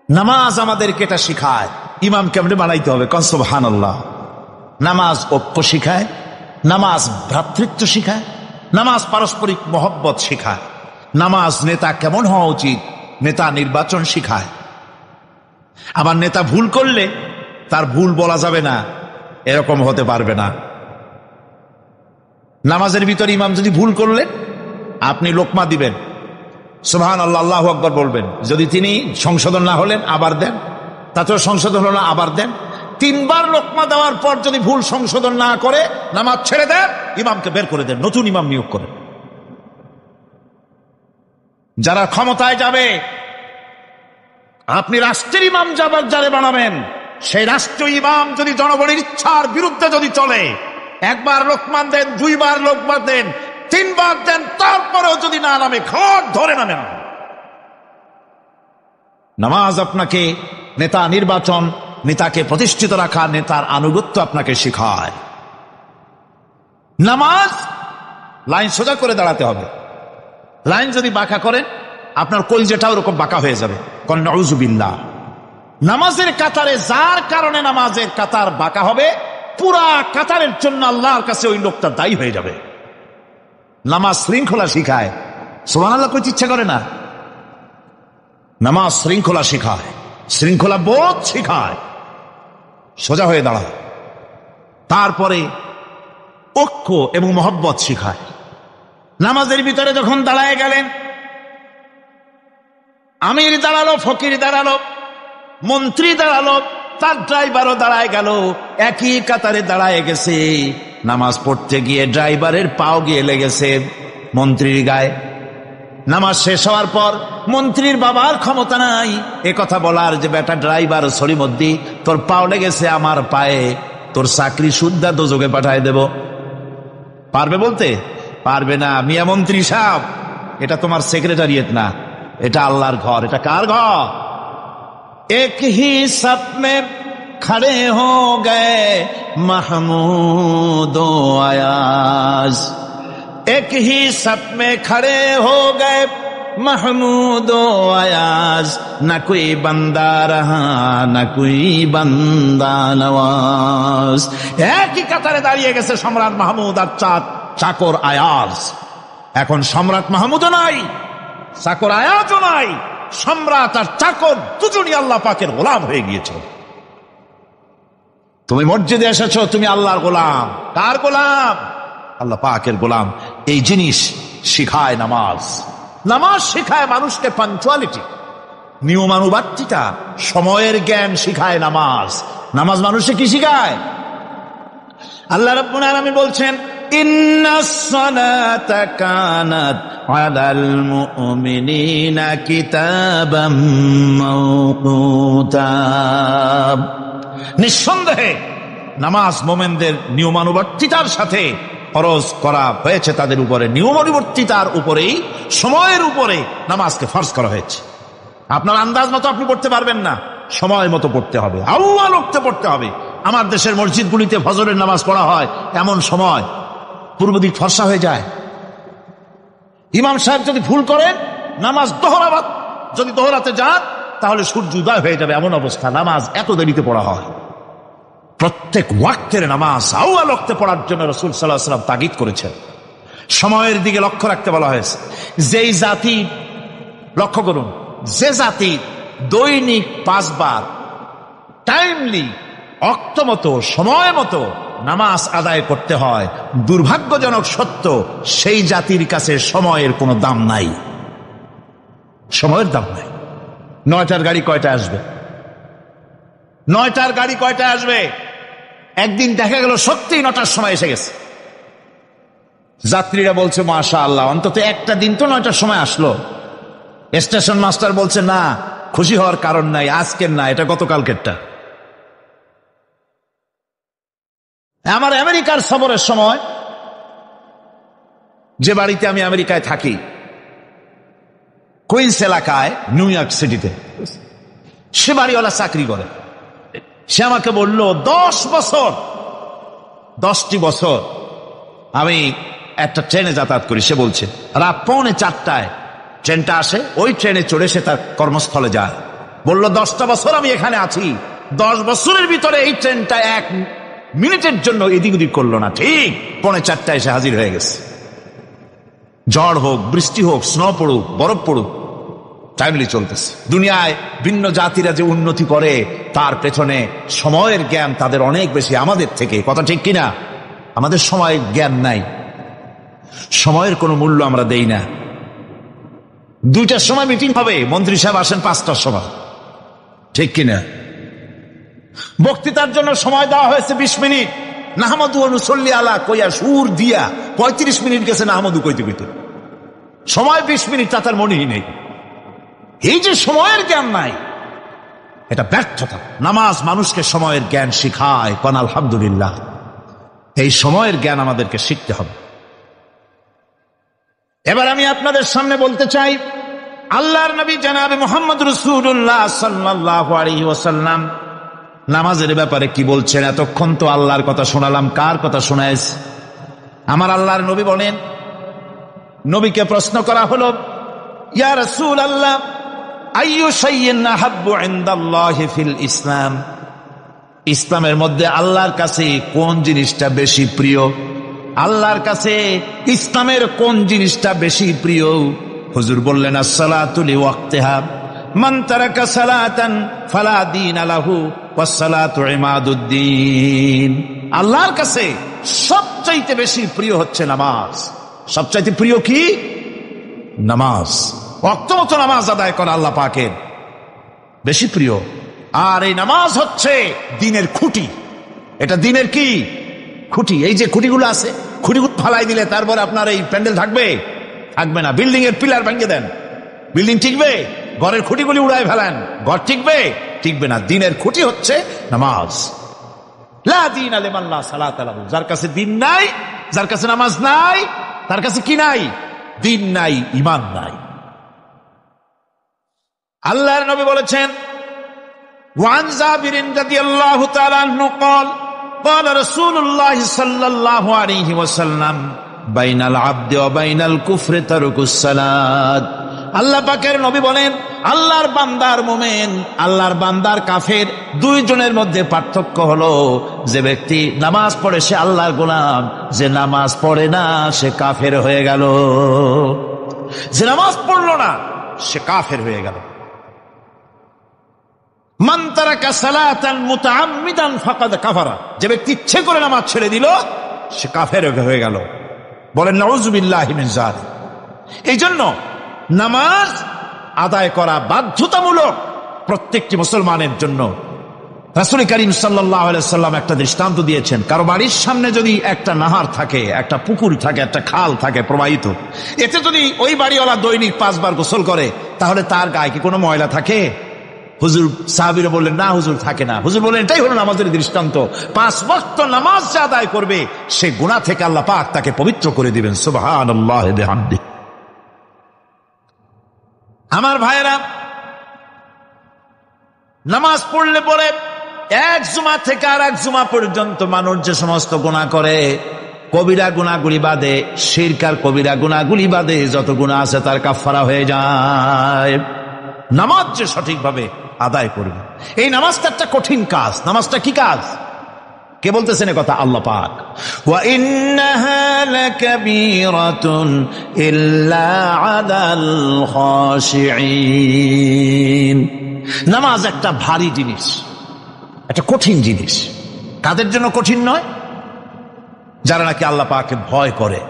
নামাজ আমাদেরকে এটা শিখায় ইমাম কেমনে বানাইতে হবে। কন সুবহানাল্লাহ। নামাজ ঐক্য শিখায়, নামাজ ভ্রাতৃত্ব শিখায়, নামাজ পারস্পরিক মহব্বত শিখায়, নামাজ নেতা কেমন হওয়া উচিত, নেতা নির্বাচন শিখায়, আবার নেতা ভুল করলে তার ভুল বলা যাবে না, এরকম হতে পারবে না। নামাজের ভিতরে ইমাম যদি ভুল করলেন, আপনি লোকমা দিবেন, সুবহানাল্লাহ, আল্লাহু আকবার বলবেন। যদি তিনি সংশোধন না হলেন আবার দেন, তাতেও সংশোধন হলো না আবার দেন। 3 বার লোকমা দেওয়ার পর যদি ভুল সংশোধন না করে নামাজ ছেড়ে দেন, ইমামকে বের করে দেন, নতুন ইমাম নিয়োগ করেন। যারা ক্ষমতায় যাবে, আপনি রাষ্ট্রের ইমাম যারে বানাবেন, সেই রাষ্ট্রীয় ইমাম যদি জনগণের ইচ্ছার বিরুদ্ধে যদি চলে, 1 বার লোকমান দেন, 2 বার লোকমান দেন, 3 বার দেন, তারপরেও যদি না নামে, ঘট ধরে নামেন। নামাজ আপনাকে নেতা নির্বাচন, নেতাকে প্রতিষ্ঠিত রাখা, নেতার আনুগত্য আপনাকে শেখায়। নামাজ লাইন সোজা করে দাঁড়াতে হবে। লাইন যদি বাঁকা করেন, আপনার কলজেটা ওরকম বাঁকা হয়ে যাবে। নাউযুবিল্লাহ। নামাজের কাতারে যার কারণে নামাজের কাতার বাঁকা হবে, পুরা কাতারের জন্য আল্লাহর কাছে ওই লোকটা দায়ী হয়ে যাবে। নামাজ শৃঙ্খলা শিখায়, সুবহানাল্লাহ কইতে ইচ্ছা করে না? নামাজ শৃঙ্খলা শিখায়, শৃঙ্খলা বোধ শিখায়, সোজা হয়ে দাঁড়ায়। তারপরে ঐক্য এবং মহব্বত শিখায়। নামাজের ভিতরে যখন দাঁড়ায় গেলেন, আমির দাঁড়ালো, ফকির দাঁড়ালো, মন্ত্রী দাঁড়ালো, তার ড্রাইভারও দাঁড়ায় গেল, একই কাতারে দাঁড়ায় গেছে। নামাজ পড়তে গিয়ে ড্রাইভারের পাও গিয়ে লেগেছে মন্ত্রীর গায়ে। নামাজ শেষ হওয়ার পর মন্ত্রীর বাবার ক্ষমতা নাই এ কথা বলার যে, বেটা ড্রাইভার সরিমদ্দি, তোর পাও লেগেছে আমার পায়ে, তোর চাকরি শুদ্ধা দোজকে পাঠায় দেব। পারবে বলতে? পারবে না। মিয়া মন্ত্রী সাহেব, এটা তোমার সেক্রেটারিয়েট না, এটা আল্লাহর ঘর। এটা কার ঘর? এক হি সব মে খড়ে হো গয়ে মাহমুদ ও আয়াজ, এক হি সব মে খড়ে হো গয়ে মাহমুদ ও আয়াজ, না কোই বান্দা রহা না কোই বান্দা নওয়াজ। একই কাতারে দাঁড়িয়ে গেছে সম্রাট মাহমুদ আর চাকর আয়াজ। এখন সম্রাট মাহমুদও নাই, চাকর আয়াজও নাই। সম্রাট আর চাকর দুজনই আল্লাহ পাকের গোলাম হয়ে গিয়েছে। তুমি মসজিদে এসেছো, তুমি আল্লাহর গোলাম। কার গোলাম? আল্লাহ পাকের গোলাম। এই জিনিস শিখায় নামাজ। নামাজ শিখায় মানুষকে পাঞ্চুয়ালিটি, নিয়মানুবর্তিতা, সময়ের জ্ঞান শিখায় নামাজ। নামাজ মানুষে কি শিখায়? আল্লাহ রাব্বুল আলামিন বলছেন, ইন্নাস সালাতা কানাত আলাল মুমিনিনা কিতাবাম মাওকুতা। নিঃসন্দেহে নামাজ মোমেনদের নিয়মানুবর্তিতার সাথে ফরজ করা হয়েছে, তাদের উপরে নিয়মানুবর্তিতার উপরেই, সময়ের উপরে নামাজকে ফরজ করা হয়েছে। আপনার আন্দাজ মতো আপনি পড়তে পারবেন না, সময় মতো পড়তে হবে, আউয়াল ওয়াক্তে পড়তে হবে। আমার দেশের মসজিদগুলিতে ফজরের নামাজ পড়া হয় এমন সময় পূর্ব দিক ফর্সা হয়ে যায়। ইমাম সাহেব যদি ভুল করেন, নামাজ যদি দোহরাতে যান, তাহলে সূর্য উদয় হয়ে যাবে, এমন অবস্থা। নামাজ এত দেরিতে পড়া হয়। প্রত্যেক ওয়াক্তের নামাজ আউয়াল ওয়াক্তে পড়ার জন্য রাসূল সাল্লাল্লাহু আলাইহি ওয়াসাল্লাম তাগিদ করেছেন। সময়ের দিকে লক্ষ্য রাখতে বলা হয়েছে। যেই জাতি, লক্ষ্য করুন, যে জাতি দৈনিক 5 বার টাইমলি, অক্ত মতো, সময় মতো নামাজ আদায় করতে হয়, দুর্ভাগ্যজনক সত্য, সেই জাতির কাছে সময়ের কোনো দাম নাই। সময়ের দাম নাই। 9টার গাড়ি কয়টায় আসবে? 9টার গাড়ি কয়টায় আসবে? একদিন দেখা গেল সত্যি 9টার সময় এসে গেছে। যাত্রীরা বলছে মাশাআল্লাহ, অন্তত একটা দিন তো 9টার সময় আসলো। স্টেশন মাস্টার বলছে না, খুশি হওয়ার কারণ নাই, আজকের না, এটা গতকালকেরটা। আমার আমেরিকার সফরের সময়, যে বাড়িতে আমি আমেরিকায় থাকি, কুইন্স এলাকায়, নিউ ইয়র্ক সিটিতে, সে বাড়িওয়ালা চাকরি করে। সে আমাকে বলল 10টি বছর আমি একটা ট্রেনে যাতায়াত করি। সে বলছে রাত 3:45 ট্রেনটা আসে, ওই ট্রেনে চড়ে সে তার কর্মস্থলে যায়। বলল 10টা বছর আমি এখানে আছি, 10 বছরের ভিতরে এই ট্রেনটা 1 মিনিটের জন্য এদিক ওদিক করলো না, ঠিক 3:45 এসে হাজির হয়ে গেছে। ঝড় হোক, বৃষ্টি হোক, স্নো পড়ুক, বরফ পড়ুক, টাইমলি চলতেছে। দুনিয়ায় ভিন্ন জাতিরা যে উন্নতি করে তার পেছনে সময়ের জ্ঞান তাদের অনেক বেশি আমাদের থেকে, কথা ঠিক কিনা? আমাদের সময়ের জ্ঞান নাই, সময়ের কোনো মূল্য আমরা দেই না। 2টার সময় মিটিং হবে, মন্ত্রী সাহেব আসেন 5টার সময়, ঠিক কিনা? বক্তৃতার জন্য সময় দেওয়া হয়েছে 20 মিনিট, নাহমাদু ওয়া নুসাল্লি আলা কইয়া সুর দিয়া 35 মিনিট গেছে নাহমাদু কইতে কইতে, সময় 20 মিনিট, তার মনেই নেই। এই যে সময়ের জ্ঞান নাই, এটা ব্যর্থতা। নামাজ মানুষকে সময়ের জ্ঞান শিখায়, কোন আলহামদুলিল্লাহ। এই সময়ের জ্ঞান আমাদেরকে শিখতে হবে। এবার আমি আপনাদের সামনে বলতে চাই, আল্লাহর নবী জনাবে মুহাম্মদ রাসূলুল্লাহ সাল্লাল্লাহু আলাইহি ওয়াসাল্লাম নামাজের ব্যাপারে কি বলছেন। এতক্ষণ তো আল্লাহর কথা শোনালাম, কার কথা শোনাইছে? আমার আল্লাহর নবী বলেন, নবীকে প্রশ্ন করা হলো, ইয়া রাসূলুল্লাহ আইয়ু শাইইন আহাব্বু ইনদাল্লাহি ফিল ইসলাম, ইসলামের মধ্যে আল্লাহর কাছে কোন জিনিসটা বেশি প্রিয়? আল্লাহর কাছে ইসলামের কোন জিনিসটা বেশি প্রিয়? হুজুর বললেন, আস-সালাতু লিওয়াক্তিহা, মান তারাকা সালাতান ফালা দীনা লাহু ওয়াস-সালাতু ইমাদুদ্দিন। আল্লাহর কাছে সবচাইতে বেশি প্রিয় হচ্ছে নামাজ। সবচাইতে প্রিয় কি? নামাজ। ওয়াক্তমত নামাজ আদায় করা আল্লাহ পাকের বেশি প্রিয়। আর এই নামাজ হচ্ছে দ্বীনের খুঁটি। এটা দ্বীনের কি? খুঁটি। এই যে খুঁটিগুলো আছে, খুঁটিগুলো ফালাই দিলে তারপর আপনার এই প্যান্ডেল থাকবে? থাকবে না। বিল্ডিং এর পিলার ভেঙে দেন, বিল্ডিং টিকবে? ঘরের খুঁটিগুলি উড়ায় ফেলেন, ঘর টিকবে? টিকবে না। দ্বীনের খুঁটি হচ্ছে নামাজ। লা দীনা লিমান লা সালাতা লাহু, যার কাছে দ্বীন নাই, যার কাছে নামাজ নাই, তার কাছে কি নাই? দ্বীন নাই, ঈমান নাই। আল্লাহর নবী বলেছেন, ওয়ান জাবির রাদিয়াল্লাহু তাআলা আনহু قال قال رسول الله صلى الله عليه وسلم بين العبد وبين الكفر ترك الصلاة। আল্লাহ পাকের নবী বলেন, আল্লাহর বান্দার মুমিন, আল্লাহর বান্দার কাফের, দুইজনের মধ্যে পার্থক্য হলো, যে ব্যক্তি নামাজ পড়ে সে আল্লাহর গোলাম, যে নামাজ পড়ে না সে কাফের হয়ে গেল। যে নামাজ পড়লো না সে কাফের হয়ে গেল। মান তারাকা সালাতান মুতাআম্মিদান ফাকাদ কাফারা, যে ব্যক্তি ইচ্ছে করে নামাজ ছেড়ে দিল সে কাফের হয়ে গেল। বলেন নাউযুবিল্লাহি মিন যালিক। এই জন্য নামাজ আদায় করা বাধ্যতামূলক প্রত্যেকটি মুসলমানের জন্য। রাসূল করিম সাল্লাল্লাহু আলাইহি ওয়াসাল্লাম একটা দৃষ্টান্ত দিয়েছেন, কারো বাড়ির সামনে যদি একটা নাহার থাকে, একটা পুকুর থাকে, একটা খাল থাকে প্রবাহিত, এতে যদি ওই বাড়িওয়ালা দৈনিক 5 বার গোসল করে, তাহলে তার গায়ে কি কোনো ময়লা থাকে? হুজুর, সাহাবীরা বললেন, না হুজুর, থাকে না। হুজুর বললেন, এটাই হলো নামাজের দৃষ্টান্ত। 5 ওয়াক্ত নামাজ যে আদায় করবে সে গুনাহ থেকে আল্লাহ পাক তাকে পবিত্র করে দিবেন। সুবহানাল্লাহি ওয়া বিহামদিহি। আমার ভাইয়েরা, নামাজ পড়লে পরে এক জুমা থেকে আর এক জুমা পর্যন্ত মানুষ যে সমস্ত গুনাহ করে, কবিরা গুনাহগুলি বাদে, শিরক আর কবিরা গুনাহগুলি বাদে যত গুনাহ আছে তার কাফারা হয়ে যায়। নামাজ যে সঠিকভাবে আদায় করবে, এই নামাজটা একটা কঠিন কাজ। নামাজটা কি কাজ? কে বলতেছেন এ কথা? আল্লাহ পাক। ওয়া ইন্নাহা লাকাবীরাতুন ইল্লা আলাল খাশিঈন। নামাজ একটা ভারী জিনিস, একটা কঠিন জিনিস। কাদের জন্য কঠিন নয়? যারা নাকি আল্লাহ পাককে ভয় করে।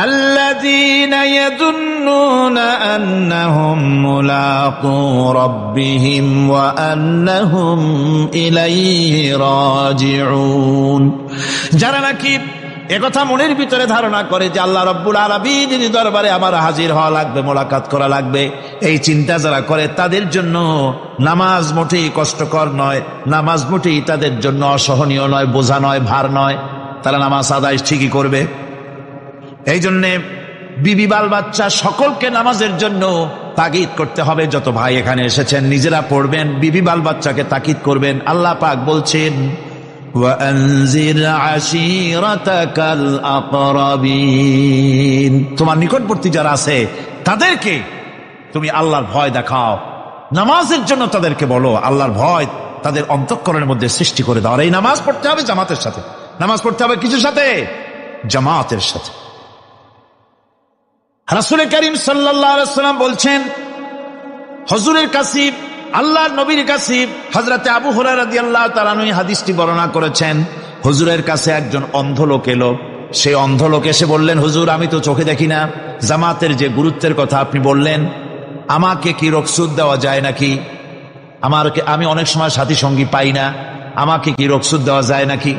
আল্লাযীনা ইয়াযুন্নুনা আন্নাহুম মুলাকু রাব্বিহিম ওয়া আন্নাহুম ইলাইহি রাজিউন। যারা নাকি একথা মনের ভিতরে ধারণা করে যে আল্লাহ রাব্বুল আলামিনের দরবারে আমার হাজির হওয়া লাগবে, মোলাকাত করা লাগবে, এই চিন্তা যারা করে তাদের জন্য নামাজ মোটেই কষ্টকর নয়, নামাজ মোটেই তাদের জন্য অসহনীয় নয়, বোঝা নয়, ভার নয়। তারা নামাজ আদায় ঠিকই করবে। এই জন্যে বিবি, বাল বাচ্চা সকলকে নামাজের জন্য তাগিদ করতে হবে। যত ভাই এখানে এসেছেন নিজেরা পড়বেন, বিবি বাল বাচ্চাকে তাকিদ করবেন। আল্লাহ পাক বলছেন, ওয়ানজির আশীরাতাকাল আকরাবিন, তোমার নিকটবর্তী যারা আছে তাদেরকে তুমি আল্লাহর ভয় দেখাও। নামাজের জন্য তাদেরকে বলো, আল্লাহর ভয় তাদের অন্তঃকরণের মধ্যে সৃষ্টি করে দাও। আর এই নামাজ পড়তে হবে জামাতের সাথে। নামাজ পড়তে হবে কিছুর সাথে? জামাতের সাথে। রাসূল করিম সাল্লাল্লাহু আলাইহি ওয়াসাল্লাম বলছেন, হুজুরের কাছে, আল্লাহর নবীর কাছে হযরতে আবু হুরায়রা রাদিয়াল্লাহু তাআলা আনহু হাদিসটি বর্ণনা করেছেন। হুজুরের কাছে একজন অন্ধ লোক এলো। সেই অন্ধ লোক এসে বললেন, হুজুর আমি তো চোখে দেখি না, জামাতের যে গুরুত্বের কথা আপনি বললেন, আমাকে কি রুখসত দেওয়া যায় নাকি? আমি অনেক সময় সাথী সঙ্গী পাই না, আমাকে কি রুখসত দেওয়া যায় নাকি?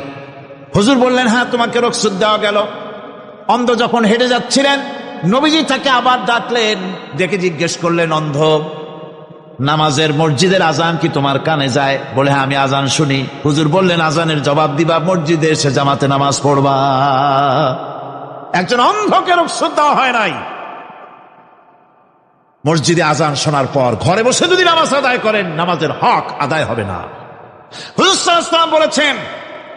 হুজুর বললেন, হ্যাঁ তোমাকে রুখসত দেওয়া গেল। অন্ধ যখন হেঁটে যাচ্ছিলেন, নবীজি তাকে আবার ডাকলেন, ডেকে জিজ্ঞেস করলেন, অন্ধ নামাজের মসজিদের আজান কি তোমার কানে যায়? বলে, হ্যাঁ আমি আজান শুনি। হুজুর বললেন, আজানের জবাব দিবা, মসজিদে এসে জামাতে নামাজ পড়বা। একজন অন্ধকে রুখসত দেওয়া হয় নাই। মসজিদে আজান শোনার পর ঘরে বসে যদি নামাজ আদায় করেন, নামাজের হক আদায় হবে না। হুজুর সাল্লাল্লাহু আলাইহি ওয়াসাল্লাম বলেছেন,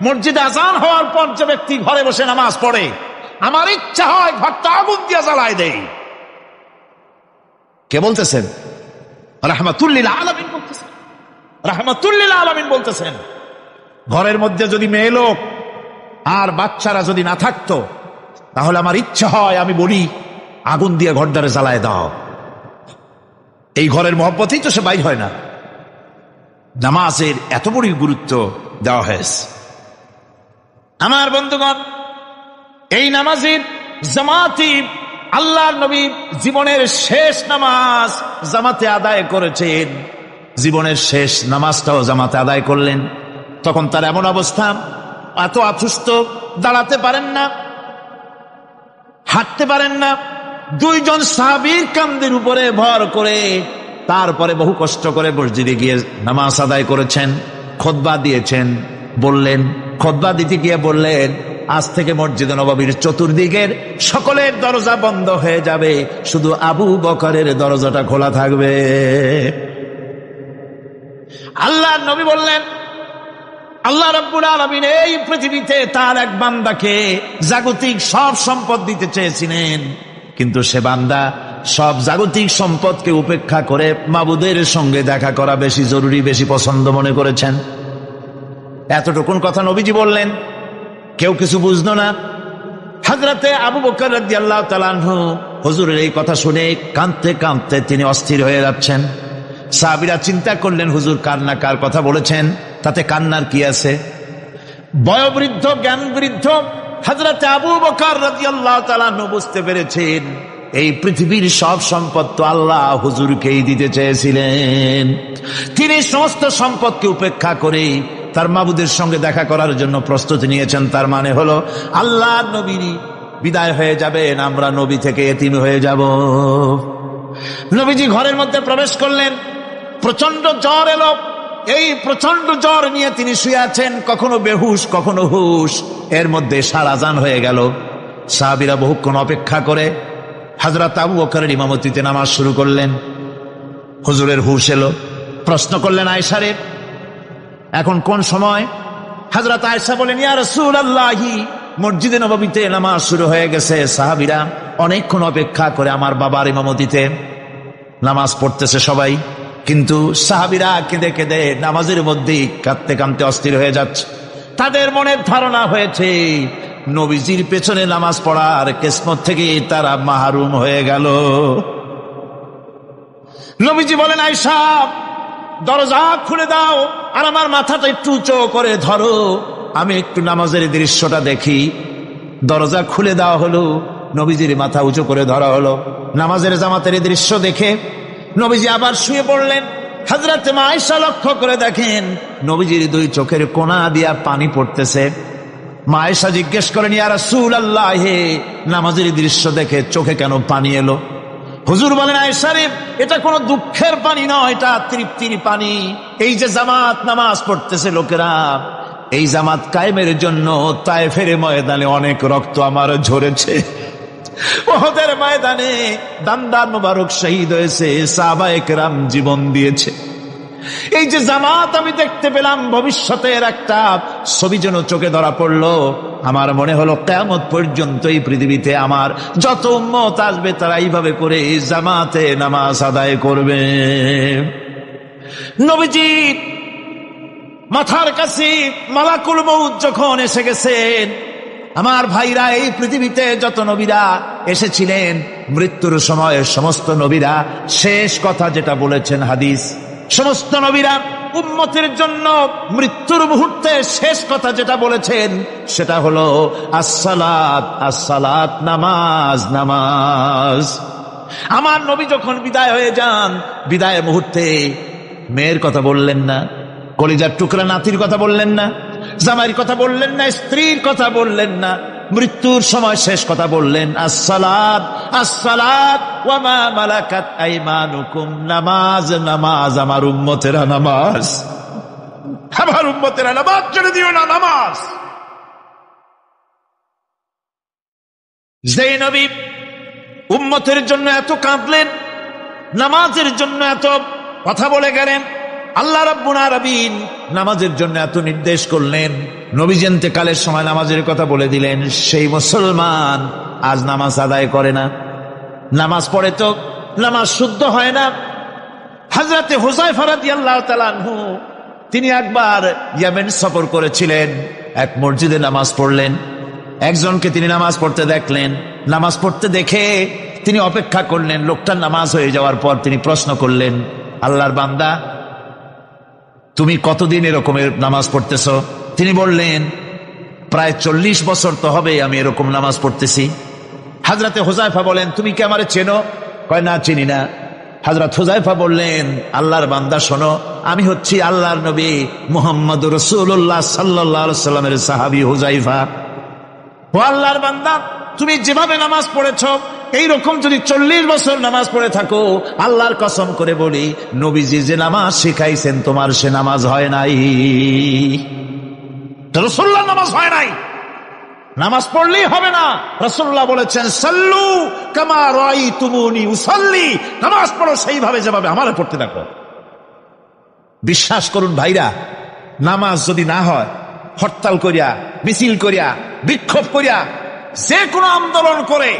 মসজিদে আজান হওয়ার পর যে ব্যক্তি ঘরে বসে নামাজ পড়ে, আমার ইচ্ছা হয় ঘরটা আগুন দিয়ে জ্বালায় দেই। কে বলতেছেন? রাহমাতুল লিল আলামিন বলতেছেন। রাহমাতুল লিল আলামিন বলতেছেন, ঘরের মধ্যে যদি মেয়ে লোক আর বাচ্চারা যদি না থাকতো, তাহলে আমার ইচ্ছা হয় আমি বলি আগুন দিয়ে ঘরটারে জ্বালায় দাও। এই ঘরের মহব্বতেই তো সে বাইর হয় না। নামাজের এত বড় গুরুত্ব দেওয়া হয়েছে। আমার বন্ধুগণ, এই নামাজের জামাতি আল্লাহর নবী জীবনের শেষ নামাজ জামাতে আদায় করেছেন। জীবনের শেষ নামাজটাও জামাতে আদায় করলেন। তখন তার এমন অবস্থা, এত অসুস্থ, দাঁড়াতে পারেন না, হাঁটতে পারেন না। দুইজন সাহাবীর কাঁধের উপরে ভর করে তারপরে বহু কষ্ট করে মসজিদে গিয়ে নামাজ আদায় করেছেন। খুতবা দিয়েছেন। বললেন, খুতবা দিতে গিয়ে বললেন, আজ থেকে মসজিদে নববীর চতুর্দিকের সকলের দরজা বন্ধ হয়ে যাবে, শুধু আবু বকরের দরজাটা খোলা থাকবে। আল্লাহর নবী বললেন, আল্লাহ রাব্বুল আলামিন এই পৃথিবীতে তার এক বান্দাকে জাগতিক সব সম্পদ দিতে চেয়েছিলেন, কিন্তু সে বান্দা সব জাগতিক সম্পদকে উপেক্ষা করে মাবুদের সঙ্গে দেখা করা বেশি জরুরি, বেশি পছন্দ মনে করেছেন। এতটুকুন কথা নবীজি বললেন, কেউ কিছু বুঝলো না। হযরতে আবু বকর রাদিয়াল্লাহু তাআলা আনহু হুজুরের এই কথা শুনে কাঁদতে কাঁদতে তিনি অস্থির হয়ে যাচ্ছেন। সাহাবীরা চিন্তা করলেন, হুজুর কান্না কার কথা বলেছেন, তাতে কান্নার কি আছে? বয়োবৃদ্ধ জ্ঞান বৃদ্ধ হযরতে আবু বকর রাদিয়াল্লাহু তাআলা আনহু বুঝতে পেরেছেন, এই পৃথিবীর সব সম্পদ তো আল্লাহ হুজুরকেই দিতে চেয়েছিলেন। তিনি সমস্ত সম্পদকে উপেক্ষা করে তার মাবুদের সঙ্গে দেখা করার জন্য প্রস্তুতি নিয়েছেন। তার মানে হলো আল্লাহ নবীর বিদায় হয়ে যাবেন, আমরা নবী থেকে এতিম হয়ে যাব। নবীজি ঘরের মধ্যে প্রবেশ করলেন, প্রচন্ড জ্বর এলো। এই প্রচন্ড জ্বর নিয়ে তিনি শুয়ে আছেন, কখনো বেহুশ কখনো হুশ। এর মধ্যে সারা আজান হয়ে গেল। সাহাবীরা বহুক্ষণ অপেক্ষা করে হযরত আবু বকরের ইমামতিতে নামাজ শুরু করলেন। হুজুরের হুশ এলো। প্রশ্ন করলেন, আয়েশা রে, এখন কোন সময়? হযরত আয়েশা বলেন, ইয়া রাসূলুল্লাহি, মসজিদে নববীতে নামাজ শুরু হয়ে গেছে। সাহাবীরা অনেকক্ষণ অপেক্ষা করে আমার বাবার ইমামতিতে নামাজ পড়তেছে সবাই, কিন্তু সাহাবীরা কেঁদে কেঁদে নামাজের মধ্যেই কাঁদতে কাঁদতে অস্থির হয়ে যাচ্ছে। তাদের মনের ধারণা হয়েছে নবীজির পেছনে নামাজ পড়ার কিসমত থেকে তারা মাহরুম হয়ে গেল। নবীজি বলেন, আয়েশা দরজা খুলে দাও আর আমার মাথাটা একটু উঁচু করে ধরো, আমি একটু নামাজের দৃশ্যটা দেখি। দরজা খুলে দেওয়া হলো, নবীজির মাথা উঁচু করে ধরা হলো। নামাজের জামাতের দৃশ্য দেখে নবীজি আবার শুয়ে পড়লেন। হযরত আয়েশা লক্ষ্য করে দেখেন নবীজির দুই চোখের কোনা দিয়া পানি পড়তেছে। মা আয়েশা জিজ্ঞেস করেন, ইয়া রাসূলুল্লাহ, হে নামাজের দৃশ্য দেখে চোখে কেন পানি এলো? হুজুর বলেন, আয়েশা রে, এটা কোনো দুঃখের পানি নয়, এটা তৃপ্তির পানি। এই যে জামাত নামাজ পড়তেছে লোকেরা, এই জামাত কায়েমের জন্য তায়েফের ময়দানে অনেক রক্ত আমার ঝরেছে। উহুদের ময়দানে দান্দার মোবারক শহীদ হয়েছে, সাহাবায়ে কেরাম জীবন দিয়েছে। এই যে জামাত আমি দেখতে পেলাম, ভবিষ্যতের একটা ছবি যেন চোখে ধরা পড়লো। আমার মনে হলো কিয়ামত পর্যন্ত এই পৃথিবীতে আমার যত উম্মত আসবে তারা এইভাবে করে জামাতে নামাজ আদায় করবে। নবীজি মাথার কাছে মালাকুল মউত যখন এসে গেছেন, আমার ভাইরা, এই পৃথিবীতে যত নবীরা এসেছিলেন, মৃত্যুর সময় সমস্ত নবীরা শেষ কথা যেটা বলেছেন, হাদিস, সমস্ত নবীরা উম্মতের জন্য মৃত্যুর মুহূর্তে শেষ কথা যেটা বলেছেন সেটা হলো আসসালাত, আসসালাত, নামাজ, নামাজ। আমার নবী যখন বিদায় হয়ে যান, বিদায়ের মুহূর্তে মেয়ের কথা বললেন না, কলিজার টুকরা নাতির কথা বললেন না, জামাইয়ের কথা বললেন না, স্ত্রীর কথা বললেন না, মৃত্যুর সময় শেষ কথা বললেন আসসালাত, আসসালাত ওয়া মা মালাকাত আইমানুকুম, নামাজ, নামাজ, আমার উম্মতেরা নামাজ, আমার উম্মতেরা নামাজ ছেড়ে দিও না, নামাজ। যেই নবী উম্মতের জন্য এত কাঁদলেন, নামাজের জন্য এত কথা বলে গেলেন, আল্লাহ রাব্বুল আলামিন নামাজের জন্য এত নির্দেশ করলেন, নবীজি ইন্তেকালের সময় নামাজের কথা বলে দিলেন, সেই মুসলমান আজ নামাজ আদায় করে না, নামাজ পড়ে তো নামাজ শুদ্ধ হয় না। হযরতে হুযায়ফা রাদিয়াল্লাহু তাআলা আনহু তিনি একবার ইয়েমেন সফর করেছিলেন, এক মসজিদে নামাজ পড়লেন, একজনকে তিনি নামাজ পড়তে দেখলেন, নামাজ পড়তে দেখে তিনি অপেক্ষা করলেন, লোকটার নামাজ হয়ে যাওয়ার পর তিনি প্রশ্ন করলেন, আল্লাহর বান্দা, তুমি কতদিন এরকমের নামাজ পড়তেছ? তিনি বললেন, প্রায় 40 বছর তো হবে আমি এরকম নামাজ পড়তেছি। হযরতে হুযায়ফা বলেন, তুমি কি আমারে চেনো? কয়, না, চিনি না। হযরত হুযায়ফা বললেন, আল্লাহর বান্দা শোনো, আমি হচ্ছি আল্লাহর নবী মুহাম্মদুর রাসূলুল্লাহ সাল্লাল্লাহু আলাইহি সাল্লামের সাহাবী হুযায়ফা। ও আল্লাহর বান্দা, তুমি যেভাবে নামাজ পড়েছ এইরকম যদি 40 বছর নামাজ পড়ে থাকো, আল্লাহর কসম করে বলি, নবীজি যে নামাজ শিখাইছেন তোমার সে নামাজ হয় নাই, রাসূলুল্লাহ নামাজ হয় নাই। নামাজ পড়লেই হবে না, রাসূলুল্লাহ বলেছেন, সাল্লু কামা রাআইতুমুনি উসাল্লি, নামাজ পড়ো সেইভাবে যেভাবে আমারে পড়তে দেখো। বিশ্বাস করুন ভাইরা, নামাজ যদি না হয়, হরতাল করিয়া, মিছিল করিয়া, বিক্ষোভ করিয়া, যে কোনো আন্দোলন করে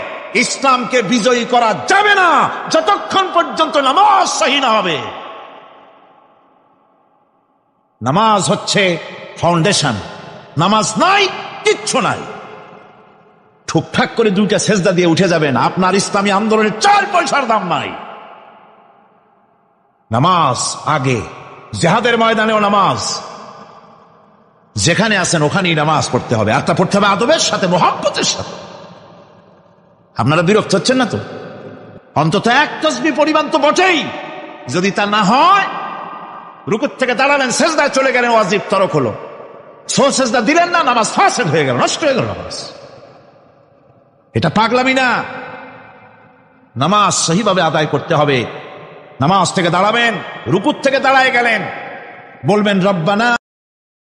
ইসলামকে বিজয়ী করা যাবে না যতক্ষণ পর্যন্ত নামাজ সহি না হবে। নামাজ হচ্ছে ফাউন্ডেশন, নামাজ নাই কিচ্ছু নাই। ঠুকঠাক করে 2টা সেজদা দিয়ে উঠে যাবেন, আপনার ইসলামী আন্দোলনের 4 পয়সার দাম নাই। নামাজ আগে, জিহাদের ময়দানেও নামাজ, যেখানে আছেন ওখানেই নামাজ পড়তে হবে, আর তা পড়তে হবে আদবের সাথে, মুহাব্বতের সাথে। আপনারা বিরক্ত হচ্ছেন না তো? অন্তত এক তাসবিহ পরিমাণ তো বটেই। যদি তা না হয়, রুকুর থেকে দাঁড়ালেন, সেজদায় চলে গেলেন, ওয়াজিব তরক হলো, সেজদা দিলেন না, নামাজ ফাসেদ হয়ে গেল, নষ্ট হয়ে গেল নামাজ। এটা পাগলামি না, নামাজ সহিভাবে আদায় করতে হবে। নামাজ থেকে দাঁড়াবেন, রুকুর থেকে দাঁড়ায় গেলেন, বলবেন রব্বানা